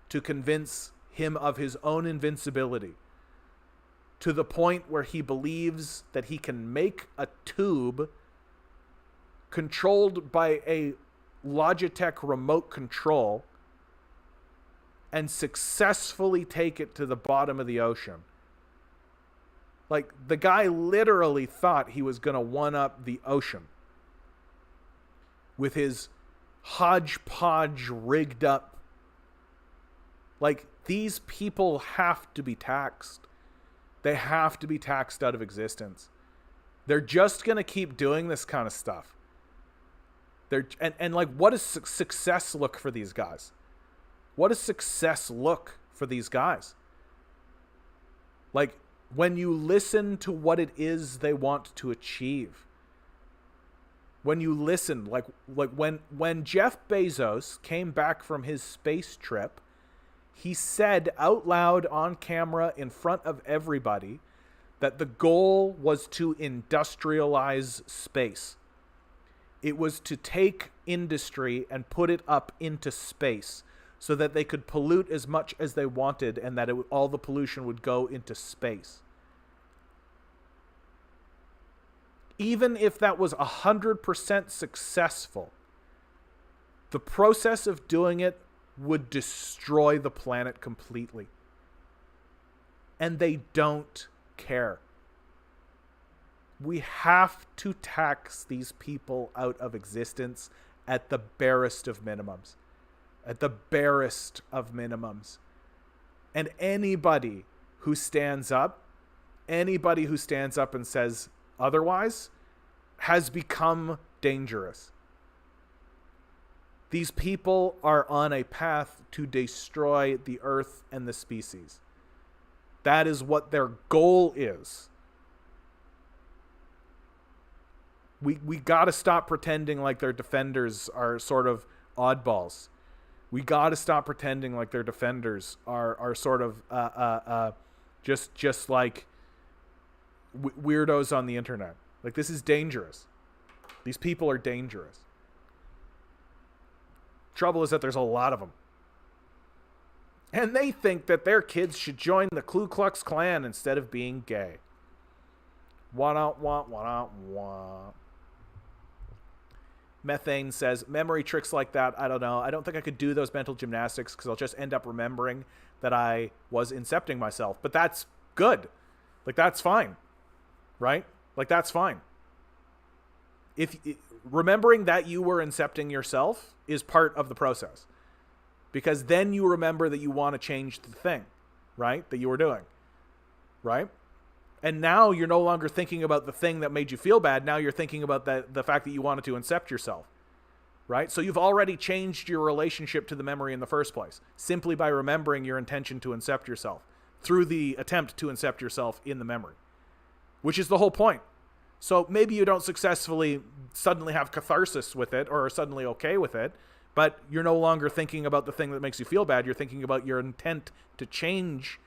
to convince him of his own invincibility to the point where he believes that he can make a tube controlled by a Logitech remote control and successfully take it to the bottom of the ocean? Like, the guy literally thought he was going to one-up the ocean with his hodgepodge rigged up Like, these people have to be taxed. They have to be taxed out of existence. They're just going to keep doing this kind of stuff. And like, what does success look for these guys? What does success look for these guys? Like, when you listen to what it is they want to achieve, when you listen, like when Jeff Bezos came back from his space trip, he said out loud on camera in front of everybody that the goal was to industrialize space. It was to take industry and put it up into space so that they could pollute as much as they wanted, and that all the pollution would go into space. Even if that was 100% successful, the process of doing it would destroy the planet completely. And they don't care. We have to tax these people out of existence at the barest of minimums. At the barest of minimums. And anybody who stands up and says otherwise has become dangerous. These people are on a path to destroy the earth and the species. That is what their goal is. We got to stop pretending like their defenders are sort of oddballs. We got to stop pretending like their defenders are sort of just like weirdos on the internet. Like, this is dangerous. These people are dangerous. Trouble is that there's a lot of them. And they think that their kids should join the Ku Klux Klan instead of being gay. Wah. Methane says, memory tricks like that, I don't know. I don't think I could do those mental gymnastics because I'll just end up remembering that I was incepting myself. But that's good. Like, that's fine. Right? Like, that's fine. Remembering that you were incepting yourself is part of the process. Because then you remember that you want to change the thing, right? That you were doing. Right? And now you're no longer thinking about the thing that made you feel bad. Now you're thinking about the fact that you wanted to incept yourself. Right? So you've already changed your relationship to the memory in the first place, simply by remembering your intention to incept yourself through the attempt to incept yourself in the memory, which is the whole point. So maybe you don't successfully suddenly have catharsis with it or are suddenly okay with it, but you're no longer thinking about the thing that makes you feel bad. You're thinking about your intent to change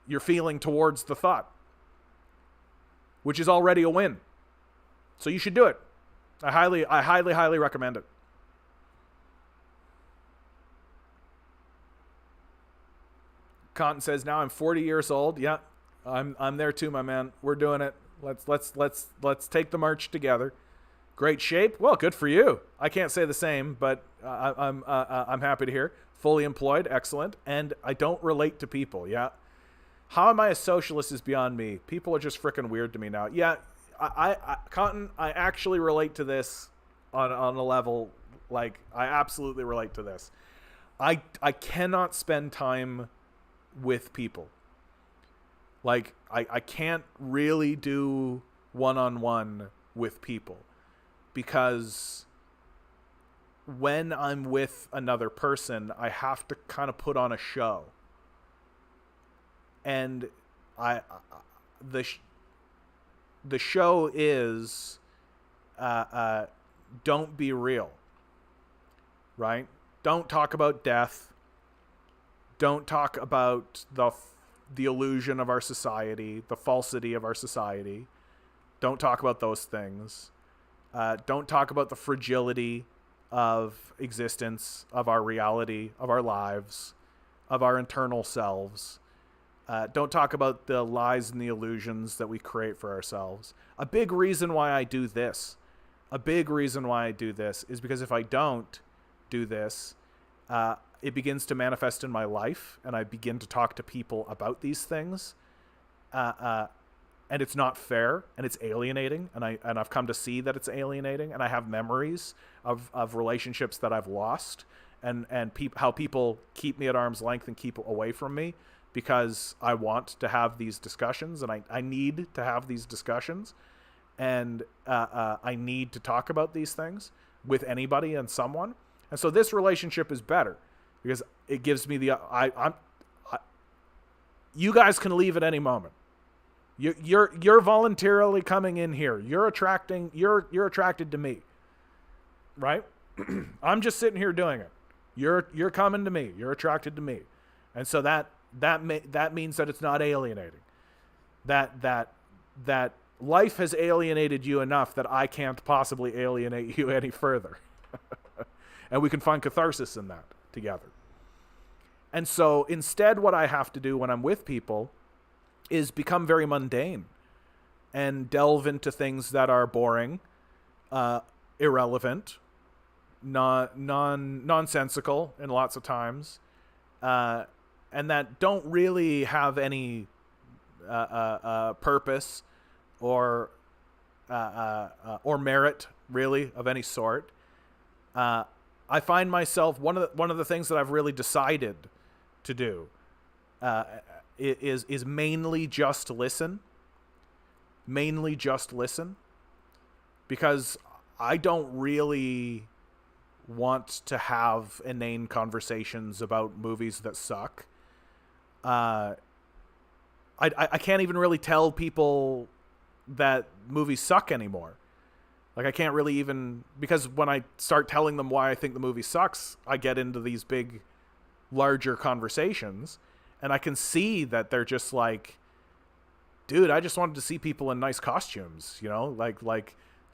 your feeling towards the thought, which is already a win. So you should do it. I highly recommend it. Cotton says, now I'm 40 years old. Yeah, I'm there too, my man. We're doing it. Let's take the march together. Great shape. Well, good for you. I can't say the same, but I'm happy to hear. Fully employed. Excellent. And I don't relate to people. Yeah. How am I a socialist is beyond me. People are just freaking weird to me now. Yeah, Cotton, I actually relate to this on a level, like, I absolutely relate to this. I cannot spend time with people. Like, I can't really do one-on-one with people because when I'm with another person, I have to kind of put on a show. And the show is don't be real, right? Don't talk about death. Don't talk about the illusion of our society, the falsity of our society. Don't talk about those things. Don't talk about the fragility of existence, of our reality, of our lives, of our internal selves. Don't talk about the lies and the illusions that we create for ourselves. A big reason why I do this is because if I don't do this, it begins to manifest in my life, and I begin to talk to people about these things, and it's not fair, and it's alienating, and I've come to see that it's alienating, and I have memories of relationships that I've lost, and how people keep me at arm's length and keep away from me because I want to have these discussions, and I need to have these discussions, and I need to talk about these things with anybody and someone. And so this relationship is better because it gives me you guys can leave at any moment. You're voluntarily coming in here. You're attracted to me, right? I'm just sitting here doing it. You're coming to me. You're attracted to me, and so that means that it's not alienating. That life has alienated you enough that I can't possibly alienate you any further, and we can find catharsis in that together. And so instead, what I have to do when I'm with people is become very mundane and delve into things that are boring, irrelevant, nonsensical in lots of times, and that don't really have any purpose or merit really of any sort. I find myself one of the things that I've really decided to do is mainly just listen. Mainly just listen, because I don't really want to have inane conversations about movies that suck. I can't even really tell people that movies suck anymore. Like I can't really even, because when I start telling them why I think the movie sucks, I get into these big, larger conversations, and I can see that they're just like, dude, I just wanted to see people in nice costumes, you know, like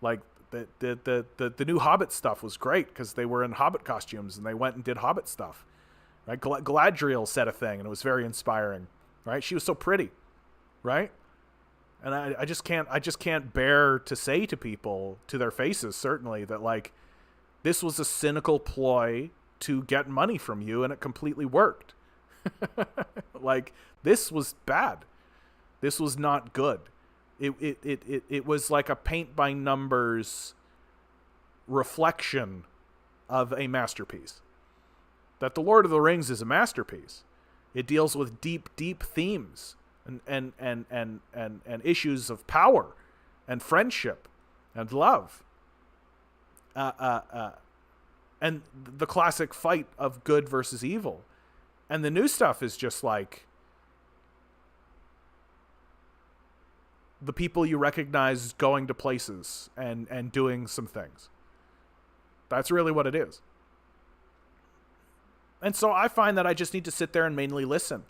the new Hobbit stuff was great because they were in Hobbit costumes and they went and did Hobbit stuff, right? Galadriel said a thing and it was very inspiring, right? She was so pretty, right? And I just can't bear to say to people, to their faces, certainly, that like this was a cynical ploy to get money from you and it completely worked. Like this was bad. This was not good. It was like a paint by numbers reflection of a masterpiece. That The Lord of the Rings is a masterpiece. It deals with deep themes and issues of power and friendship and love. And the classic fight of good versus evil. And the new stuff is just like the people you recognize going to places and doing some things. That's really what it is. And so I find that I just need to sit there and mainly listen.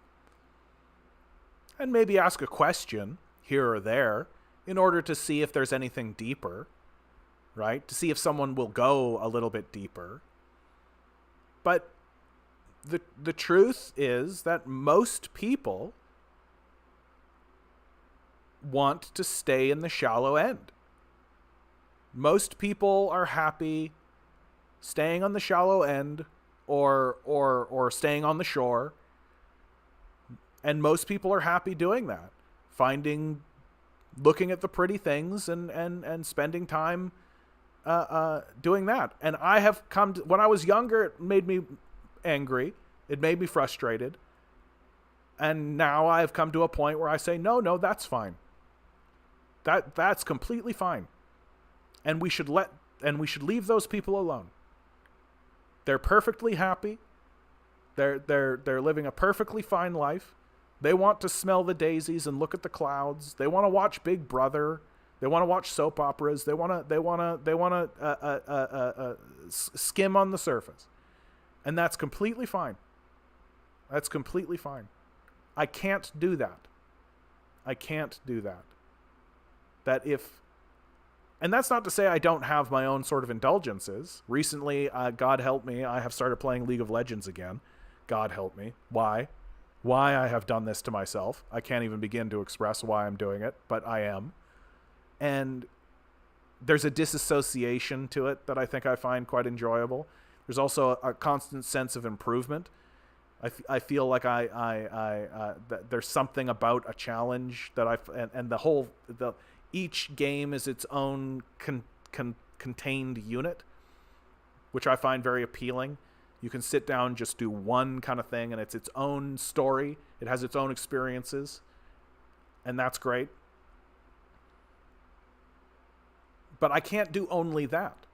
And maybe ask a question here or there in order to see if there's anything deeper, right? To see if someone will go a little bit deeper. But the truth is that most people want to stay in the shallow end. Most people are happy staying on the shallow end or staying on the shore. And most people are happy doing that. Looking at the pretty things and spending time doing that. And I have come to, when I was younger, it made me angry. It made me frustrated. And now I've come to a point where I say, no, that's fine. That's completely fine. And we should leave those people alone. They're perfectly happy. They're living a perfectly fine life. They want to smell the daisies and look at the clouds. They want to watch Big Brother. They want to watch soap operas. They want to skim on the surface. And that's completely fine. That's completely fine. I can't do that. I can't do that. And that's not to say I don't have my own sort of indulgences. Recently, God help me, I have started playing League of Legends again. God help me. Why I have done this to myself. I can't even begin to express why I'm doing it, but I am. And there's a disassociation to it that I think I find quite enjoyable. There's also a constant sense of improvement. I feel like there's something about a challenge that each game is its own contained unit, which I find very appealing. You can sit down, just do one kind of thing, and it's its own story. It has its own experiences, and that's great. But I can't do only that.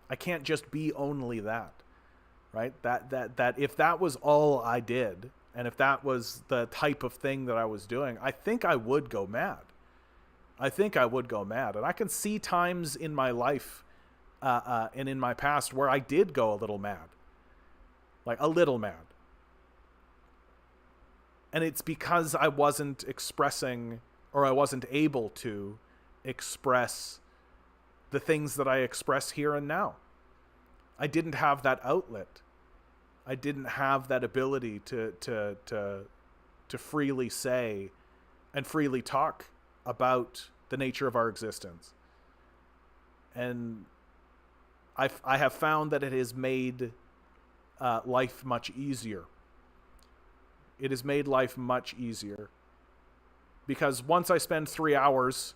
I can't just be only that, right? That if that was all I did, and if that was the type of thing that I was doing, I think I would go mad. I think I would go mad. And I can see times in my life and in my past where I did go a little mad. Like a little mad. And it's because I wasn't expressing, or I wasn't able to express the things that I express here and now. I didn't have that outlet. I didn't have that ability to freely say and freely talk about the nature of our existence. And I have found that it has made life much easier. It has made life much easier. Because once I spend 3 hours,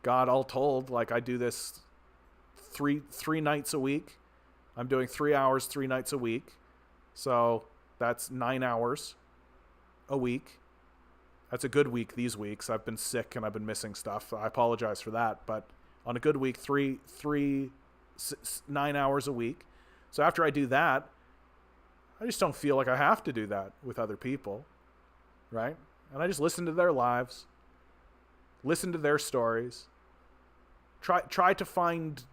God all told, like I do this three nights a week. I'm doing 3 hours, 3 nights a week. So that's 9 hours a week. That's a good week these weeks. I've been sick and I've been missing stuff. I apologize for that. But on a good week, 9 hours a week. So after I do that, I just don't feel like I have to do that with other people, right? And I just listen to their lives, listen to their stories, try to find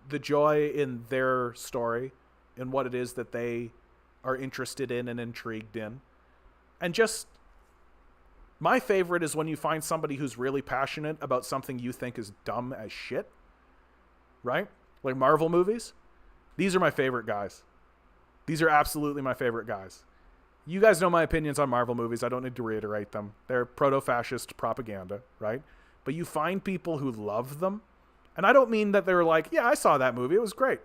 the joy in their story, in what it is that they are interested in and intrigued in. And just, my favorite is when you find somebody who's really passionate about something you think is dumb as shit, right? Like Marvel movies. These are my favorite guys. These are absolutely my favorite guys. You guys know my opinions on Marvel movies. I don't need to reiterate them. They're proto-fascist propaganda, right? But you find people who love them. And I don't mean that they're like, yeah, I saw that movie. It was great.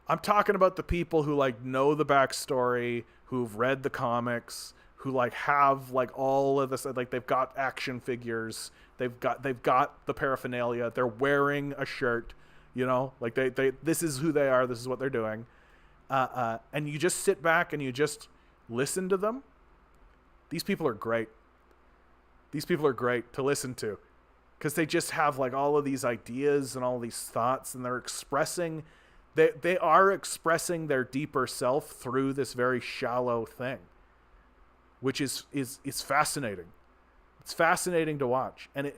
I'm talking about the people who like know the backstory, who've read the comics, who like have like all of this, like they've got action figures, they've got the paraphernalia, they're wearing a shirt, you know, like they this is who they are, this is what they're doing. And you just sit back and you just listen to them. These people are great. These people are great to listen to because they just have like all of these ideas and all these thoughts, and they're expressing, they are expressing their deeper self through this very shallow thing, which is fascinating. It's fascinating to watch. And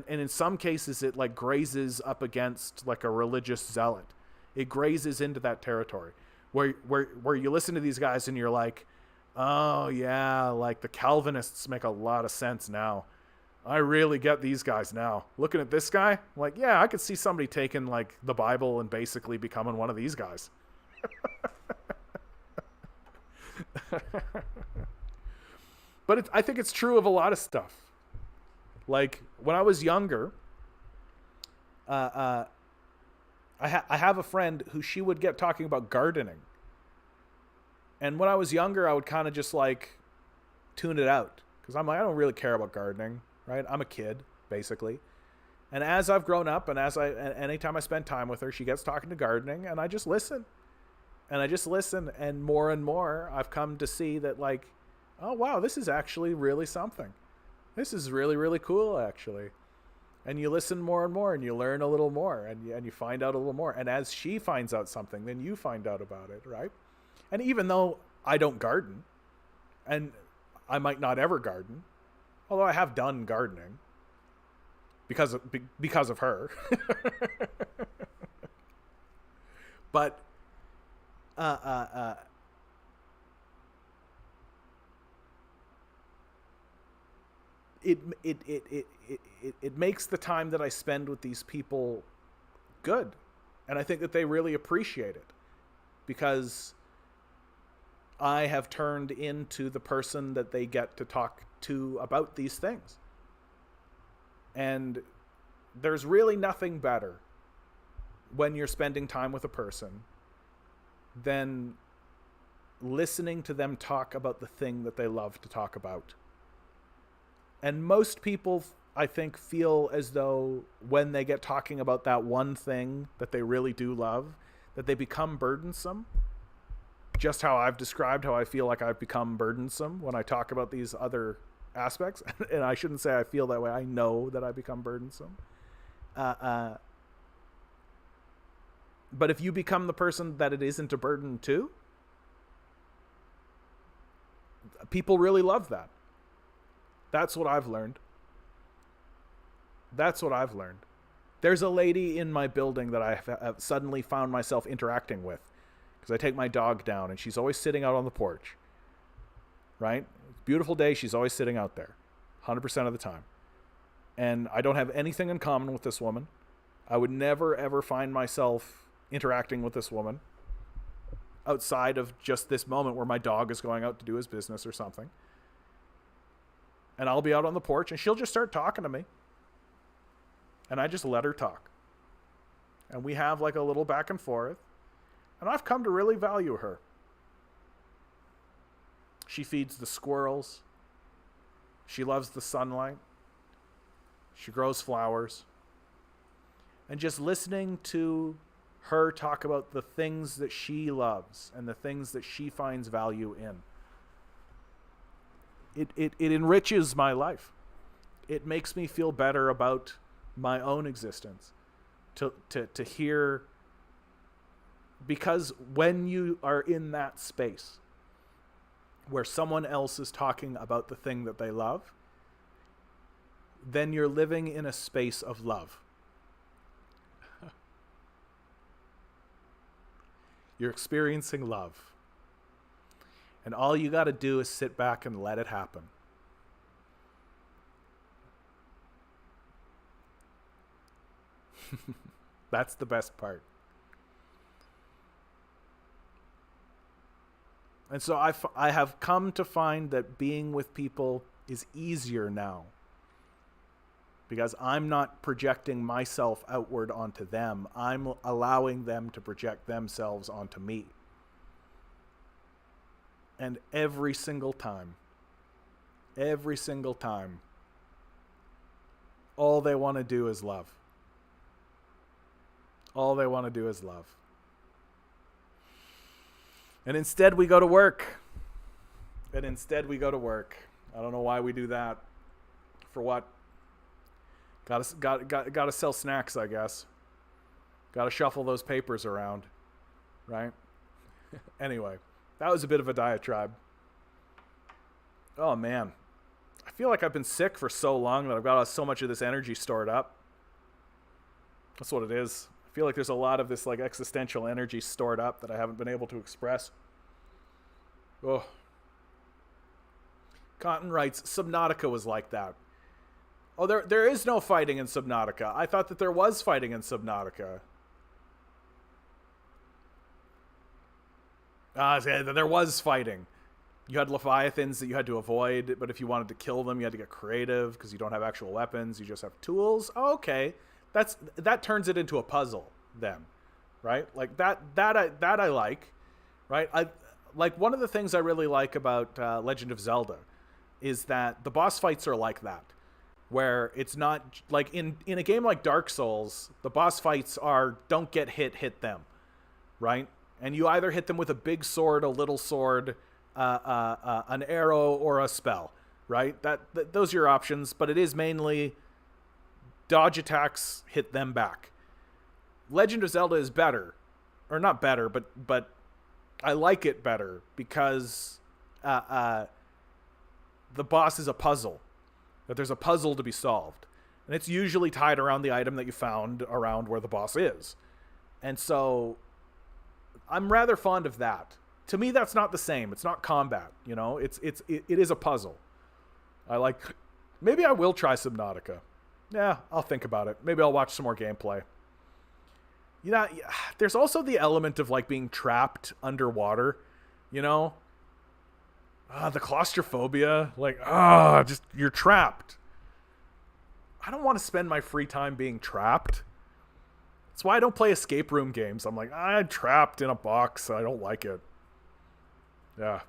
in some cases it like grazes up against like a religious zealot. It grazes into that territory. Where you listen to these guys and you're like, oh yeah, like the Calvinists make a lot of sense now. I really get these guys now. Looking at this guy, I'm like, yeah, I could see somebody taking like the Bible and basically becoming one of these guys. But I think it's true of a lot of stuff. Like when I was younger, I have a friend who she would get talking about gardening. And when I was younger, I would kind of just like tune it out. Because I'm like, I don't really care about gardening, right? I'm a kid, basically. And as I've grown up and anytime I spend time with her, she gets talking to gardening and I just listen. And more I've come to see that like, oh wow, this is actually really something. This is really, really cool, actually. And you listen more and more and you learn a little more and you find out a little more. And as she finds out something, then you find out about it, right? And even though I don't garden, and I might not ever garden, although I have done gardening because of her. But it makes the time that I spend with these people good. And I think that they really appreciate it because I have turned into the person that they get to talk to about these things. And there's really nothing better when you're spending time with a person than listening to them talk about the thing that they love to talk about. And most people, I think, feel as though when they get talking about that one thing that they really do love, that they become burdensome. just how I've described how I feel like I've become burdensome when I talk about these other aspects. And I shouldn't say I feel that way. I know that I become burdensome. But if you become the person that it isn't a burden to, people really love that. That's what I've learned. There's a lady in my building that I have suddenly found myself interacting with because I take my dog down and she's always sitting out on the porch. Right? Beautiful day. She's always sitting out there 100% of the time. And I don't have anything in common with this woman. I would never, ever find myself interacting with this woman outside of just this moment where my dog is going out to do his business or something. And I'll be out on the porch and she'll just start talking to me. And I just let her talk. And we have like a little back and forth. And I've come to really value her. She feeds the squirrels. She loves the sunlight. She grows flowers. And just listening to her talk about the things that she loves and the things that she finds value in. It enriches my life. It makes me feel better about my own existence. To hear, because when you are in that space where someone else is talking about the thing that they love, then you're living in a space of love. You're experiencing love. And all you got to do is sit back and let it happen. That's the best part. And so I have come to find that being with people is easier now. Because I'm not projecting myself outward onto them. I'm allowing them to project themselves onto me. And every single time, all they want to do is love. All they want to do is love. And instead we go to work. I don't know why we do that. For what? Gotta sell snacks, I guess. Gotta shuffle those papers around. Right? Anyway, that was a bit of a diatribe. Oh, man. I feel like I've been sick for so long that I've got so much of this energy stored up. That's what it is. I feel like there's a lot of this like existential energy stored up that I haven't been able to express. Oh. Cotton writes, Subnautica was like that. Oh, there is no fighting in Subnautica. I thought that there was fighting in Subnautica. There was fighting. You had Leviathans that you had to avoid, but if you wanted to kill them, you had to get creative because you don't have actual weapons. You just have tools. Oh, okay. That turns it into a puzzle then, right? Like that I like, right? I like one of the things I really like about Legend of Zelda is that the boss fights are like that, where it's not like in a game like Dark Souls, the boss fights are don't get hit them, right? And you either hit them with a big sword, a little sword, an arrow, or a spell, right? Those are your options, but it is mainly dodge attacks, hit them back. Legend of Zelda is better, or not better, but I like it better because the boss is a puzzle. That there's a puzzle to be solved, and it's usually tied around the item that you found around where the boss is, and so I'm rather fond of that. To me, that's not the same. It's not combat, you know. It is a puzzle. I like. Maybe I will try Subnautica. Yeah, I'll think about it. Maybe I'll watch some more gameplay. You know, there's also the element of like being trapped underwater, you know? The claustrophobia, like, just you're trapped. I don't want to spend my free time being trapped. That's why I don't play escape room games. I'm like, I'm trapped in a box. I don't like it. Yeah.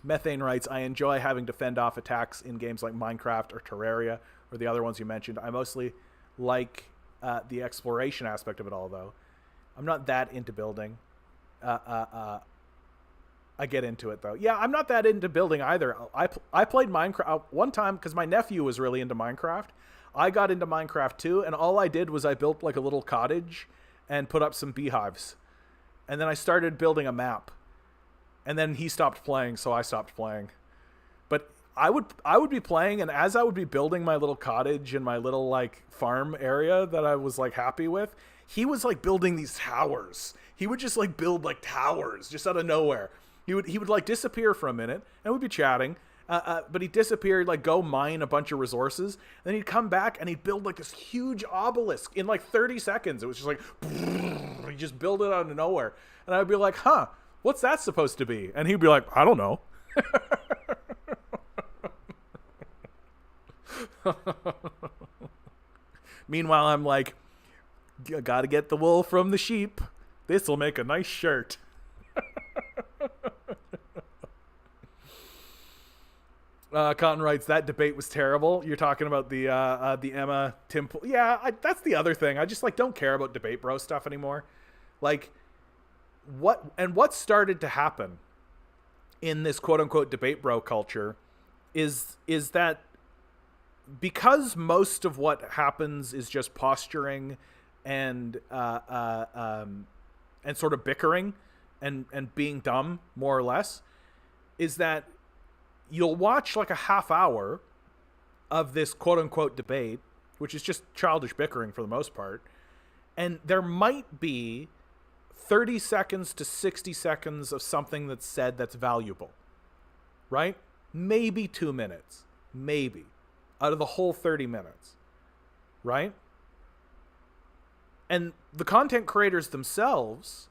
Methane writes, I enjoy having to fend off attacks in games like Minecraft or Terraria, or the other ones you mentioned. I mostly like the exploration aspect of it all, though. I'm not that into building. I get into it though. Yeah, I'm not that into building either. I played Minecraft one time because my nephew was really into Minecraft. I got into Minecraft too, and all I did was I built like a little cottage and put up some beehives. And then I started building a map. And then he stopped playing, so I stopped playing. But I would be playing, and as I would be building my little cottage and my little like farm area that I was like happy with, he was like building these towers. He would just like build like towers just out of nowhere. He would like disappear for a minute, and we'd be chatting. But he'd disappear, like go mine a bunch of resources. And then he'd come back and he'd build like this huge obelisk in like 30 seconds. It was just like, he just build it out of nowhere. And I'd be like, huh, what's that supposed to be? And he'd be like, I don't know. Meanwhile, I'm like, gotta get the wool from the sheep. This'll make a nice shirt. Cotton writes, that debate was terrible. You're talking about the Emma Timple. Yeah, that's the other thing. I just like don't care about debate bro stuff anymore. Like, what started to happen in this quote unquote debate bro culture is that because most of what happens is just posturing and sort of bickering and being dumb, more or less, is that you'll watch like a half hour of this quote unquote debate, which is just childish bickering for the most part. And there might be 30 seconds to 60 seconds of something that's said that's valuable, right? Maybe 2 minutes, maybe out of the whole 30 minutes, right? And the content creators themselves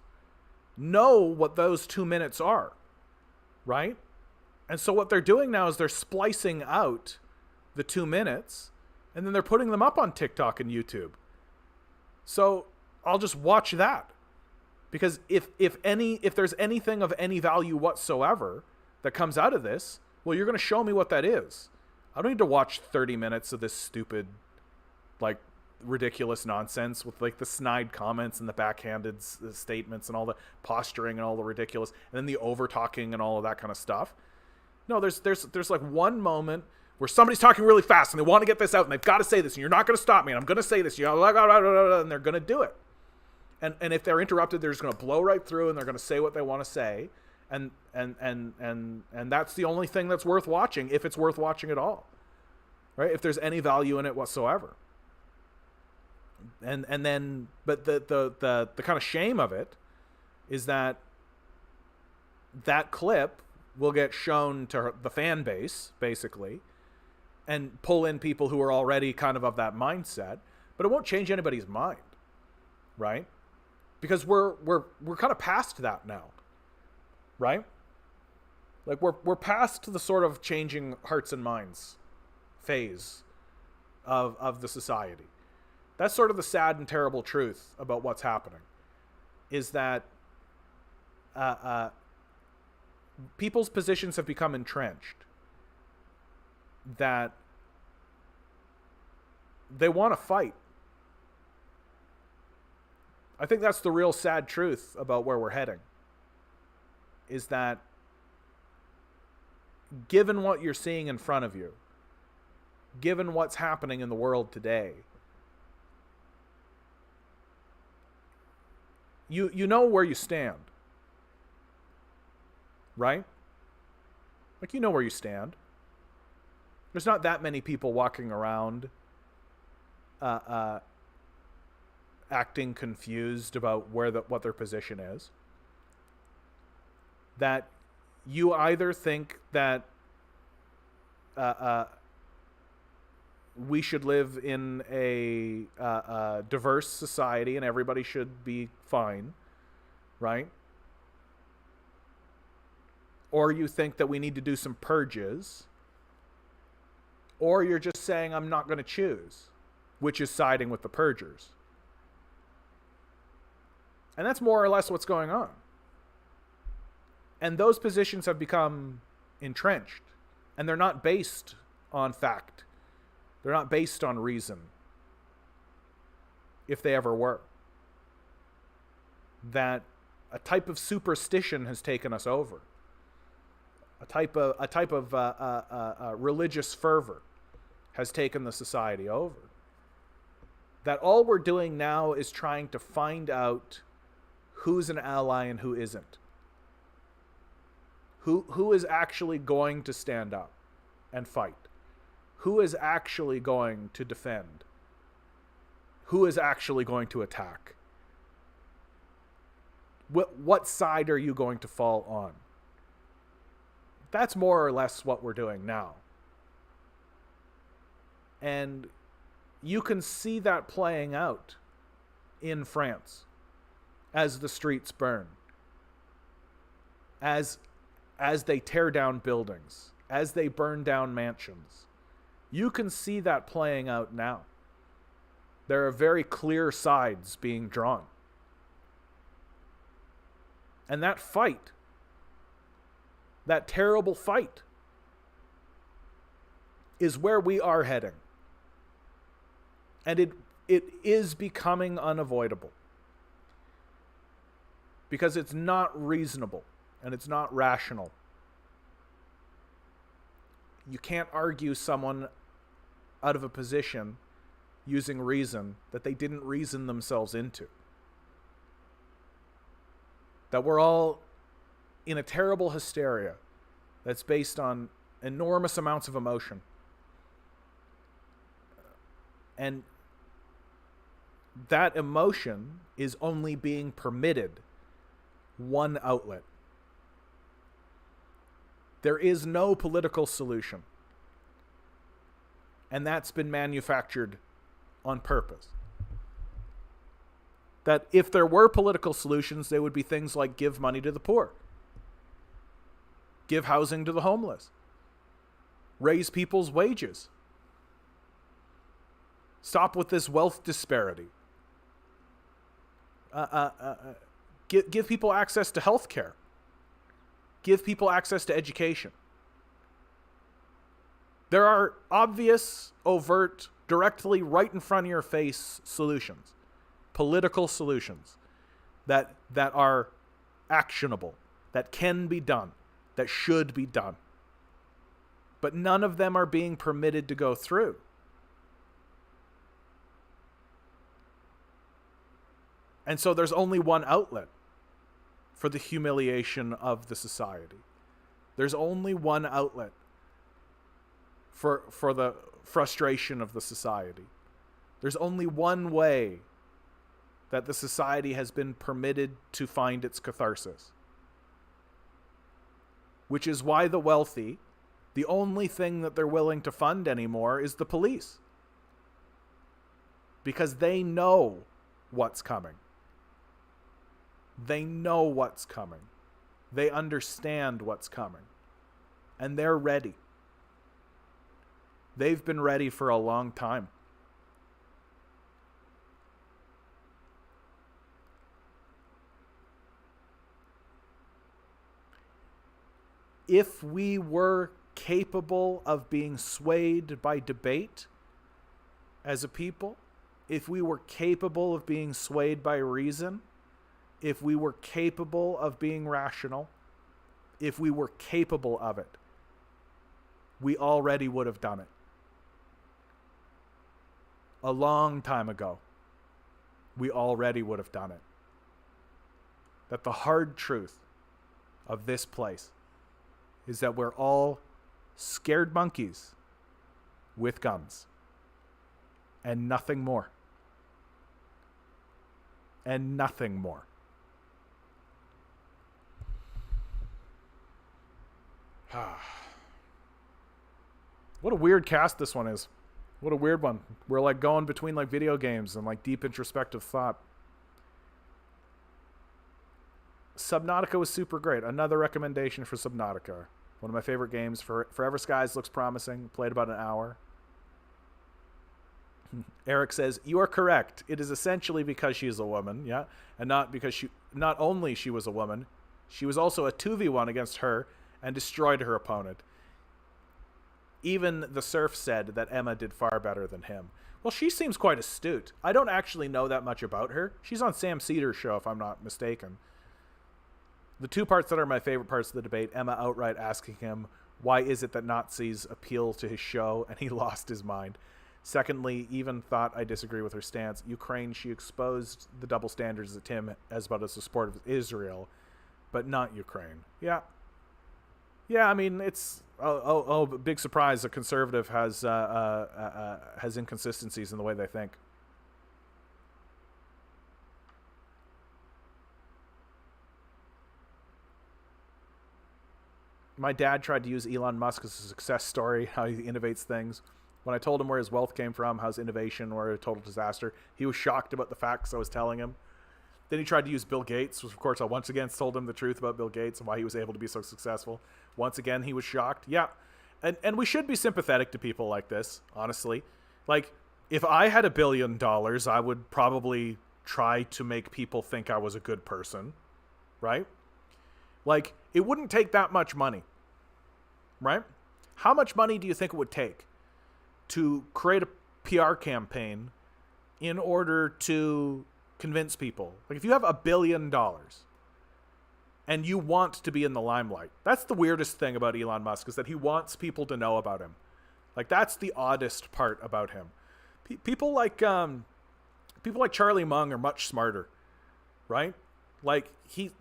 know what those 2 minutes are, right? And so what they're doing now is they're splicing out the 2 minutes and then they're putting them up on TikTok and YouTube. So I'll just watch that. Because if there's anything of any value whatsoever that comes out of this, well, you're going to show me what that is. I don't need to watch 30 minutes of this stupid, like, ridiculous nonsense with like the snide comments and the backhanded statements and all the posturing and all the ridiculous, and then the over talking and all of that kind of stuff. No, there's like one moment where somebody's talking really fast and they want to get this out and they've got to say this and you're not going to stop me and I'm going to say this, and they're going to do it. And if they're interrupted, they're just going to blow right through and they're going to say what they want to say. And that's the only thing that's worth watching, if it's worth watching at all, right? If there's any value in it whatsoever. And then, but the kind of shame of it is that clip will get shown to the fan base, basically, and pull in people who are already kind of that mindset, but it won't change anybody's mind, right? Because we're kind of past that now, right? Like we're past the sort of changing hearts and minds phase of the society. That's sort of the sad and terrible truth about what's happening, is that people's positions have become entrenched, that they want to fight. I think that's the real sad truth about where we're heading, is that given what you're seeing in front of you, given what's happening in the world today, you know where you stand. Right? Like, you know where you stand. There's not that many people walking around acting confused about what their position is. That you either think that we should live in a diverse society and everybody should be fine, right? Or you think that we need to do some purges, or you're just saying, I'm not going to choose, which is siding with the purgers. And that's more or less what's going on. And those positions have become entrenched, and they're not based on fact. They're not based on reason, if they ever were. That a type of superstition has taken us over. A type of religious fervor has taken the society over. That all we're doing now is trying to find out who's an ally and who isn't. Who is actually going to stand up and fight? Who is actually going to defend? Who is actually going to attack? What side are you going to fall on? That's more or less what we're doing now. And you can see that playing out in France as the streets burn, as they tear down buildings, as they burn down mansions. You can see that playing out now. There are very clear sides being drawn. And that fight, that terrible fight, is where we are heading. And it is becoming unavoidable. Because it's not reasonable and it's not rational. You can't argue someone out of a position using reason that they didn't reason themselves into. That we're all in a terrible hysteria that's based on enormous amounts of emotion. And that emotion is only being permitted one outlet. There is no political solution. And that's been manufactured on purpose. That if there were political solutions, they would be things like give money to the poor, give housing to the homeless, raise people's wages, stop with this wealth disparity, give people access to health care, give people access to education. There are obvious, overt, directly right in front of your face solutions, political solutions that are actionable, that can be done, that should be done. But none of them are being permitted to go through. And so there's only one outlet for the humiliation of the society. There's only one outlet for the frustration of the society. There's only one way that the society has been permitted to find its catharsis. Which is why the wealthy, the only thing that they're willing to fund anymore is the police. Because they know what's coming. They know what's coming. They understand what's coming. And they're ready. They've been ready for a long time. If we were capable of being swayed by debate as a people, if we were capable of being swayed by reason, if we were capable of being rational, if we were capable of it, we already would have done it. A long time ago, we already would have done it. That the hard truth of this place is that we're all scared monkeys with guns. And nothing more. And nothing more. What a weird cast this one is. What a weird one. We're like going between like video games and like deep introspective thought. Subnautica was super great. Another recommendation for Subnautica. One of my favorite games. Forever Skies looks promising. Played about an hour. Eric says, you are correct. It is essentially because she is a woman, yeah? And not because not only she was a woman, she was also a 2v1 against her and destroyed her opponent. Even the Surf said that Emma did far better than him. Well, she seems quite astute. I don't actually know that much about her. She's on Sam Cedar's show, if I'm not mistaken. The two parts that are my favorite parts of the debate, Emma outright asking him, why is it that Nazis appeal to his show? And he lost his mind. Secondly, even thought I disagree with her stance. Ukraine, she exposed the double standards that Tim has about as a support of Israel, but not Ukraine. Yeah. Yeah, I mean, it's... big surprise. A conservative has inconsistencies in the way they think. My dad tried to use Elon Musk as a success story, how he innovates things. When I told him where his wealth came from, how his innovation were a total disaster, he was shocked about the facts I was telling him. Then he tried to use Bill Gates, which of course I once again told him the truth about Bill Gates and why he was able to be so successful. Once again, he was shocked. Yeah. And we should be sympathetic to people like this, honestly. Like, if I had $1 billion, I would probably try to make people think I was a good person, right? Like, it wouldn't take that much money, right? How much money do you think it would take to create a PR campaign in order to convince people? Like, if you have $1 billion and you want to be in the limelight, that's the weirdest thing about Elon Musk, is that he wants people to know about him. Like, that's the oddest part about him. People like Charlie Mung are much smarter, right? Like,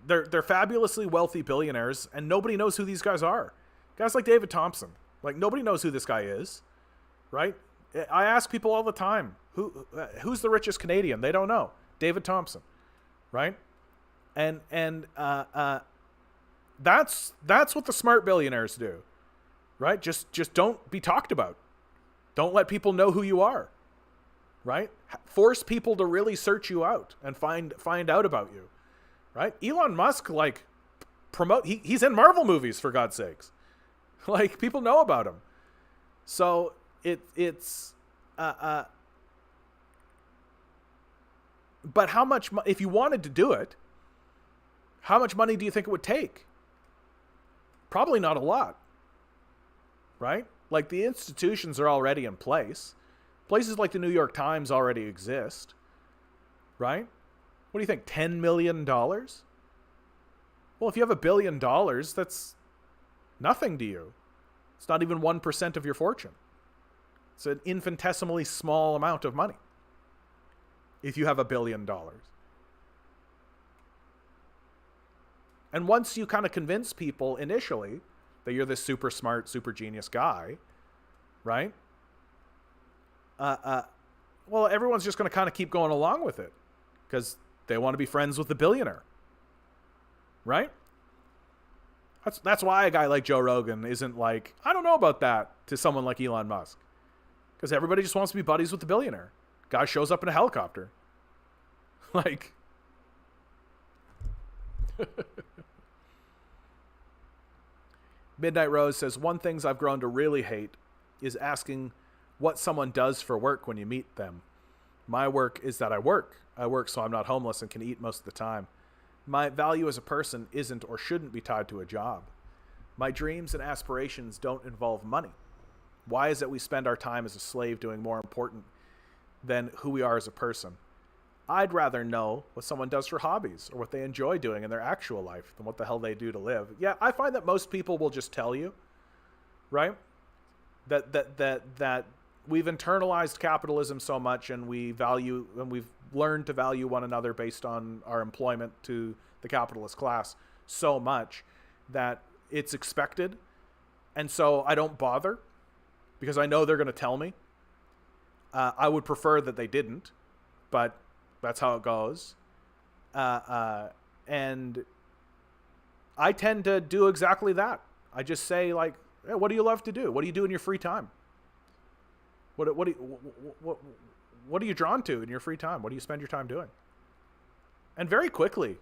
they're fabulously wealthy billionaires, and nobody knows who these guys are. Guys like David Thompson, like, nobody knows who this guy is, right? I ask people all the time, who's the richest Canadian? They don't know. David Thompson, right? And that's what the smart billionaires do, right? Just don't be talked about. Don't let people know who you are, right? Force people to really search you out and find out about you. Right? Elon Musk, like, he's in Marvel movies, for God's sakes. Like, people know about him. So it's but how much, if you wanted to do it, how much money do you think it would take? Probably not a lot. Right? Like, the institutions are already in place. Places like the New York Times already exist. Right? What do you think, $10 million? Well, if you have $1 billion, that's nothing to you. It's not even 1% of your fortune. It's an infinitesimally small amount of money if you have $1 billion. And once you kind of convince people initially that you're this super smart, super genius guy, right? Well, everyone's just going to kind of keep going along with it because they want to be friends with the billionaire, right? That's why a guy like Joe Rogan isn't like, I don't know about that, to someone like Elon Musk. Because everybody just wants to be buddies with the billionaire. Guy shows up in a helicopter. Like... Midnight Rose says, one things I've grown to really hate is asking what someone does for work when you meet them. My work is that I work. I work so I'm not homeless and can eat most of the time. My value as a person isn't or shouldn't be tied to a job. My dreams and aspirations don't involve money. Why is it we spend our time as a slave doing more important than who we are as a person? I'd rather know what someone does for hobbies or what they enjoy doing in their actual life than what the hell they do to live. Yeah, I find that most people will just tell you, right? That we've internalized capitalism so much, and we've learned to value one another based on our employment to the capitalist class so much that it's expected. And so I don't bother because I know they're going to tell me. I would prefer that they didn't, but that's how it goes. And I tend to do exactly that. I just say, like, hey, what do you love to do? What do you do in your free time? What are you drawn to in your free time? What do you spend your time doing? And very quickly,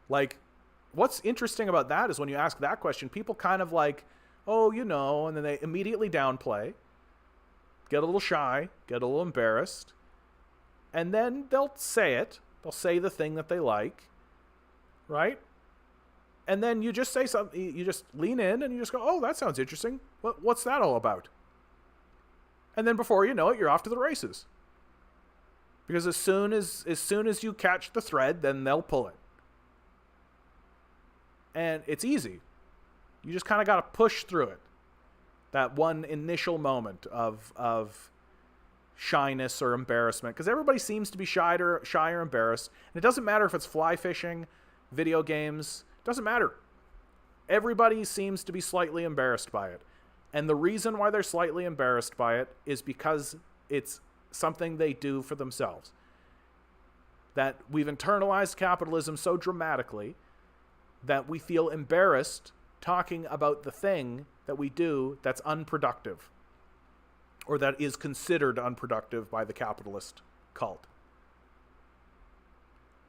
like, what's interesting about that is when you ask that question, people kind of like, oh, you know, and then they immediately downplay, get a little shy, get a little embarrassed, and then they'll say it. They'll say the thing that they like, right? And then you just say something, you just lean in and you just go, oh, that sounds interesting. What's that all about? And then before you know it, you're off to the races. Because as soon as you catch the thread, then they'll pull it. And it's easy. You just kind of got to push through it. That one initial moment of shyness or embarrassment, because everybody seems to be shy or embarrassed. And it doesn't matter if it's fly fishing, video games, doesn't matter. Everybody seems to be slightly embarrassed by it. And the reason why they're slightly embarrassed by it is because it's something they do for themselves. That we've internalized capitalism so dramatically that we feel embarrassed talking about the thing that we do that's unproductive, or that is considered unproductive by the capitalist cult.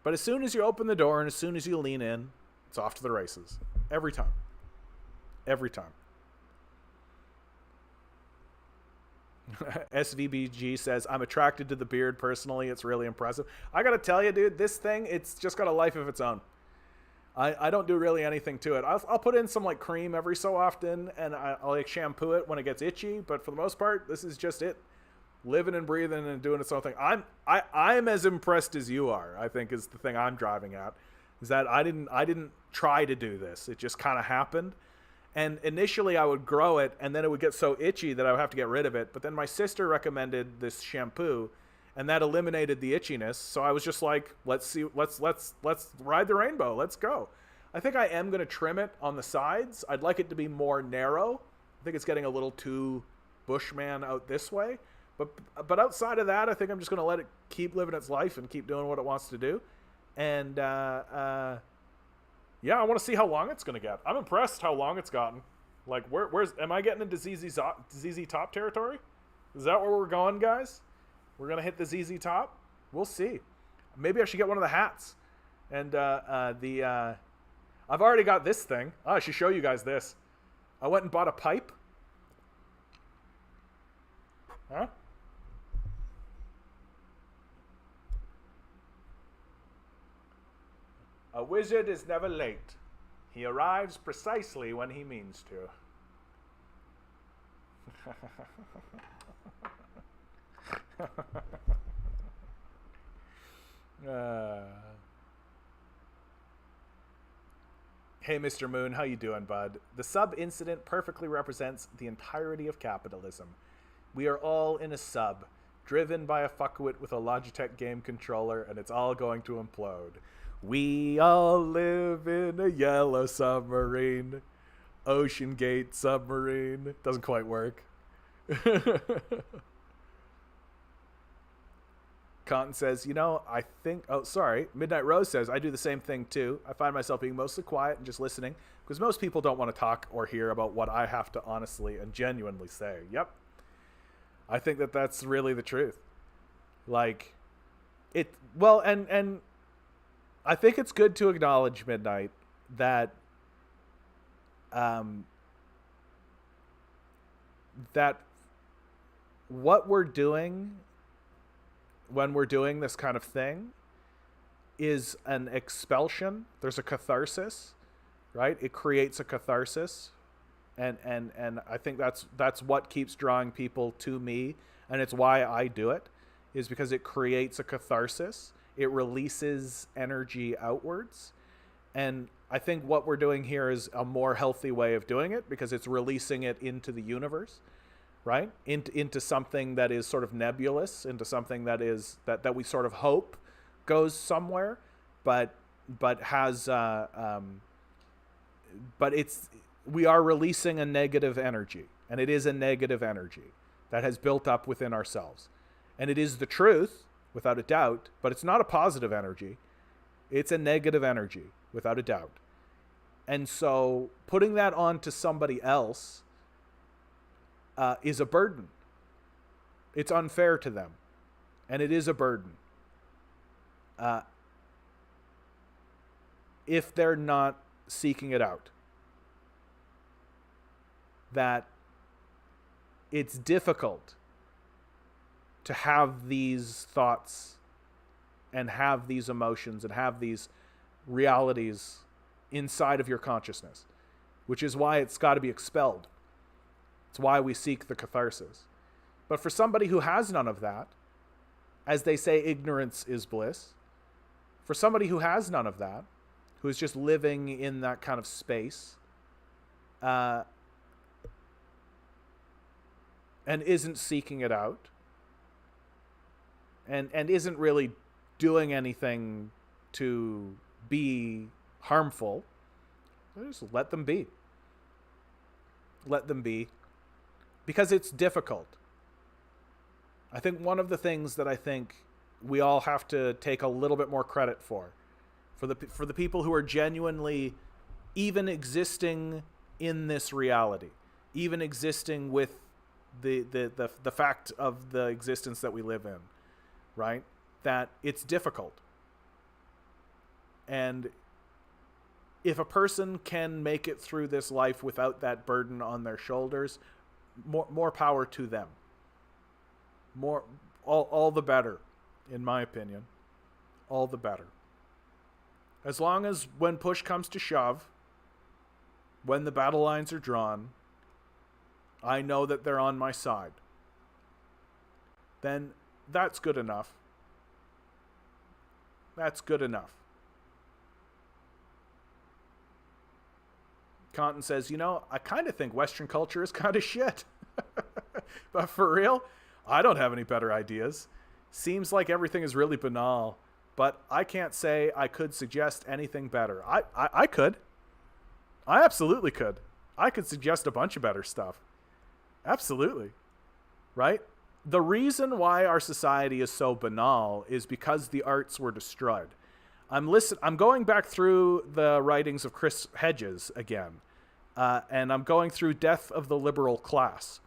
But as soon as you open the door and as soon as you lean in, it's off to the races. Every time. Every time. SVBG says, I'm attracted to the beard personally. It's really impressive. I got to tell you, dude, this thing, it's just got a life of its own. I don't do really anything to it. I'll put in some like cream every so often, and I'll like shampoo it when it gets itchy. But for the most part, this is just it, living and breathing and doing its own thing. I'm as impressed as you are, I think, is the thing I'm driving at. Is that I didn't try to do this. It just kind of happened. And initially I would grow it, and then it would get so itchy that I would have to get rid of it. But then my sister recommended this shampoo, and that eliminated the itchiness. So I was just like, let's ride the rainbow. Let's go. I think I am going to trim it on the sides. I'd like it to be more narrow. I think it's getting a little too Bushman out this way. But outside of that, I think I'm just going to let it keep living its life and keep doing what it wants to do. And yeah, I want to see how long it's going to get. I'm impressed how long it's gotten. Like, am I getting into ZZ Top territory? Is that where we're going, guys? We're going to hit the ZZ Top? We'll see. Maybe I should get one of the hats. And I've already got this thing. Oh, I should show you guys this. I went and bought a pipe. Huh? A wizard is never late. He arrives precisely when he means to. Hey, Mr. Moon, how you doing, bud? The sub incident perfectly represents the entirety of capitalism. We are all in a sub, driven by a fuckwit with a Logitech game controller, and it's all going to implode. We all live in a yellow submarine. Ocean Gate submarine. Doesn't quite work. Cotton says, I think... Oh, sorry. Midnight Rose says, I do the same thing too. I find myself being mostly quiet and just listening because most people don't want to talk or hear about what I have to honestly and genuinely say. Yep. I think that that's really the truth. Like, it... Well, and I think it's good to acknowledge, Midnight, that that what we're doing when we're doing this kind of thing is an expulsion. There's a catharsis, right? It creates a catharsis. And I think that's what keeps drawing people to me, and it's why I do it, is because it creates a catharsis. It releases energy outwards. And I think what we're doing here is a more healthy way of doing it because it's releasing it into the universe, right? Into something that is sort of nebulous, into something that is that we sort of hope goes somewhere, but has we are releasing a negative energy, and it is a negative energy that has built up within ourselves. And it is the truth, without a doubt, but it's not a positive energy. It's a negative energy, without a doubt. And so putting that onto somebody else is a burden. It's unfair to them. And it is a burden. If they're not seeking it out. That it's difficult to have these thoughts and have these emotions and have these realities inside of your consciousness, which is why it's got to be expelled. It's why we seek the catharsis. But for somebody who has none of that, as they say, ignorance is bliss. For somebody who has none of that, who is just living in that kind of space, and isn't seeking it out, and isn't really doing anything to be harmful, just let them be. Let them be. Because it's difficult. I think one of the things that I think we all have to take a little bit more credit for the people who are genuinely even existing in this reality, even existing with the fact of the existence that we live in, right? That it's difficult. And if a person can make it through this life without that burden on their shoulders, more power to them. All the better, in my opinion. All the better. As long as when push comes to shove, when the battle lines are drawn, I know that they're on my side, then that's good enough. That's good enough. Compton says, I kind of think Western culture is kind of shit. But for real, I don't have any better ideas. Seems like everything is really banal, but I can't say I could suggest anything better. I could. I absolutely could. I could suggest a bunch of better stuff. Absolutely. Right? The reason why our society is so banal is because the arts were destroyed. I'm going back through the writings of Chris Hedges again, and I'm going through Death of the Liberal Class.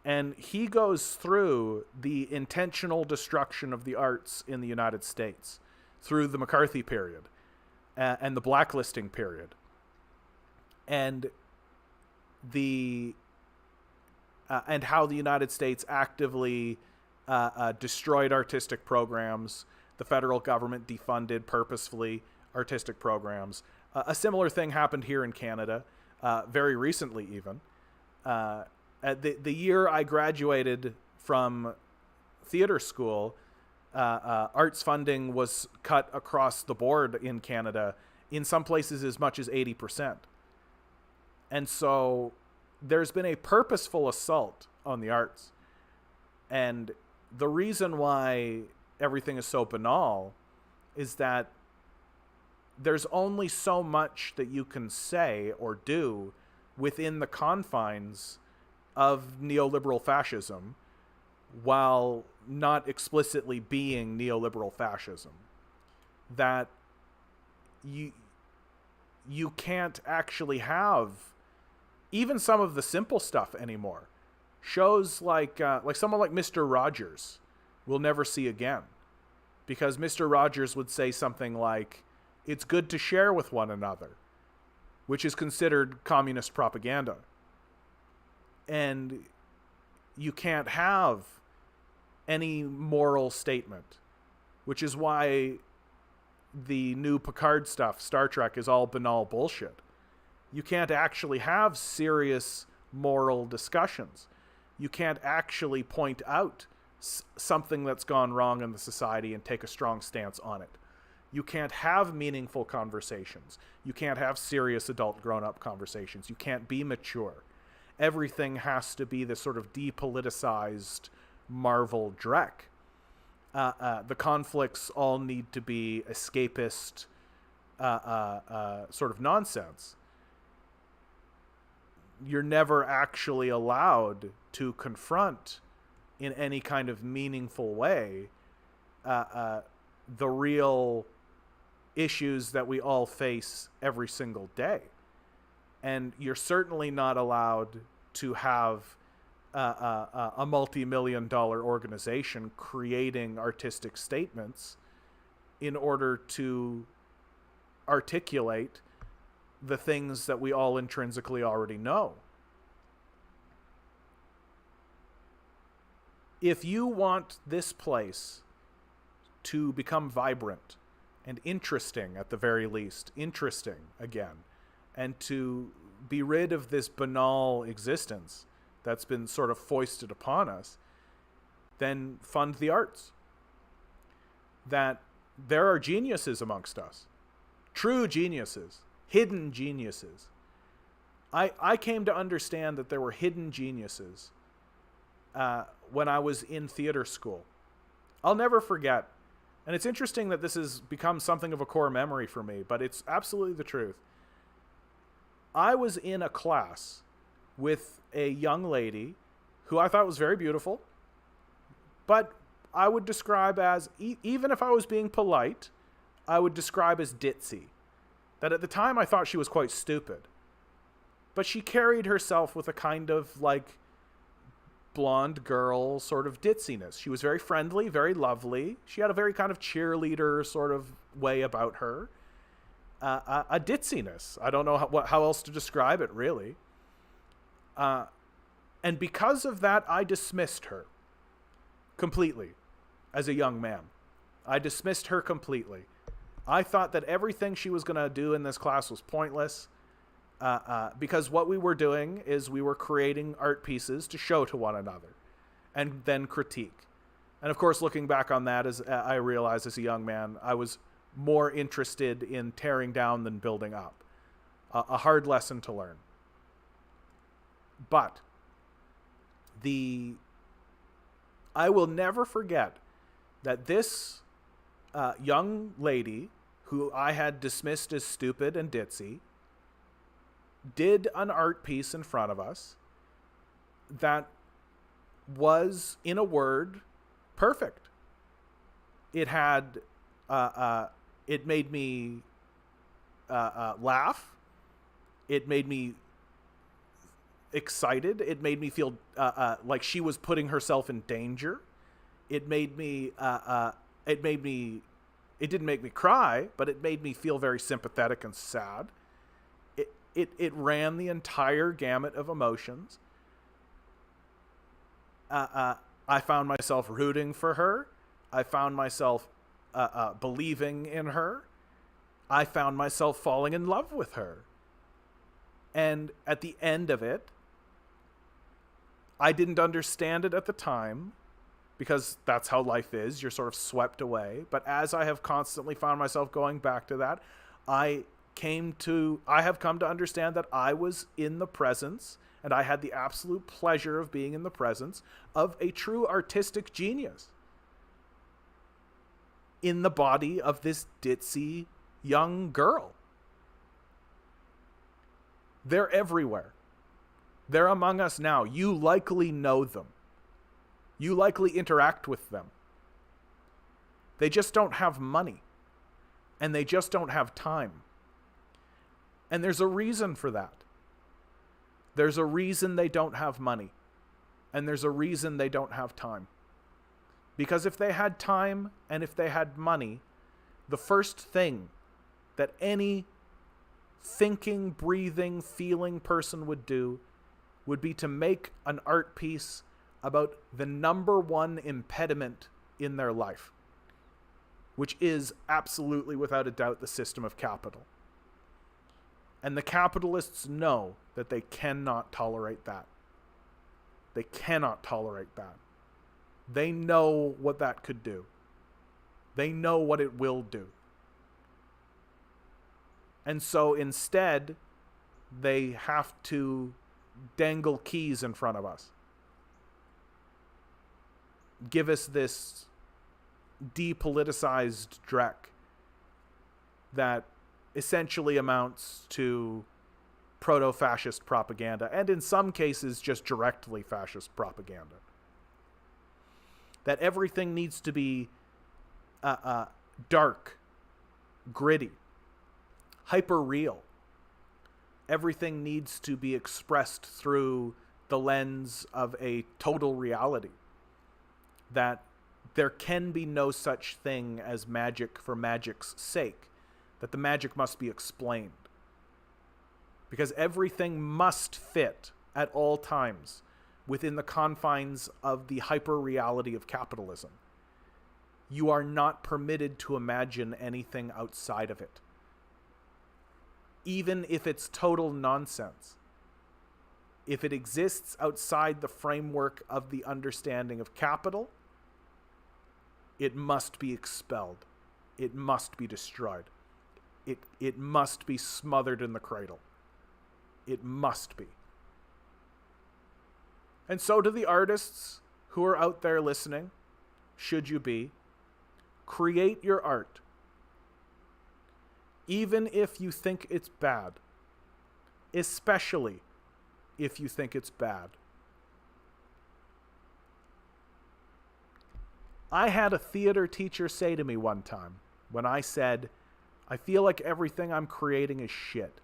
And he goes through the intentional destruction of the arts in the United States through the McCarthy period and the blacklisting period. And and how the United States actively destroyed artistic programs. The federal government defunded purposefully artistic programs. A similar thing happened here in Canada, very recently even. The year I graduated from theater school, arts funding was cut across the board in Canada, in some places as much as 80%. And so there's been a purposeful assault on the arts. And the reason why everything is so banal is that there's only so much that you can say or do within the confines of neoliberal fascism while not explicitly being neoliberal fascism. That you can't actually have even some of the simple stuff anymore. Shows like someone like Mr. Rogers we'll never see again, because Mr. Rogers would say something like, "It's good to share with one another," which is considered communist propaganda. And you can't have any moral statement, which is why the new Picard stuff, Star Trek, is all banal bullshit. You can't actually have serious moral discussions. You can't actually point out something that's gone wrong in the society and take a strong stance on it. You can't have meaningful conversations. You can't have serious adult grown-up conversations. You can't be mature. Everything has to be this sort of depoliticized Marvel dreck. The conflicts all need to be escapist sort of nonsense. You're never actually allowed to confront in any kind of meaningful way the real issues that we all face every single day. And you're certainly not allowed to have a multi-million-dollar organization creating artistic statements in order to articulate the things that we all intrinsically already know. If you want this place to become vibrant and interesting, at the very least, interesting again, and to be rid of this banal existence that's been sort of foisted upon us, then fund the arts. That there are geniuses amongst us, true geniuses, hidden geniuses. I came to understand that there were hidden geniuses when I was in theater school. I'll never forget. And it's interesting that this has become something of a core memory for me, but it's absolutely the truth. I was in a class with a young lady who I thought was very beautiful, but I would describe as, even if I was being polite, I would describe as ditzy. That at the time I thought she was quite stupid. But she carried herself with a kind of like blonde girl sort of ditziness. She was very friendly, very lovely. She had a very kind of cheerleader sort of way about her. A ditziness. I don't know how else to describe it, really. And because of that, I dismissed her completely as a young man. I dismissed her completely. I thought that everything she was going to do in this class was pointless. Because what we were doing is we were creating art pieces to show to one another and then critique. And of course, looking back on that, as I realized as a young man, I was more interested in tearing down than building up. A hard lesson to learn. But I will never forget that this young lady, who I had dismissed as stupid and ditzy, did an art piece in front of us that was, in a word, perfect. It had, it made me laugh. It made me excited. It made me feel like she was putting herself in danger. It made me, it didn't make me cry, but it made me feel very sympathetic and sad. It ran the entire gamut of emotions. I found myself rooting for her. I found myself believing in her. I found myself falling in love with her. And at the end of it, I didn't understand it at the time, because that's how life is. You're sort of swept away. But as I have constantly found myself going back to that, I have come to understand that I was in the presence, and I had the absolute pleasure of being in the presence of a true artistic genius in the body of this ditzy young girl. They're everywhere. They're among us now. You likely know them. You likely interact with them. They just don't have money, and they just don't have time. And there's a reason for that. There's a reason they don't have money. And there's a reason they don't have time. Because if they had time and if they had money, the first thing that any thinking, breathing, feeling person would do would be to make an art piece about the number one impediment in their life, which is absolutely, without a doubt, the system of capital. And the capitalists know that they cannot tolerate that. They cannot tolerate that. They know what that could do. They know what it will do. And so instead, they have to dangle keys in front of us. Give us this depoliticized dreck that essentially amounts to proto-fascist propaganda, and in some cases just directly fascist propaganda. That everything needs to be dark, gritty, hyper-real. Everything needs to be expressed through the lens of a total reality. That there can be no such thing as magic for magic's sake. That the magic must be explained. Because everything must fit at all times within the confines of the hyper-reality of capitalism. You are not permitted to imagine anything outside of it. Even if it's total nonsense. If it exists outside the framework of the understanding of capital, it must be expelled. It must be destroyed. it must be smothered in the cradle. It must be. And so to the artists who are out there listening, should you be, create your art. Even if you think it's bad. Especially if you think it's bad. I had a theater teacher say to me one time when I said, I feel like everything I'm creating is shit.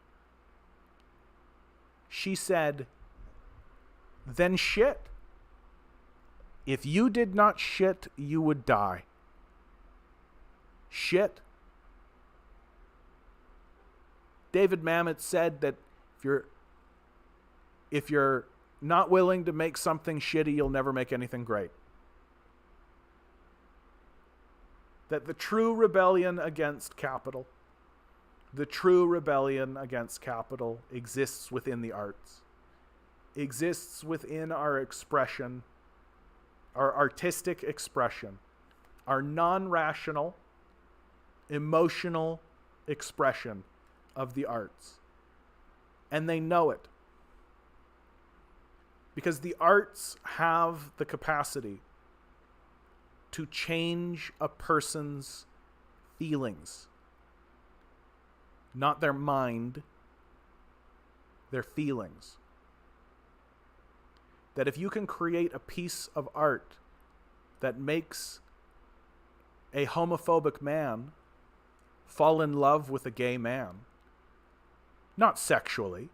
She said, then shit. If you did not shit, you would die. Shit. David Mamet said that if you're not willing to make something shitty, you'll never make anything great. That the true rebellion against capital, exists within the arts, exists within our expression, our artistic expression, our non-rational, emotional expression of the arts. And they know it. Because the arts have the capacity to change a person's feelings. Not their mind, their feelings. That if you can create a piece of art that makes a homophobic man fall in love with a gay man, not sexually,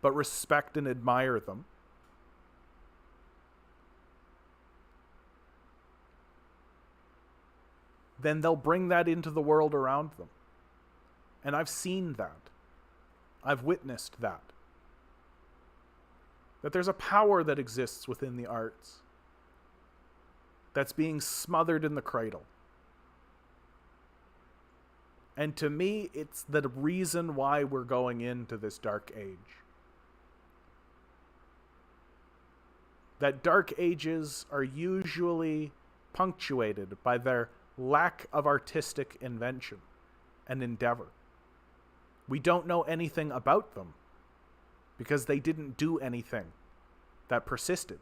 but respect and admire them, then they'll bring that into the world around them. And I've seen that. I've witnessed that. That there's a power that exists within the arts that's being smothered in the cradle. And to me, it's the reason why we're going into this dark age. That dark ages are usually punctuated by their lack of artistic invention and endeavor. We don't know anything about them because they didn't do anything that persisted.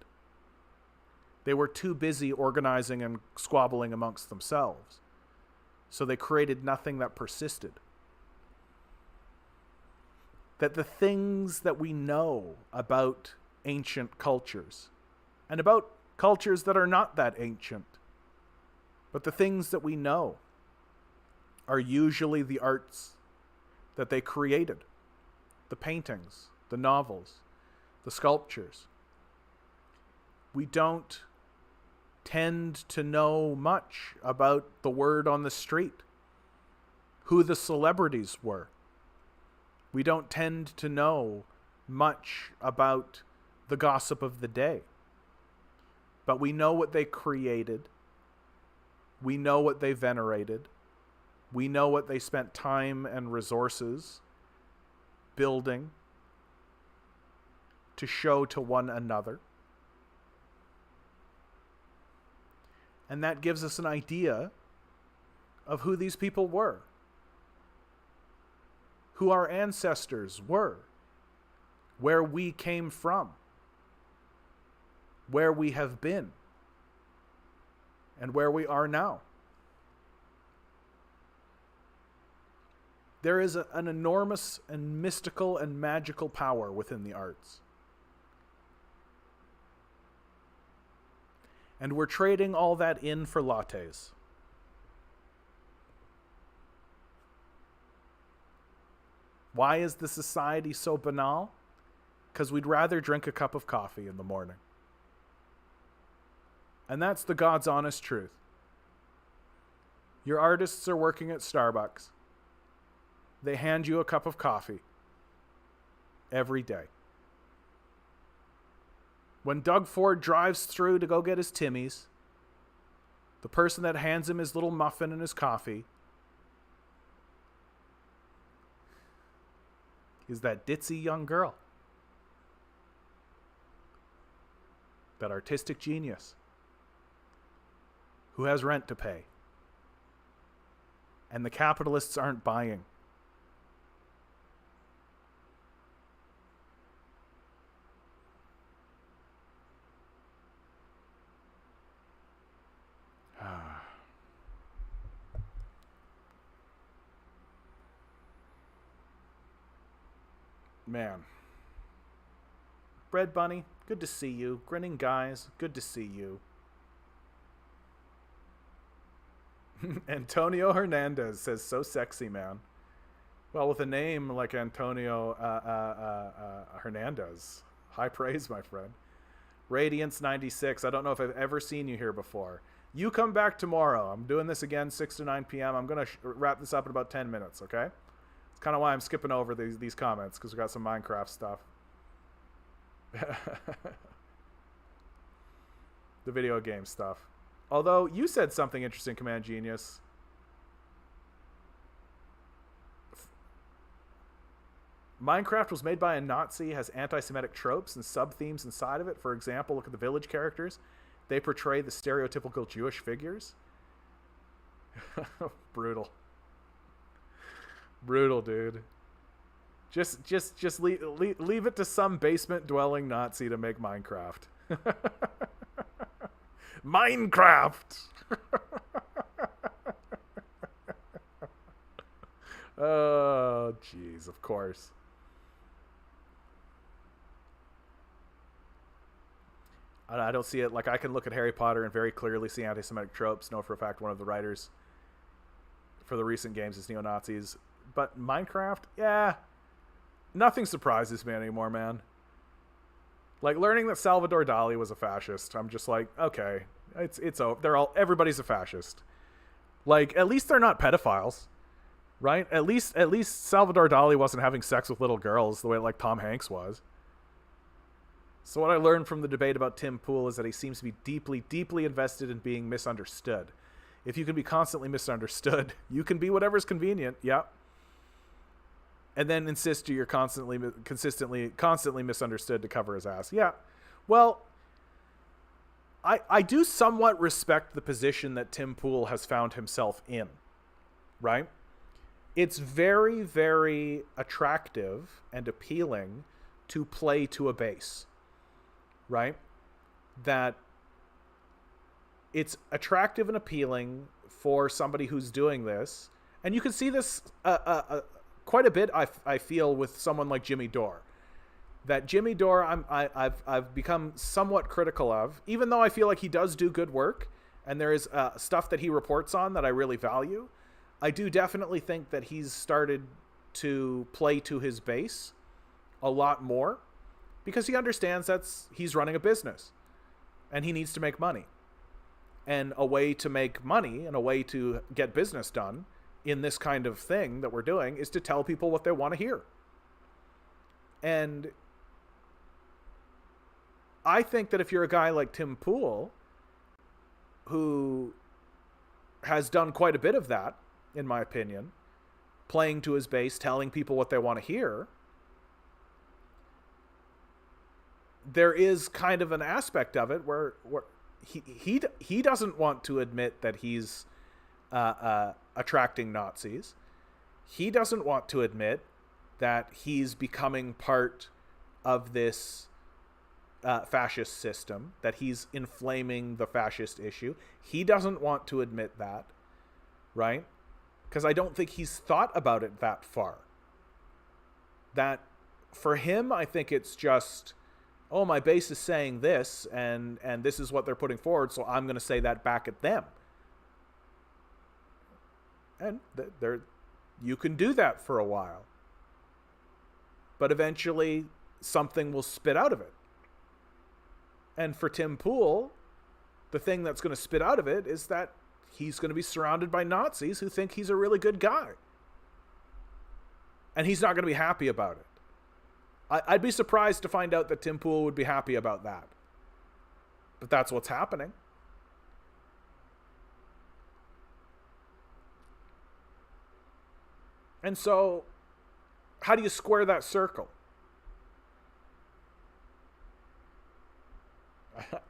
They were too busy organizing and squabbling amongst themselves. So they created nothing that persisted. That the things that we know about ancient cultures, and about cultures that are not that ancient, but the things that we know are usually the arts that they created. The paintings, the novels, the sculptures. We don't tend to know much about the word on the street, who the celebrities were. We don't tend to know much about the gossip of the day. But we know what they created. We know what they venerated. We know what they spent time and resources building to show to one another. And that gives us an idea of who these people were, who our ancestors were, where we came from, where we have been, and where we are now. There is an enormous and mystical and magical power within the arts. And we're trading all that in for lattes. Why is the society so banal? Because we'd rather drink a cup of coffee in the morning. And that's the God's honest truth. Your artists are working at Starbucks. They hand you a cup of coffee every day. When Doug Ford drives through to go get his Timmies, the person that hands him his little muffin and his coffee is that ditzy young girl. That artistic genius who has rent to pay. And the capitalists aren't buying. Man. Bread Bunny, good to see you. Grinning Guys, good to see you. Antonio Hernandez says, so sexy, man. Well, with a name like Antonio Hernandez, high praise, my friend. Radiance 96, I don't know if I've ever seen you here before. You come back tomorrow. I'm doing this again, 6 to 9 p.m. I'm going to wrap this up in about 10 minutes, okay? It's kind of why I'm skipping over these comments, because we got some Minecraft stuff. The video game stuff. Although, you said something interesting, Command Genius. Minecraft was made by a Nazi, has anti-Semitic tropes and sub-themes inside of it. For example, look at the village characters. They portray the stereotypical Jewish figures. Brutal. Brutal, dude. Just leave it to some basement-dwelling Nazi to make Minecraft. Minecraft! Oh, jeez, of course. I don't see it. Like, I can look at Harry Potter and very clearly see anti-Semitic tropes. Know for a fact one of the writers for the recent games is neo-Nazis. But Minecraft, yeah, nothing surprises me anymore, man. Like, learning that Salvador Dali was a fascist, I'm just like, okay, it's over. Everybody's a fascist. Like, at least they're not pedophiles, right? At least Salvador Dali wasn't having sex with little girls the way like Tom Hanks was. So what I learned from the debate about Tim Pool is that he seems to be deeply, deeply invested in being misunderstood. If you can be constantly misunderstood, you can be whatever's convenient. Yeah. And then insist you're constantly misunderstood to cover his ass. Yeah. Well, I do somewhat respect the position that Tim Pool has found himself in, right? It's very, very attractive and appealing to play to a base, right? That it's attractive and appealing for somebody who's doing this. And you can see this quite a bit, I feel, with someone like Jimmy Dore. That Jimmy Dore, I've become somewhat critical of, even though I feel like he does do good work, and there is stuff that he reports on that I really value. I do definitely think that he's started to play to his base a lot more, because he understands he's running a business, and he needs to make money. And a way to make money and a way to get business done in this kind of thing that we're doing is to tell people what they want to hear. And I think that if you're a guy like Tim Pool, who has done quite a bit of that, in my opinion, playing to his base, telling people what they want to hear, there is kind of an aspect of it where he doesn't want to admit that he's attracting Nazis. He doesn't want to admit that he's becoming part of this fascist system, that he's inflaming the fascist issue. He doesn't want to admit that, right? Because I don't think he's thought about it that far. That for him, I think it's just, oh, my base is saying this, and this is what they're putting forward, so I'm going to say that back at them. And you can do that for a while. But eventually, something will spit out of it. And for Tim Pool, the thing that's going to spit out of it is that he's going to be surrounded by Nazis who think he's a really good guy. And he's not going to be happy about it. I'd be surprised to find out that Tim Pool would be happy about that. But that's what's happening. And so, how do you square that circle?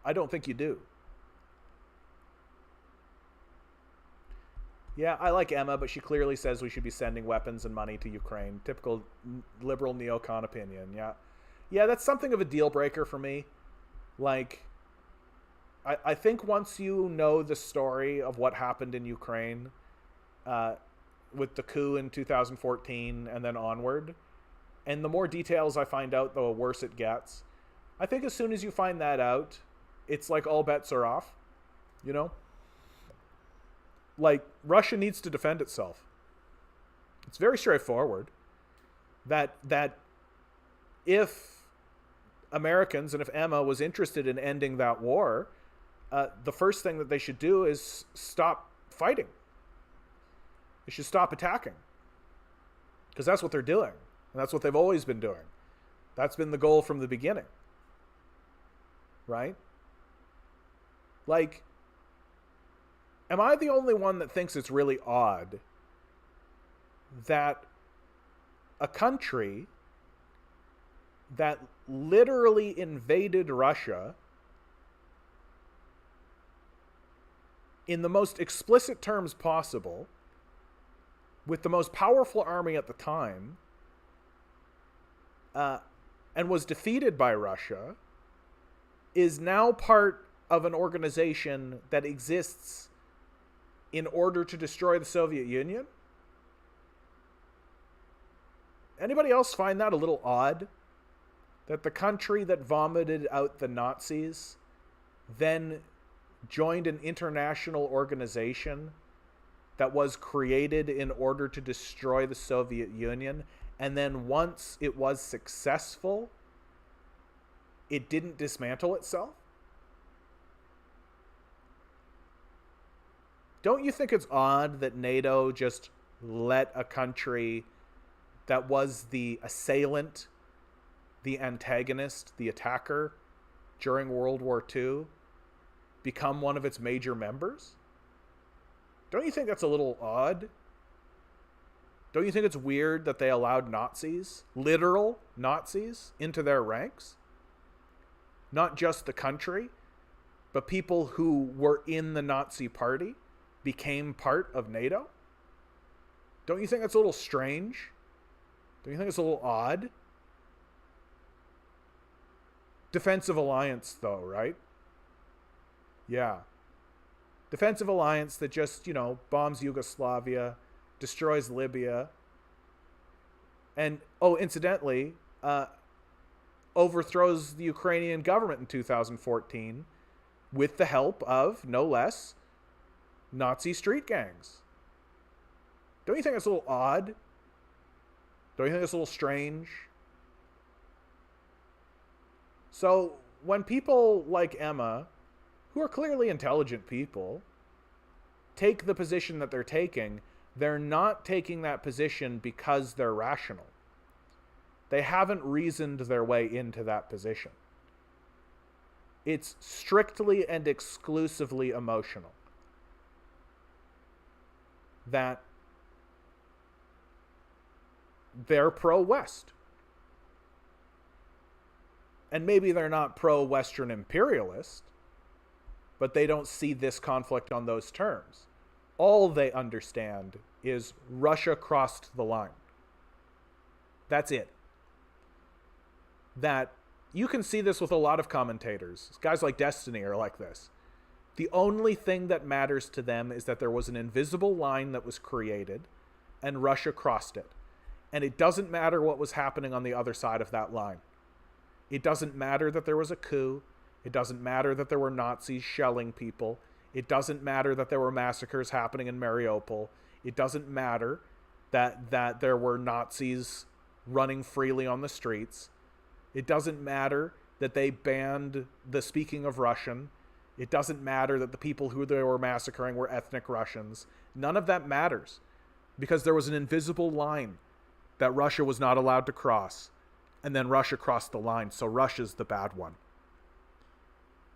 I don't think you do. Yeah, I like Emma, but she clearly says we should be sending weapons and money to Ukraine. Typical liberal neocon opinion. Yeah. Yeah, that's something of a deal breaker for me. Like, I think once you know the story of what happened in Ukraine with the coup in 2014 and then onward, and the more details I find out, the worse it gets. I think as soon as you find that out, it's like all bets are off, you know? Like, Russia needs to defend itself. It's very straightforward. That if Americans, and if Emma was interested in ending that war, the first thing that they should do is stop fighting. They should stop attacking. Because that's what they're doing. And that's what they've always been doing. That's been the goal from the beginning. Right? Like, am I the only one that thinks it's really odd that a country that literally invaded Russia in the most explicit terms possible, with the most powerful army at the time, and was defeated by Russia, is now part of an organization that exists in order to destroy the Soviet Union? Anybody else find that a little odd? That the country that vomited out the Nazis then joined an international organization that was created in order to destroy the Soviet Union, and then once it was successful, it didn't dismantle itself? Don't you think it's odd that NATO just let a country that was the assailant, the antagonist, the attacker during World War II become one of its major members? Don't you think that's a little odd? Don't you think it's weird that they allowed Nazis, literal Nazis, into their ranks? Not just the country, but people who were in the Nazi party became part of NATO? Don't you think that's a little strange? Don't you think it's a little odd? Defensive alliance, though, right? Yeah. Defensive alliance that just, bombs Yugoslavia, destroys Libya, and, incidentally, overthrows the Ukrainian government in 2014 with the help of, no less, Nazi street gangs. Don't you think that's a little odd? Don't you think that's a little strange? So, when people like Emma, who are clearly intelligent people, take the position that they're taking, they're not taking that position because they're rational. They haven't reasoned their way into that position. It's strictly and exclusively emotional. That they're pro-West. And maybe they're not pro-Western imperialist, but they don't see this conflict on those terms. All they understand is Russia crossed the line. That's it. That you can see this with a lot of commentators. Guys like Destiny are like this. The only thing that matters to them is that there was an invisible line that was created and Russia crossed it. And it doesn't matter what was happening on the other side of that line. It doesn't matter that there was a coup. It doesn't matter that there were Nazis shelling people. It doesn't matter that there were massacres happening in Mariupol. It doesn't matter that there were Nazis running freely on the streets. It doesn't matter that they banned the speaking of Russian. It doesn't matter that the people who they were massacring were ethnic Russians. None of that matters because there was an invisible line that Russia was not allowed to cross. And then Russia crossed the line, so Russia's the bad one.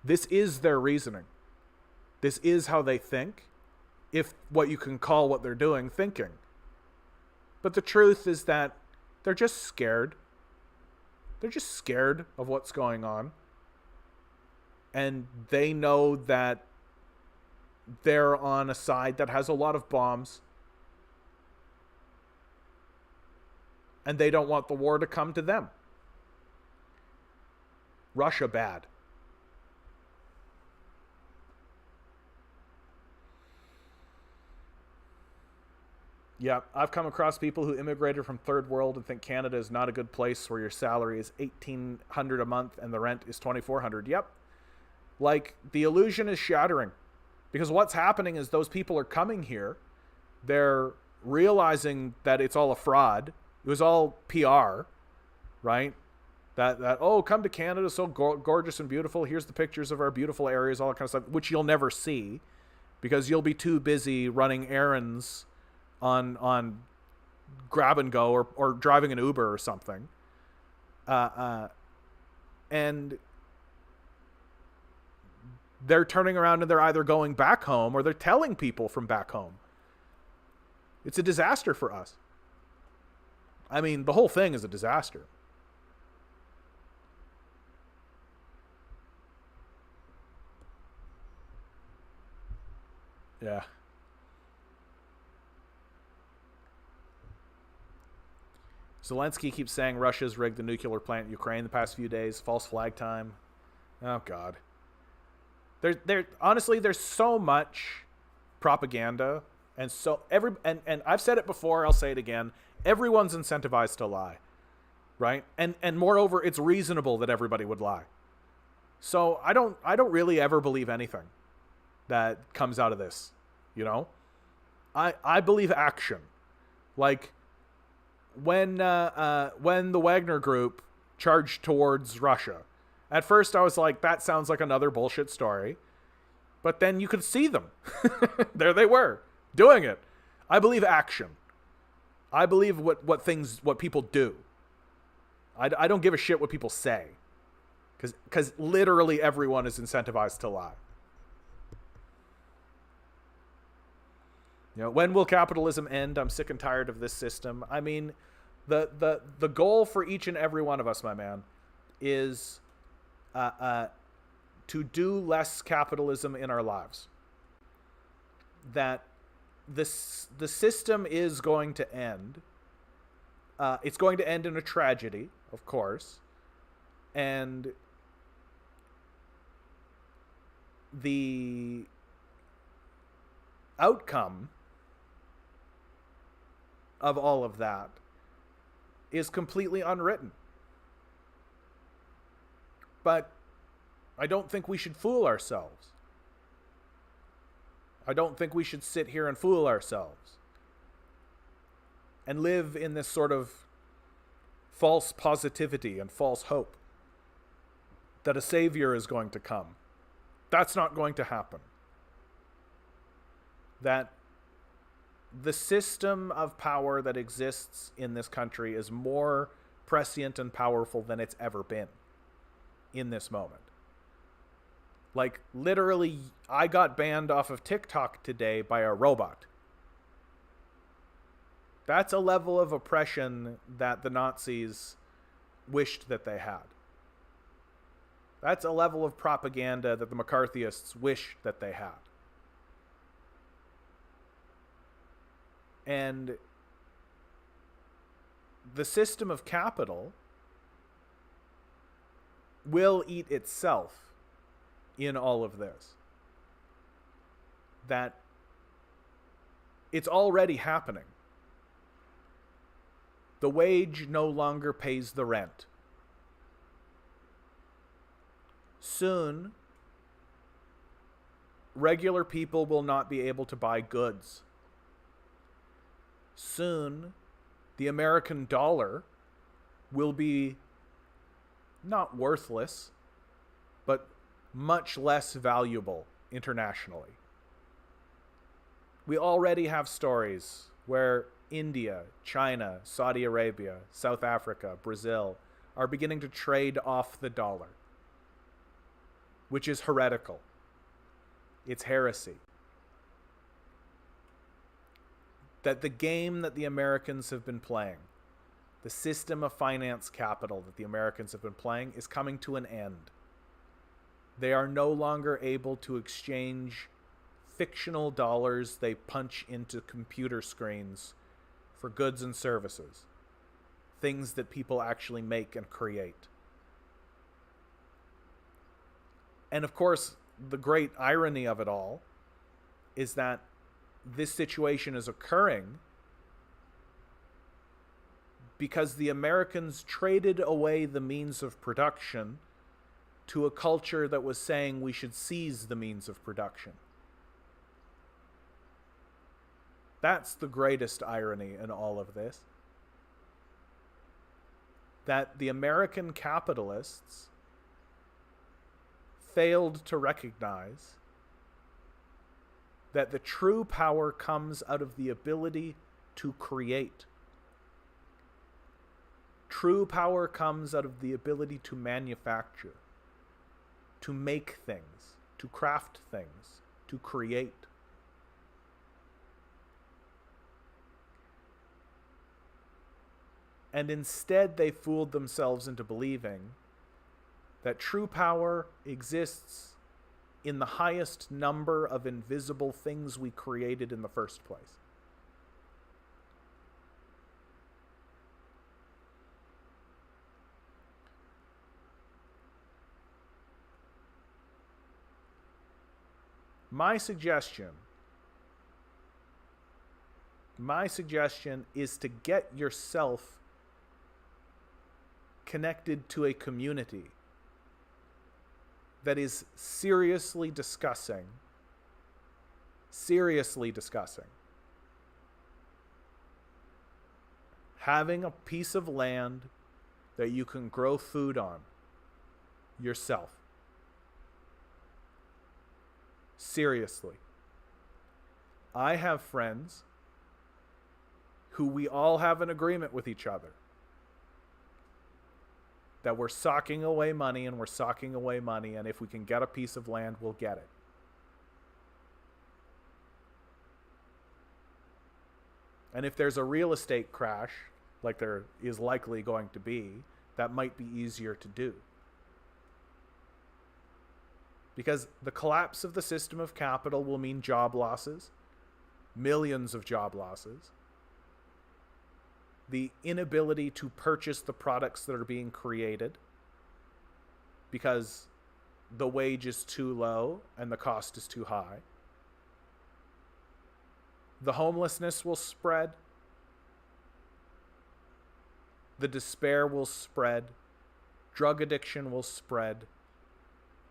This is their reasoning. This is how they think, if what you can call what they're doing thinking. But the truth is that they're just scared. They're just scared of what's going on. And they know that they're on a side that has a lot of bombs. And they don't want the war to come to them. Russia bad. Yeah, I've come across people who immigrated from third world and think Canada is not a good place where your salary is $1,800 a month and the rent is $2,400. Yep. Like, the illusion is shattering. Because what's happening is those people are coming here. They're realizing that it's all a fraud. It was all PR, right? That oh, come to Canada, so gorgeous and beautiful. Here's the pictures of our beautiful areas, all that kind of stuff, which you'll never see because you'll be too busy running errands on grab and go or driving an Uber or something. And they're turning around and they're either going back home or they're telling people from back home. It's a disaster for us. I mean, the whole thing is a disaster. Yeah. Zelensky keeps saying Russia's rigged the nuclear plant in Ukraine the past few days. False flag time. Oh, God. Honestly, there's so much propaganda. And so and I've said it before, I'll say it again. Everyone's incentivized to lie. Right? And moreover, it's reasonable that everybody would lie. So I don't really ever believe anything that comes out of this. You know? I believe action. Like, when the Wagner group charged towards Russia, at first I was like, that sounds like another bullshit story. But then you could see them. There they were, doing it. I believe action. I believe what people do. I don't give a shit what people say. Because literally everyone is incentivized to lie. You know, when will capitalism end? I'm sick and tired of this system. I mean, the goal for each and every one of us, my man, is to do less capitalism in our lives. That the system is going to end. It's going to end in a tragedy, of course. And the outcome of all of that is completely unwritten. But I don't think we should fool ourselves. I don't think we should sit here and fool ourselves and live in this sort of false positivity and false hope that a savior is going to come. That's not going to happen. That the system of power that exists in this country is more prescient and powerful than it's ever been in this moment. Like, literally, I got banned off of TikTok today by a robot. That's a level of oppression that the Nazis wished that they had. That's a level of propaganda that the McCarthyists wish that they had. And the system of capital will eat itself in all of this. That it's already happening. The wage no longer pays the rent. Soon, regular people will not be able to buy goods. Soon, the American dollar will be not worthless, but much less valuable internationally. We already have stories where India, China, Saudi Arabia, South Africa, Brazil are beginning to trade off the dollar, which is heretical. It's heresy. That the game that the Americans have been playing, the system of finance capital that the Americans have been playing, is coming to an end. They are no longer able to exchange fictional dollars they punch into computer screens for goods and services. Things that people actually make and create. And of course, the great irony of it all is that this situation is occurring because the Americans traded away the means of production to a culture that was saying we should seize the means of production. That's the greatest irony in all of this. That the American capitalists failed to recognize that the true power comes out of the ability to create. True power comes out of the ability to manufacture, to make things, to craft things, to create. And instead they fooled themselves into believing that true power exists in the highest number of invisible things we created in the first place. My suggestion is to get yourself connected to a community that is seriously discussing having a piece of land that you can grow food on yourself. Seriously. I have friends who we all have an agreement with each other that we're socking away money, and if we can get a piece of land, we'll get it. And if there's a real estate crash, like there is likely going to be, that might be easier to do. Because the collapse of the system of capital will mean job losses, millions of job losses. The inability to purchase the products that are being created because the wage is too low and the cost is too high. The homelessness will spread. The despair will spread. Drug addiction will spread.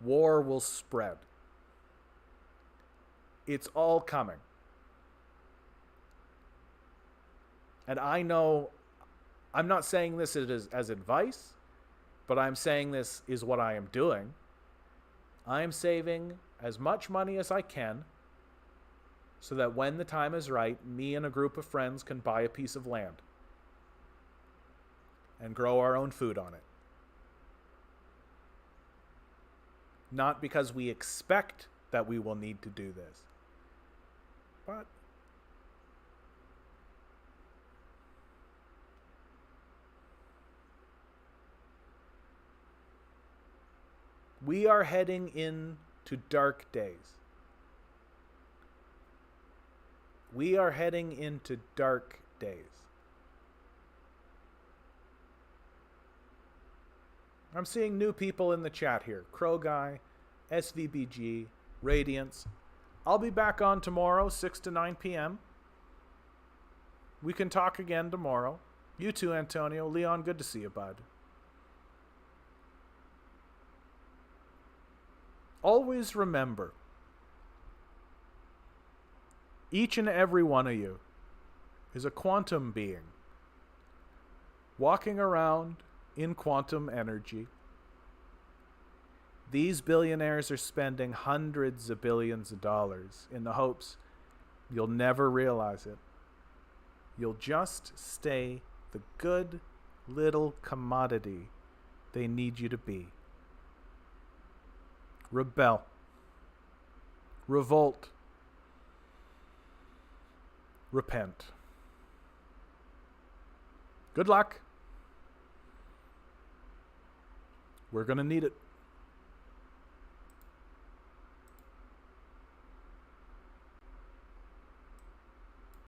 War will spread. It's all coming. And I know, I'm not saying this as advice, but I'm saying this is what I am doing. I am saving as much money as I can so that when the time is right, me and a group of friends can buy a piece of land and grow our own food on it. Not because we expect that we will need to do this, but we are heading into dark days. We are heading into dark days. I'm seeing new people in the chat here. Crow Guy, SVBG, Radiance. I'll be back on tomorrow, 6 to 9 p.m. We can talk again tomorrow. You too, Antonio. Leon, good to see you, bud. Always remember, each and every one of you is a quantum being walking around in quantum energy. These billionaires are spending hundreds of billions of dollars in the hopes you'll never realize it. You'll just stay the good little commodity they need you to be. Rebel. Revolt. Repent. Good luck. We're going to need it.